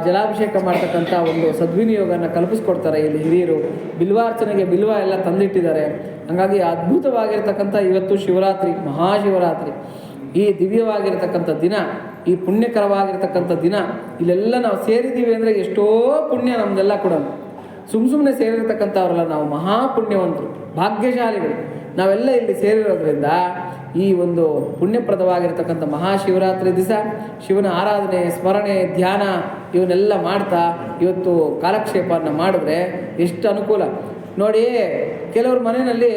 B: ಜಲಾಭಿಷೇಕ ಮಾಡ್ತಕ್ಕಂಥ ಒಂದು ಸದ್ವಿನಿಯೋಗನ ಕಲ್ಪಿಸ್ಕೊಡ್ತಾರೆ ಇಲ್ಲಿ ಹಿರಿಯರು. ಬಿಲ್ವಾರ್ಚನೆಗೆ ಬಿಲ್ವ ಎಲ್ಲ ತಂದಿಟ್ಟಿದ್ದಾರೆ. ಹಾಗಾಗಿ ಅದ್ಭುತವಾಗಿರ್ತಕ್ಕಂಥ ಇವತ್ತು ಶಿವರಾತ್ರಿ, ಮಹಾಶಿವರಾತ್ರಿ, ಈ ದಿವ್ಯವಾಗಿರ್ತಕ್ಕಂಥ ದಿನ, ಈ ಪುಣ್ಯಕರವಾಗಿರ್ತಕ್ಕಂಥ ದಿನ, ಇಲ್ಲೆಲ್ಲ ನಾವು ಸೇರಿದ್ದೀವಿ ಅಂದರೆ ಎಷ್ಟೋ ಪುಣ್ಯ ನಮ್ಮದೆಲ್ಲ ಕೂಡ. ಸುಮ್ಮನೆ ಸೇರಿರ್ತಕ್ಕಂಥವ್ರಲ್ಲ, ನಾವು ಮಹಾಪುಣ್ಯವಂತರು, ಭಾಗ್ಯಶಾಲಿಗಳು. ನಾವೆಲ್ಲ ಇಲ್ಲಿ ಸೇರಿರೋದ್ರಿಂದ ಈ ಒಂದು ಪುಣ್ಯಪ್ರದವಾಗಿರ್ತಕ್ಕಂಥ ಮಹಾಶಿವರಾತ್ರಿ ದಿವಸ ಶಿವನ ಆರಾಧನೆ, ಸ್ಮರಣೆ, ಧ್ಯಾನ ಇವನ್ನೆಲ್ಲ ಮಾಡ್ತಾ ಇವತ್ತು ಕಾಲಕ್ಷೇಪವನ್ನು ಮಾಡಿದ್ರೆ ಎಷ್ಟು ಅನುಕೂಲ ನೋಡಿ. ಕೆಲವ್ರ ಮನೆಯಲ್ಲಿ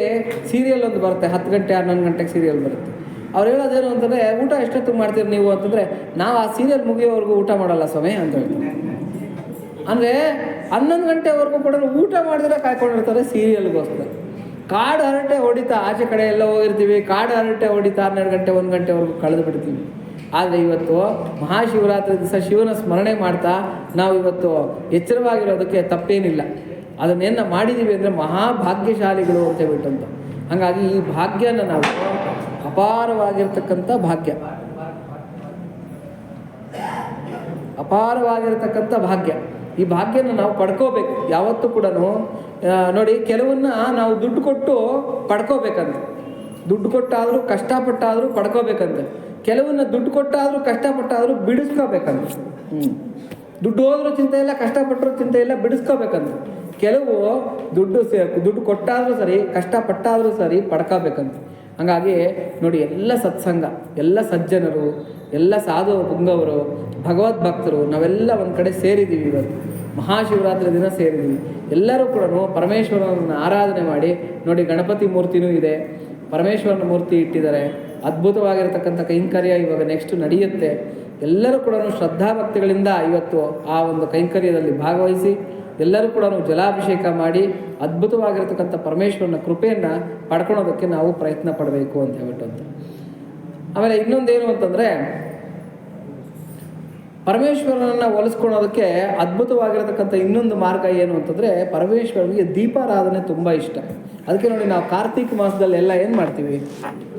B: ಸೀರಿಯಲ್ ಒಂದು ಬರುತ್ತೆ, 10 ಗಂಟೆ 11 ಗಂಟೆಗೆ ಸೀರಿಯಲ್ ಬರುತ್ತೆ. ಅವ್ರು ಹೇಳೋದೇನು ಅಂತಂದರೆ, ಊಟ ಎಷ್ಟೊತ್ತಿಗೆ ಮಾಡ್ತೀರಿ ನೀವು ಅಂತಂದರೆ, ನಾವು ಆ ಸೀರಿಯಲ್ ಮುಗಿಯೋವರೆಗೂ ಊಟ ಮಾಡಲ್ಲ ಸ್ವಾಮಿ ಅಂತ ಹೇಳ್ತಾರೆ. ಅಂದರೆ 11 ಗಂಟೆವರೆಗೂ ಕೂಡ ಊಟ ಮಾಡಿದ್ರೆ ಕಾಯ್ಕೊಂಡಿರ್ತಾರೆ ಸೀರಿಯಲ್ಗೋಸ್ಕರ. ಕಾಡು ಹರಟೆ ಹೊಡಿತಾ ಆಚೆ ಕಡೆ ಎಲ್ಲ ಹೋಗಿರ್ತೀವಿ, ಕಾಡು ಹರಟೆ ಹೊಡಿತಾ 12 ಗಂಟೆ 1 ಗಂಟೆವರೆಗೂ ಕಳೆದು ಬಿಡ್ತೀವಿ. ಆದರೆ ಇವತ್ತು ಮಹಾಶಿವರಾತ್ರಿ ದಿವಸ ಶಿವನ ಸ್ಮರಣೆ ಮಾಡ್ತಾ ನಾವು ಇವತ್ತು ಎಚ್ಚರವಾಗಿರೋದಕ್ಕೆ ತಪ್ಪೇನಿಲ್ಲ. ಅದನ್ನೇನು ಮಾಡಿದ್ದೀವಿ ಅಂದರೆ ಮಹಾಭಾಗ್ಯಶಾಲಿಗಳು ಅಂತ ಹೇಳ್ಬಿಟ್ಟಂತ. ಹಾಗಾಗಿ ಈ ಭಾಗ್ಯನ ನಾವು ಅಪಾರವಾಗಿರ್ತಕ್ಕಂಥ ಭಾಗ್ಯ. ಅಪಾರವಾಗಿರತಕ್ಕಂಥ ಭಾಗ್ಯ. ಈ ಭಾಗ್ಯನ ನಾವು ಪಡ್ಕೋಬೇಕು ಯಾವತ್ತೂ ಕೂಡ. ನೋಡಿ, ಕೆಲವನ್ನ ನಾವು ದುಡ್ಡು ಕೊಟ್ಟು ಪಡ್ಕೋಬೇಕಂತ, ದುಡ್ಡು ಕೊಟ್ಟಾದರೂ ಕಷ್ಟಪಟ್ಟಾದರೂ ಪಡ್ಕೋಬೇಕಂತೆ. ಕೆಲವನ್ನ ದುಡ್ಡು ಕೊಟ್ಟಾದರೂ ಕಷ್ಟಪಟ್ಟಾದರೂ ಬಿಡಿಸ್ಕೋಬೇಕಂತ. ದುಡ್ಡು ಹೋದ್ರೂ ಚಿಂತೆ ಇಲ್ಲ, ಕಷ್ಟಪಟ್ಟರೂ ಚಿಂತೆ ಇಲ್ಲ, ಬಿಡಿಸ್ಕೋಬೇಕಂತ. ಕೆಲವು ದುಡ್ಡು ಕೊಟ್ಟಾದರೂ ಸರಿ, ಕಷ್ಟಪಟ್ಟಾದರೂ ಸರಿ ಪಡ್ಕೋಬೇಕಂತ. ಹಾಗಾಗಿ ನೋಡಿ, ಎಲ್ಲ ಸತ್ಸಂಗ, ಎಲ್ಲ ಸಜ್ಜನರು, ಎಲ್ಲ ಸಾಧು ಪುಂಗವರು, ಭಗವದ್ಭಕ್ತರು ನಾವೆಲ್ಲ ಒಂದು ಕಡೆ ಸೇರಿದ್ದೀವಿ. ಇವತ್ತು ಮಹಾಶಿವರಾತ್ರಿ ದಿನ ಸೇರಿದ್ದೀವಿ. ಎಲ್ಲರೂ ಕೂಡ ಪರಮೇಶ್ವರನನ್ನು ಆರಾಧನೆ ಮಾಡಿ ನೋಡಿ. ಗಣಪತಿ ಮೂರ್ತಿನೂ ಇದೆ, ಪರಮೇಶ್ವರನ ಮೂರ್ತಿ ಇಟ್ಟಿದ್ದಾರೆ. ಅದ್ಭುತವಾಗಿರತಕ್ಕಂಥ ಕೈಂಕರ್ಯ ಇವಾಗ ನೆಕ್ಸ್ಟ್ ನಡೆಯುತ್ತೆ. ಎಲ್ಲರೂ ಕೂಡ ಶ್ರದ್ಧಾಭಕ್ತಿಗಳಿಂದ ಇವತ್ತು ಆ ಒಂದು ಕೈಂಕರ್ಯದಲ್ಲಿ ಭಾಗವಹಿಸಿ ಎಲ್ಲರೂ ಕೂಡ ಜಲಾಭಿಷೇಕ ಮಾಡಿ ಅದ್ಭುತವಾಗಿರತಕ್ಕಂಥ ಪರಮೇಶ್ವರನ ಕೃಪೆಯನ್ನು ಪಡ್ಕೊಳೋದಕ್ಕೆ ನಾವು ಪ್ರಯತ್ನ ಪಡಬೇಕು ಅಂತ ಹೇಳ್ಬಿಟ್ಟು ಅಂತ. ಆಮೇಲೆ ಇನ್ನೊಂದೇನು ಅಂತಂದರೆ, ಪರಮೇಶ್ವರನನ್ನು ಒಲಿಸ್ಕೊಳೋದಕ್ಕೆ ಅದ್ಭುತವಾಗಿರತಕ್ಕಂಥ ಇನ್ನೊಂದು ಮಾರ್ಗ ಏನು ಅಂತಂದರೆ, ಪರಮೇಶ್ವರನಿಗೆ ದೀಪಾರಾಧನೆ ತುಂಬ ಇಷ್ಟ. ಅದಕ್ಕೆ ನೋಡಿ, ನಾವು ಕಾರ್ತೀಕ ಮಾಸದಲ್ಲಿ ಎಲ್ಲ ಏನು ಮಾಡ್ತೀವಿ?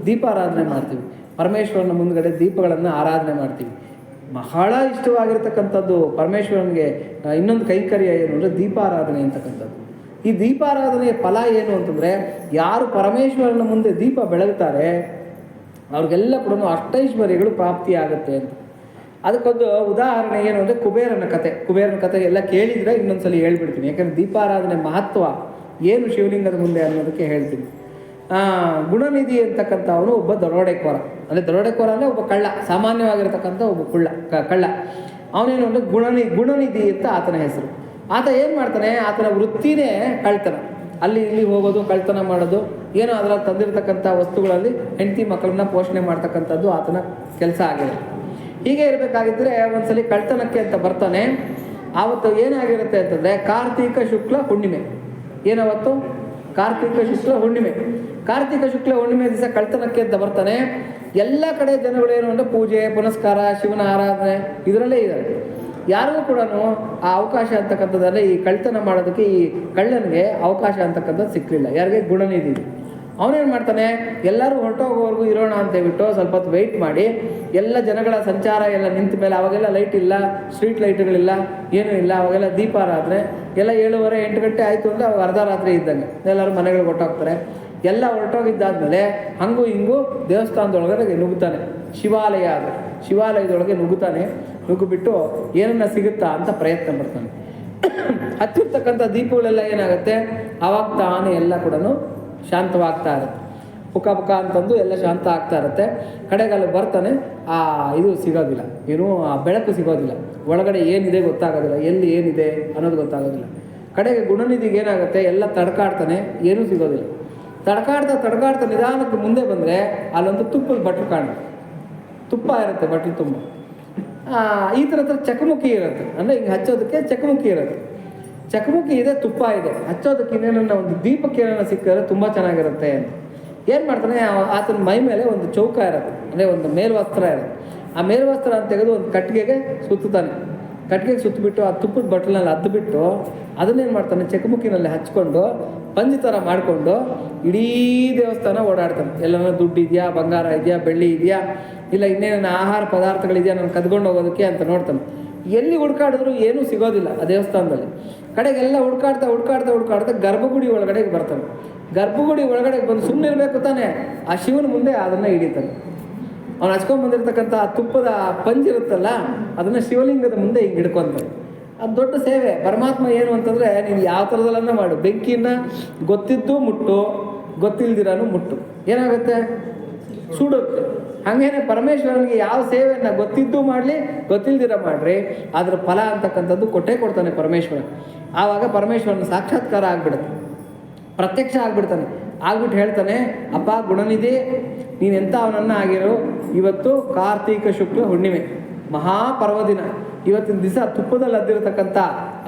B: ದೀಪಾರಾಧನೆ ಮಾಡ್ತೀವಿ. ಪರಮೇಶ್ವರನ ಮುಂದ್ಗಡೆ ದೀಪಗಳನ್ನು ಆರಾಧನೆ ಮಾಡ್ತೀವಿ. ಬಹಳ ಇಷ್ಟವಾಗಿರ್ತಕ್ಕಂಥದ್ದು ಪರಮೇಶ್ವರನಿಗೆ ಇನ್ನೊಂದು ಕೈಂಕರ್ಯ ಏನು ಅಂದರೆ ದೀಪಾರಾಧನೆ ಅಂತಕ್ಕಂಥದ್ದು. ಈ ದೀಪಾರಾಧನೆಯ ಫಲ ಏನು ಅಂತಂದರೆ, ಯಾರು ಪರಮೇಶ್ವರನ ಮುಂದೆ ದೀಪ ಬೆಳಗ್ತಾರೆ ಅವ್ರಿಗೆಲ್ಲ ಕೂಡ ಅಷ್ಟೈಶ್ವರ್ಯಗಳು ಪ್ರಾಪ್ತಿಯಾಗುತ್ತೆ ಅಂತ. ಅದಕ್ಕೊಂದು ಉದಾಹರಣೆ ಏನು ಅಂದರೆ ಕುಬೇರನ ಕತೆ ಎಲ್ಲ ಕೇಳಿದರೆ ಇನ್ನೊಂದ್ಸಲಿ ಹೇಳ್ಬಿಡ್ತೀನಿ. ಯಾಕಂದರೆ ದೀಪಾರಾಧನೆ ಮಹತ್ವ ಏನು ಶಿವಲಿಂಗದ ಮುಂದೆ ಅನ್ನೋದಕ್ಕೆ ಹೇಳ್ತೀನಿ. ಗುಣನಿಧಿ ಅಂತಕ್ಕಂಥ ಅವನು ಒಬ್ಬ ದರೋಡೆಕೋರ. ಅಂದರೆ ದರೋಡೆಕೋರ ಅಂದರೆ ಒಬ್ಬ ಕಳ್ಳ, ಸಾಮಾನ್ಯವಾಗಿರ್ತಕ್ಕಂಥ ಒಬ್ಬ ಕಳ್ಳ. ಅವನೇನು ಅಂದರೆ ಗುಣನಿಧಿ ಅಂತ ಆತನ ಹೆಸರು. ಆತ ಏನು ಮಾಡ್ತಾನೆ, ಆತನ ವೃತ್ತಿನೇ ಕಳ್ತನ. ಅಲ್ಲಿ ಇಲ್ಲಿ ಹೋಗೋದು, ಕಳ್ತನ ಮಾಡೋದು, ಏನೋ ಅದರಲ್ಲಿ ತಂದಿರತಕ್ಕಂಥ ವಸ್ತುಗಳಲ್ಲಿ ಹೆಂಡತಿ ಮಕ್ಕಳನ್ನ ಪೋಷಣೆ ಮಾಡ್ತಕ್ಕಂಥದ್ದು ಆತನ ಕೆಲಸ ಆಗಿದೆ. ಹೀಗೆ ಇರಬೇಕಾಗಿದ್ದರೆ ಒಂದ್ಸಲಿ ಕಳ್ತನಕ್ಕೆ ಅಂತ ಬರ್ತಾನೆ. ಆವತ್ತು ಏನಾಗಿರುತ್ತೆ ಅಂತಂದರೆ ಕಾರ್ತೀಕ ಶುಕ್ಲ ಹುಣ್ಣಿಮೆ. ಏನವತ್ತು? ಕಾರ್ತೀಕ ಶುಕ್ಲ ಹುಣ್ಣಿಮೆ. ಕಾರ್ತೀಕ ಶುಕ್ಲ ಹುಣ್ಣಿಮೆ ದಿವಸ ಕಳ್ತನಕ್ಕೆ ಅಂತ ಬರ್ತಾನೆ. ಎಲ್ಲ ಕಡೆ ಜನಗಳೇನು ಅಂದರೆ ಪೂಜೆ ಪುನಸ್ಕಾರ, ಶಿವನ ಆರಾಧನೆ ಇದರಲ್ಲೇ ಇದ್ದಾರೆ. ಯಾರಿಗೂ ಕೂಡ ಆ ಅವಕಾಶ ಅಂತಕ್ಕಂಥದ್ದರೆ ಈ ಕಳ್ತನ ಮಾಡೋದಕ್ಕೆ ಈ ಕಳ್ಳನಿಗೆ ಅವಕಾಶ ಅಂತಕ್ಕಂಥದ್ದು ಸಿಕ್ಕಲಿಲ್ಲ. ಯಾರಿಗೆ? ಗುಣನಿಧಿ. ಅವನೇನು ಮಾಡ್ತಾನೆ, ಎಲ್ಲರೂ ಹೊರಟೋಗೋವರೆಗೂ ಇರೋಣ ಅಂತ ಹೇಳ್ಬಿಟ್ಟು ಸ್ವಲ್ಪ ಹೊತ್ತು ವೆಯ್ಟ್ ಮಾಡಿ, ಎಲ್ಲ ಜನಗಳ ಸಂಚಾರ ಎಲ್ಲ ನಿಂತ ಮೇಲೆ, ಅವಾಗೆಲ್ಲ ಲೈಟ್ ಇಲ್ಲ, ಸ್ಟ್ರೀಟ್ ಲೈಟ್ಗಳಿಲ್ಲ, ಏನೂ ಇಲ್ಲ. ಅವಾಗೆಲ್ಲ ದೀಪಾರಾಧನೆ ಎಲ್ಲ 7:30 8 ಗಂಟೆ ಆಯಿತು ಅಂದರೆ ಅವಾಗ ಅರ್ಧ ರಾತ್ರಿ ಇದ್ದಂಗೆ ಎಲ್ಲರೂ ಮನೆಗಳಿಗೆ ಹೊರಟೋಗ್ತಾರೆ. ಎಲ್ಲ ಹೊರಟೋಗಿದ್ದಾದ್ಮೇಲೆ ಹಂಗೂ ಹಿಂಗೂ ದೇವಸ್ಥಾನದೊಳಗಡೆ ನುಗ್ಗುತ್ತಾನೆ. ಶಿವಾಲಯ ಅದು, ಶಿವಾಲಯದೊಳಗೆ ನುಗ್ಗುಬಿಟ್ಟು ಏನನ್ನ ಸಿಗುತ್ತಾ ಅಂತ ಪ್ರಯತ್ನ ಪಡ್ತಾನೆ. ಹತ್ತಿರ್ತಕ್ಕಂಥ ದೀಪಗಳೆಲ್ಲ ಏನಾಗುತ್ತೆ, ಆವಾಗ ತಾನೇ ಎಲ್ಲ ಕೂಡ ಶಾಂತವಾಗ್ತಾ ಇರುತ್ತೆ. ಪುಕ ಅಂತಂದು ಎಲ್ಲ ಶಾಂತ ಆಗ್ತಾ ಇರುತ್ತೆ. ಕಡೆಗಲ್ಲಿ ಬರ್ತಾನೆ, ಇದು ಸಿಗೋದಿಲ್ಲ, ಏನು ಆ ಬೆಳಕು ಸಿಗೋದಿಲ್ಲ, ಒಳಗಡೆ ಏನಿದೆ ಗೊತ್ತಾಗೋದಿಲ್ಲ, ಎಲ್ಲಿ ಏನಿದೆ ಅನ್ನೋದು ಗೊತ್ತಾಗೋದಿಲ್ಲ. ಕಡೆಗೆ ಗುಣನಿಧಿಗೆ ಏನಾಗುತ್ತೆ, ಎಲ್ಲ ತಡ್ಕಾಡ್ತಾನೆ, ಏನೂ ಸಿಗೋದಿಲ್ಲ. ತಡ್ಕಾಡ್ತಾ ನಿಧಾನಕ್ಕೆ ಮುಂದೆ ಬಂದರೆ ಅಲ್ಲೊಂದು ತುಪ್ಪದ ಬಟ್ಲು ಕಾಣುತ್ತೆ. ತುಪ್ಪ ಇರುತ್ತೆ ಬಟ್ಲು ತುಂಬ. ಈ ಥರದ ಚಕಮುಖಿ ಇರುತ್ತೆ, ಅಂದರೆ ಹಿಂಗೆ ಹಚ್ಚೋದಕ್ಕೆ ಚಕಮುಖಿ ಇರುತ್ತೆ. ಚಕಮುಖಿ ಇದೆ, ತುಪ್ಪ ಇದೆ, ಹಚ್ಚೋದಕ್ಕೆ ಇನ್ನೇನನ್ನ ಒಂದು ದೀಪಕ್ಕೆ ಏನನ್ನ ಸಿಕ್ಕಿದ್ರೆ ತುಂಬ ಚೆನ್ನಾಗಿರುತ್ತೆ ಅಂತ ಏನು ಮಾಡ್ತಾನೆ, ಆತನ ಮೈ ಮೇಲೆ ಒಂದು ಚೌಕ ಇರುತ್ತೆ, ಅಂದರೆ ಒಂದು ಮೇಲ್ವಸ್ತ್ರ ಇರುತ್ತೆ. ಆ ಮೇಲ್ವಸ್ತ್ರ ಅಂತ ತೆಗೆದು ಒಂದು ಕಟ್ಟಿಗೆಗೆ ಸುತ್ತಾನೆ. ಕಟ್ಟಿಗೆಗೆ ಸುತ್ತಬಿಟ್ಟು ಆ ತುಪ್ಪದ ಬಟ್ಲಲ್ಲಿ ಅದ್ದುಬಿಟ್ಟು ಅದನ್ನೇನು ಮಾಡ್ತಾನೆ, ಚಕಮುಖಿನಲ್ಲಿ ಹಚ್ಕೊಂಡು ಪಂಜಿ ಥರ ಮಾಡಿಕೊಂಡು ಇಡೀ ದೇವಸ್ಥಾನ ಓಡಾಡ್ತಾನೆ. ಎಲ್ಲನ ದುಡ್ಡು ಇದೆಯಾ, ಬಂಗಾರ ಇದೆಯಾ, ಬೆಳ್ಳಿ ಇದೆಯಾ, ಇಲ್ಲ ಇನ್ನೇನ ಆಹಾರ ಪದಾರ್ಥಗಳಿದೆಯಾ ನಾನು ಕದ್ಕೊಂಡು ಹೋಗೋದಕ್ಕೆ ಅಂತ ನೋಡ್ತಾನೆ. ಎಲ್ಲಿ ಹುಡ್ಕಾಡಿದ್ರು ಏನೂ ಸಿಗೋದಿಲ್ಲ ಆ ದೇವಸ್ಥಾನದಲ್ಲಿ. ಕಡೆಗೆಲ್ಲ ಹುಡ್ಕಾಡ್ತಾ ಗರ್ಭಗುಡಿ ಒಳಗಡೆಗೆ ಬರ್ತಾನೆ. ಗರ್ಭಗುಡಿ ಒಳಗಡೆ ಬಂದು ಸುಮ್ಮನೆ ಇರಬೇಕು ತಾನೆ, ಆ ಶಿವನ ಮುಂದೆ ಅದನ್ನು ಹಿಡಿತಾನೆ. ಅವ್ನು ಹಚ್ಕೊಂಡ್ಬಂದಿರ್ತಕ್ಕಂಥ ಆ ತುಪ್ಪದ ಪಂಜಿರುತ್ತಲ್ಲ, ಅದನ್ನು ಶಿವಲಿಂಗದ ಮುಂದೆ ಹಿಂಗೆ ಹಿಡ್ಕೊತಾನೆ. ಅದು ದೊಡ್ಡ ಸೇವೆ. ಪರಮಾತ್ಮ ಏನು ಅಂತಂದರೆ, ನೀನು ಯಾವ ಥರದಲ್ಲನ್ನ ಮಾಡು, ಬೆಂಕಿನ ಗೊತ್ತಿದ್ದು ಮುಟ್ಟು, ಗೊತ್ತಿಲ್ದಿರಾನು ಮುಟ್ಟು, ಏನಾಗುತ್ತೆ, ಸುಡುತ್ತೆ. ಹಾಗೇನೆ ಪರಮೇಶ್ವರನಿಗೆ ಯಾವ ಸೇವೆಯನ್ನು ಗೊತ್ತಿದ್ದು ಮಾಡಲಿ, ಗೊತ್ತಿಲ್ದಿರ ಮಾಡ್ರಿ, ಅದರ ಫಲ ಅಂತಕ್ಕಂಥದ್ದು ಕೊಟ್ಟೇ ಕೊಡ್ತಾನೆ ಪರಮೇಶ್ವರ. ಆವಾಗ ಪರಮೇಶ್ವರನ ಸಾಕ್ಷಾತ್ಕಾರ ಆಗ್ಬಿಡುತ್ತೆ, ಪ್ರತ್ಯಕ್ಷ ಆಗ್ಬಿಡ್ತಾನೆ. ಆಗ್ಬಿಟ್ಟು ಹೇಳ್ತಾನೆ, ಅಪ್ಪ ಗುಣನಿಧಿ, ನೀನೆಂಥ ಅವನನ್ನು ಆಗಿರೋ, ಇವತ್ತು ಕಾರ್ತೀಕ ಶುಕ್ಲ ಹುಣ್ಣಿಮೆ, ಮಹಾಪರ್ವದಿನ. ಇವತ್ತಿನ ದಿವಸ ತುಪ್ಪದಲ್ಲಿ ಅದ್ದಿರತಕ್ಕಂಥ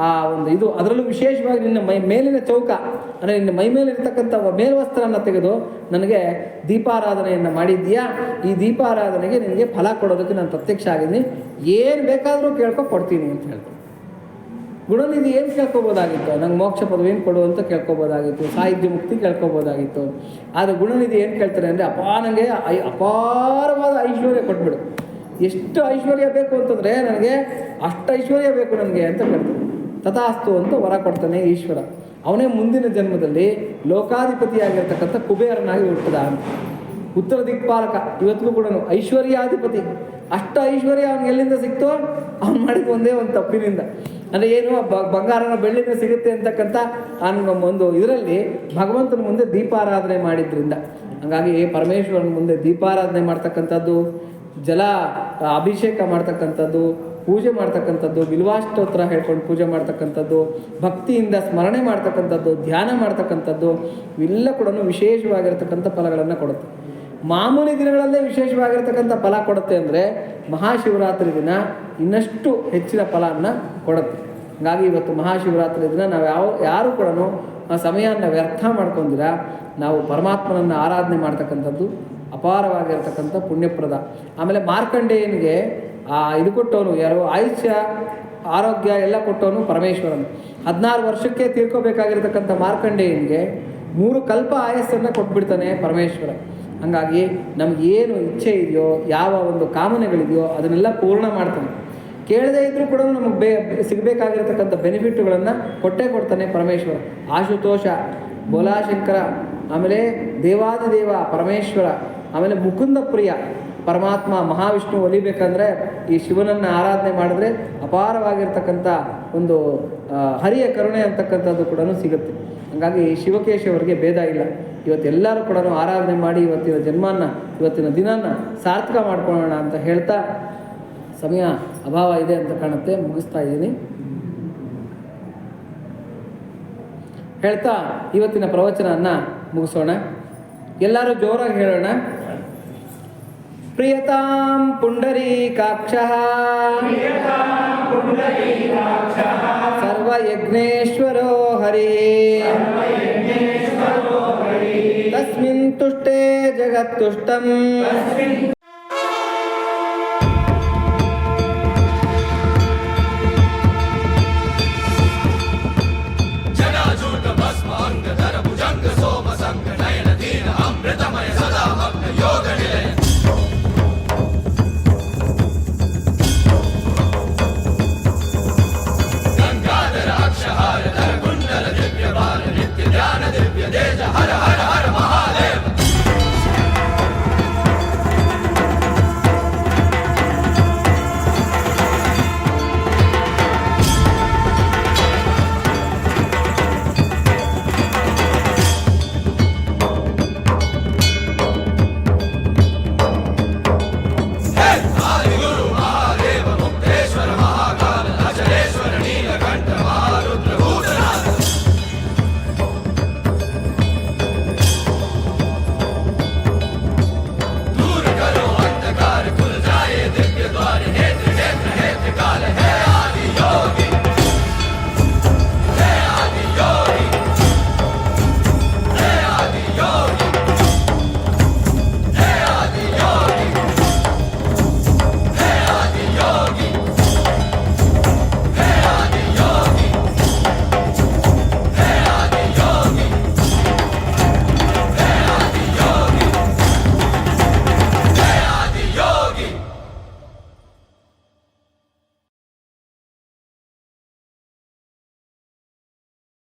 B: ಆ ಒಂದು ಇದು, ಅದರಲ್ಲೂ ವಿಶೇಷವಾಗಿ ನಿನ್ನ ಮೇಲಿನ ಚೌಕ, ಅಂದರೆ ನಿನ್ನ ಮೈ ಮೇಲಿರ್ತಕ್ಕಂಥ ಮೇಲ್ವಸ್ತ್ರವನ್ನು ತೆಗೆದು ನನಗೆ ದೀಪಾರಾಧನೆಯನ್ನು ಮಾಡಿದ್ದೀಯಾ. ಈ ದೀಪಾರಾಧನೆಗೆ ನಿನಗೆ ಫಲ ಕೊಡೋದಕ್ಕೆ ನಾನು ಪ್ರತ್ಯಕ್ಷ ಆಗಿದ್ದೀನಿ, ಏನು ಬೇಕಾದರೂ ಕೊಡ್ತೀನಿ ಅಂತ ಹೇಳ್ತೀನಿ. ಗುಣನಿಧಿ ಏನು ಕೇಳ್ಕೊಬೋದಾಗಿತ್ತು, ನಂಗೆ ಮೋಕ್ಷ ಪದವಿಯನ್ನು ಕೊಡು ಅಂತ ಕೇಳ್ಕೊಬೋದಾಗಿತ್ತು, ಸಾಹಿತ್ಯ ಮುಕ್ತಿ ಕೇಳ್ಕೊಬೋದಾಗಿತ್ತು. ಆದರೆ ಗುಣನಿಧಿ ಏನು ಕೇಳ್ತಾರೆ ಅಂದರೆ, ನನಗೆ ಅಪಾರವಾದ ಐಶ್ವರ್ಯ ಕೊಟ್ಬಿಡು, ಎಷ್ಟು ಐಶ್ವರ್ಯ ಬೇಕು ಅಂತಂದರೆ ನನಗೆ ಅಷ್ಟು ಐಶ್ವರ್ಯ ಬೇಕು ನನಗೆ ಅಂತ ಕೇಳ್ತಾನೆ. ತಥಾಸ್ತು ಅಂತ ವರ ಕೊಡ್ತಾನೆ ಈಶ್ವರ. ಅವನೇ ಮುಂದಿನ ಜನ್ಮದಲ್ಲಿ ಲೋಕಾಧಿಪತಿಯಾಗಿರ್ತಕ್ಕಂಥ ಕುಬೇರನಾಗಿ ಹುಟ್ಟದ ಅಂತ. ಉತ್ತರ ದಿಕ್ಪಾಲಕ ಇವತ್ತಿಗೂ ಕೂಡ ಐಶ್ವರ್ಯಾಧಿಪತಿ. ಅಷ್ಟು ಐಶ್ವರ್ಯ ಅವ್ನಿಗೆ ಎಲ್ಲಿಂದ ಸಿಕ್ತೋ ಅವ್ನು ಮಾಡಿದ ಒಂದೇ ಒಂದು ತಪ್ಪಿನಿಂದ. ಅಂದರೆ ಏನು ಬಂಗಾರನ ಬೆಳ್ಳಿನ ಸಿಗುತ್ತೆ ಅಂತಕ್ಕಂಥ ಒಂದು ಇದರಲ್ಲಿ ಭಗವಂತನ ಮುಂದೆ ದೀಪಾರಾಧನೆ ಮಾಡಿದ್ರಿಂದ. ಹಾಗಾಗಿ ಪರಮೇಶ್ವರನ ಮುಂದೆ ದೀಪಾರಾಧನೆ ಮಾಡ್ತಕ್ಕಂಥದ್ದು, ಜಲ ಅಭಿಷೇಕ ಮಾಡ್ತಕ್ಕಂಥದ್ದು, ಪೂಜೆ ಮಾಡ್ತಕ್ಕಂಥದ್ದು, ಬಿಲ್ವಾಷ್ಟೋತ್ರ ಹೇಳ್ಕೊಂಡು ಪೂಜೆ ಮಾಡ್ತಕ್ಕಂಥದ್ದು, ಭಕ್ತಿಯಿಂದ ಸ್ಮರಣೆ ಮಾಡ್ತಕ್ಕಂಥದ್ದು, ಧ್ಯಾನ ಮಾಡ್ತಕ್ಕಂಥದ್ದು ಇವೆಲ್ಲ ಕೂಡ ವಿಶೇಷವಾಗಿರ್ತಕ್ಕಂಥ ಫಲಗಳನ್ನು ಕೊಡುತ್ತೆ. ಮಾಮೂಲಿ ದಿನಗಳಲ್ಲೇ ವಿಶೇಷವಾಗಿರ್ತಕ್ಕಂಥ ಫಲ ಕೊಡುತ್ತೆ ಅಂದರೆ ಮಹಾಶಿವರಾತ್ರಿ ದಿನ ಇನ್ನಷ್ಟು ಹೆಚ್ಚಿನ ಫಲವನ್ನು ಕೊಡುತ್ತೆ. ಹಾಗಾಗಿ ಇವತ್ತು ಮಹಾಶಿವರಾತ್ರಿ ದಿನ ನಾವು ಯಾರು ಕೂಡ ಆ ಸಮಯವನ್ನು ವ್ಯರ್ಥ ಮಾಡ್ಕೊಂಡಿರ ನಾವು ಪರಮಾತ್ಮನನ್ನು ಆರಾಧನೆ ಮಾಡ್ತಕ್ಕಂಥದ್ದು ಅಪಾರವಾಗಿರ್ತಕ್ಕಂಥ ಪುಣ್ಯಪ್ರದ. ಆಮೇಲೆ ಮಾರ್ಕಂಡೇಯನಿಗೆ ಇದು ಕೊಟ್ಟವನು ಯಾರು? ಆಯುಷ್ಯ ಆರೋಗ್ಯ ಎಲ್ಲ ಕೊಟ್ಟವನು ಪರಮೇಶ್ವರನು. 16 ವರ್ಷಕ್ಕೆ ತೀರ್ಕೋಬೇಕಾಗಿರ್ತಕ್ಕಂಥ ಮಾರ್ಕಂಡೇಯನಿಗೆ 3 ಕಲ್ಪ ಆಯಸ್ಸನ್ನು ಕೊಟ್ಬಿಡ್ತಾನೆ ಪರಮೇಶ್ವರ. ಹಾಗಾಗಿ ನಮಗೇನು ಇಚ್ಛೆ ಇದೆಯೋ, ಯಾವ ಒಂದು ಕಾಮನೆಗಳಿದೆಯೋ ಅದನ್ನೆಲ್ಲ ಪೂರ್ಣ ಮಾಡ್ತಾನೆ. ಕೇಳದೇ ಇದ್ದರೂ ಕೂಡ ನಮಗೆ ಸಿಗಬೇಕಾಗಿರ್ತಕ್ಕಂಥ ಬೆನಿಫಿಟ್ಗಳನ್ನು ಕೊಟ್ಟೇ ಕೊಡ್ತಾನೆ ಪರಮೇಶ್ವರ. ಆಶುತೋಷ, ಬೋಲಾಶಂಕರ, ಆಮೇಲೆ ದೇವಾದಿದೇವ ಪರಮೇಶ್ವರ, ಆಮೇಲೆ ಮುಕುಂದ ಪ್ರಿಯ ಪರಮಾತ್ಮ ಮಹಾವಿಷ್ಣು ಒಲಿಬೇಕಂದ್ರೆ ಈ ಶಿವನನ್ನು ಆರಾಧನೆ ಮಾಡಿದ್ರೆ ಅಪಾರವಾಗಿರ್ತಕ್ಕಂಥ ಒಂದು ಹರಿಯ ಕರುಣೆ ಅಂತಕ್ಕಂಥದ್ದು ಕೂಡ ಸಿಗುತ್ತೆ. ಹಾಗಾಗಿ ಶಿವಕೇಶವರಿಗೆ ಭೇದ ಇಲ್ಲ. ಇವತ್ತೆಲ್ಲರೂ ಕೂಡ ಆರಾಧನೆ ಮಾಡಿ ಇವತ್ತಿನ ಜನ್ಮನ, ಇವತ್ತಿನ ದಿನನ ಸಾರ್ಥಕ ಮಾಡ್ಕೊಳ್ಳೋಣ ಅಂತ ಹೇಳ್ತಾ, ಸಮಯ ಅಭಾವ ಇದೆ ಅಂತ ಕಾಣುತ್ತೆ, ಮುಗಿಸ್ತಾ ಇದ್ದೀನಿ. ಹೇಳ್ತಾ ಇವತ್ತಿನ ಪ್ರವಚನವನ್ನು ಮುಗಿಸೋಣ. ಎಲ್ಲರೂ ಜೋರಾಗಿ ಹೇಳೋಣ. ಪ್ರಿಯತಾಂ ಪುಂಡರೀಕಾಕ್ಷಃ ಸರ್ವಯಜ್ಞೇಶ್ವರೋ ಹರಿಃ ತಸ್ಮಿನ್ ತುಷ್ಟೇ ಜಗತ್ತುಷ್ಟಂ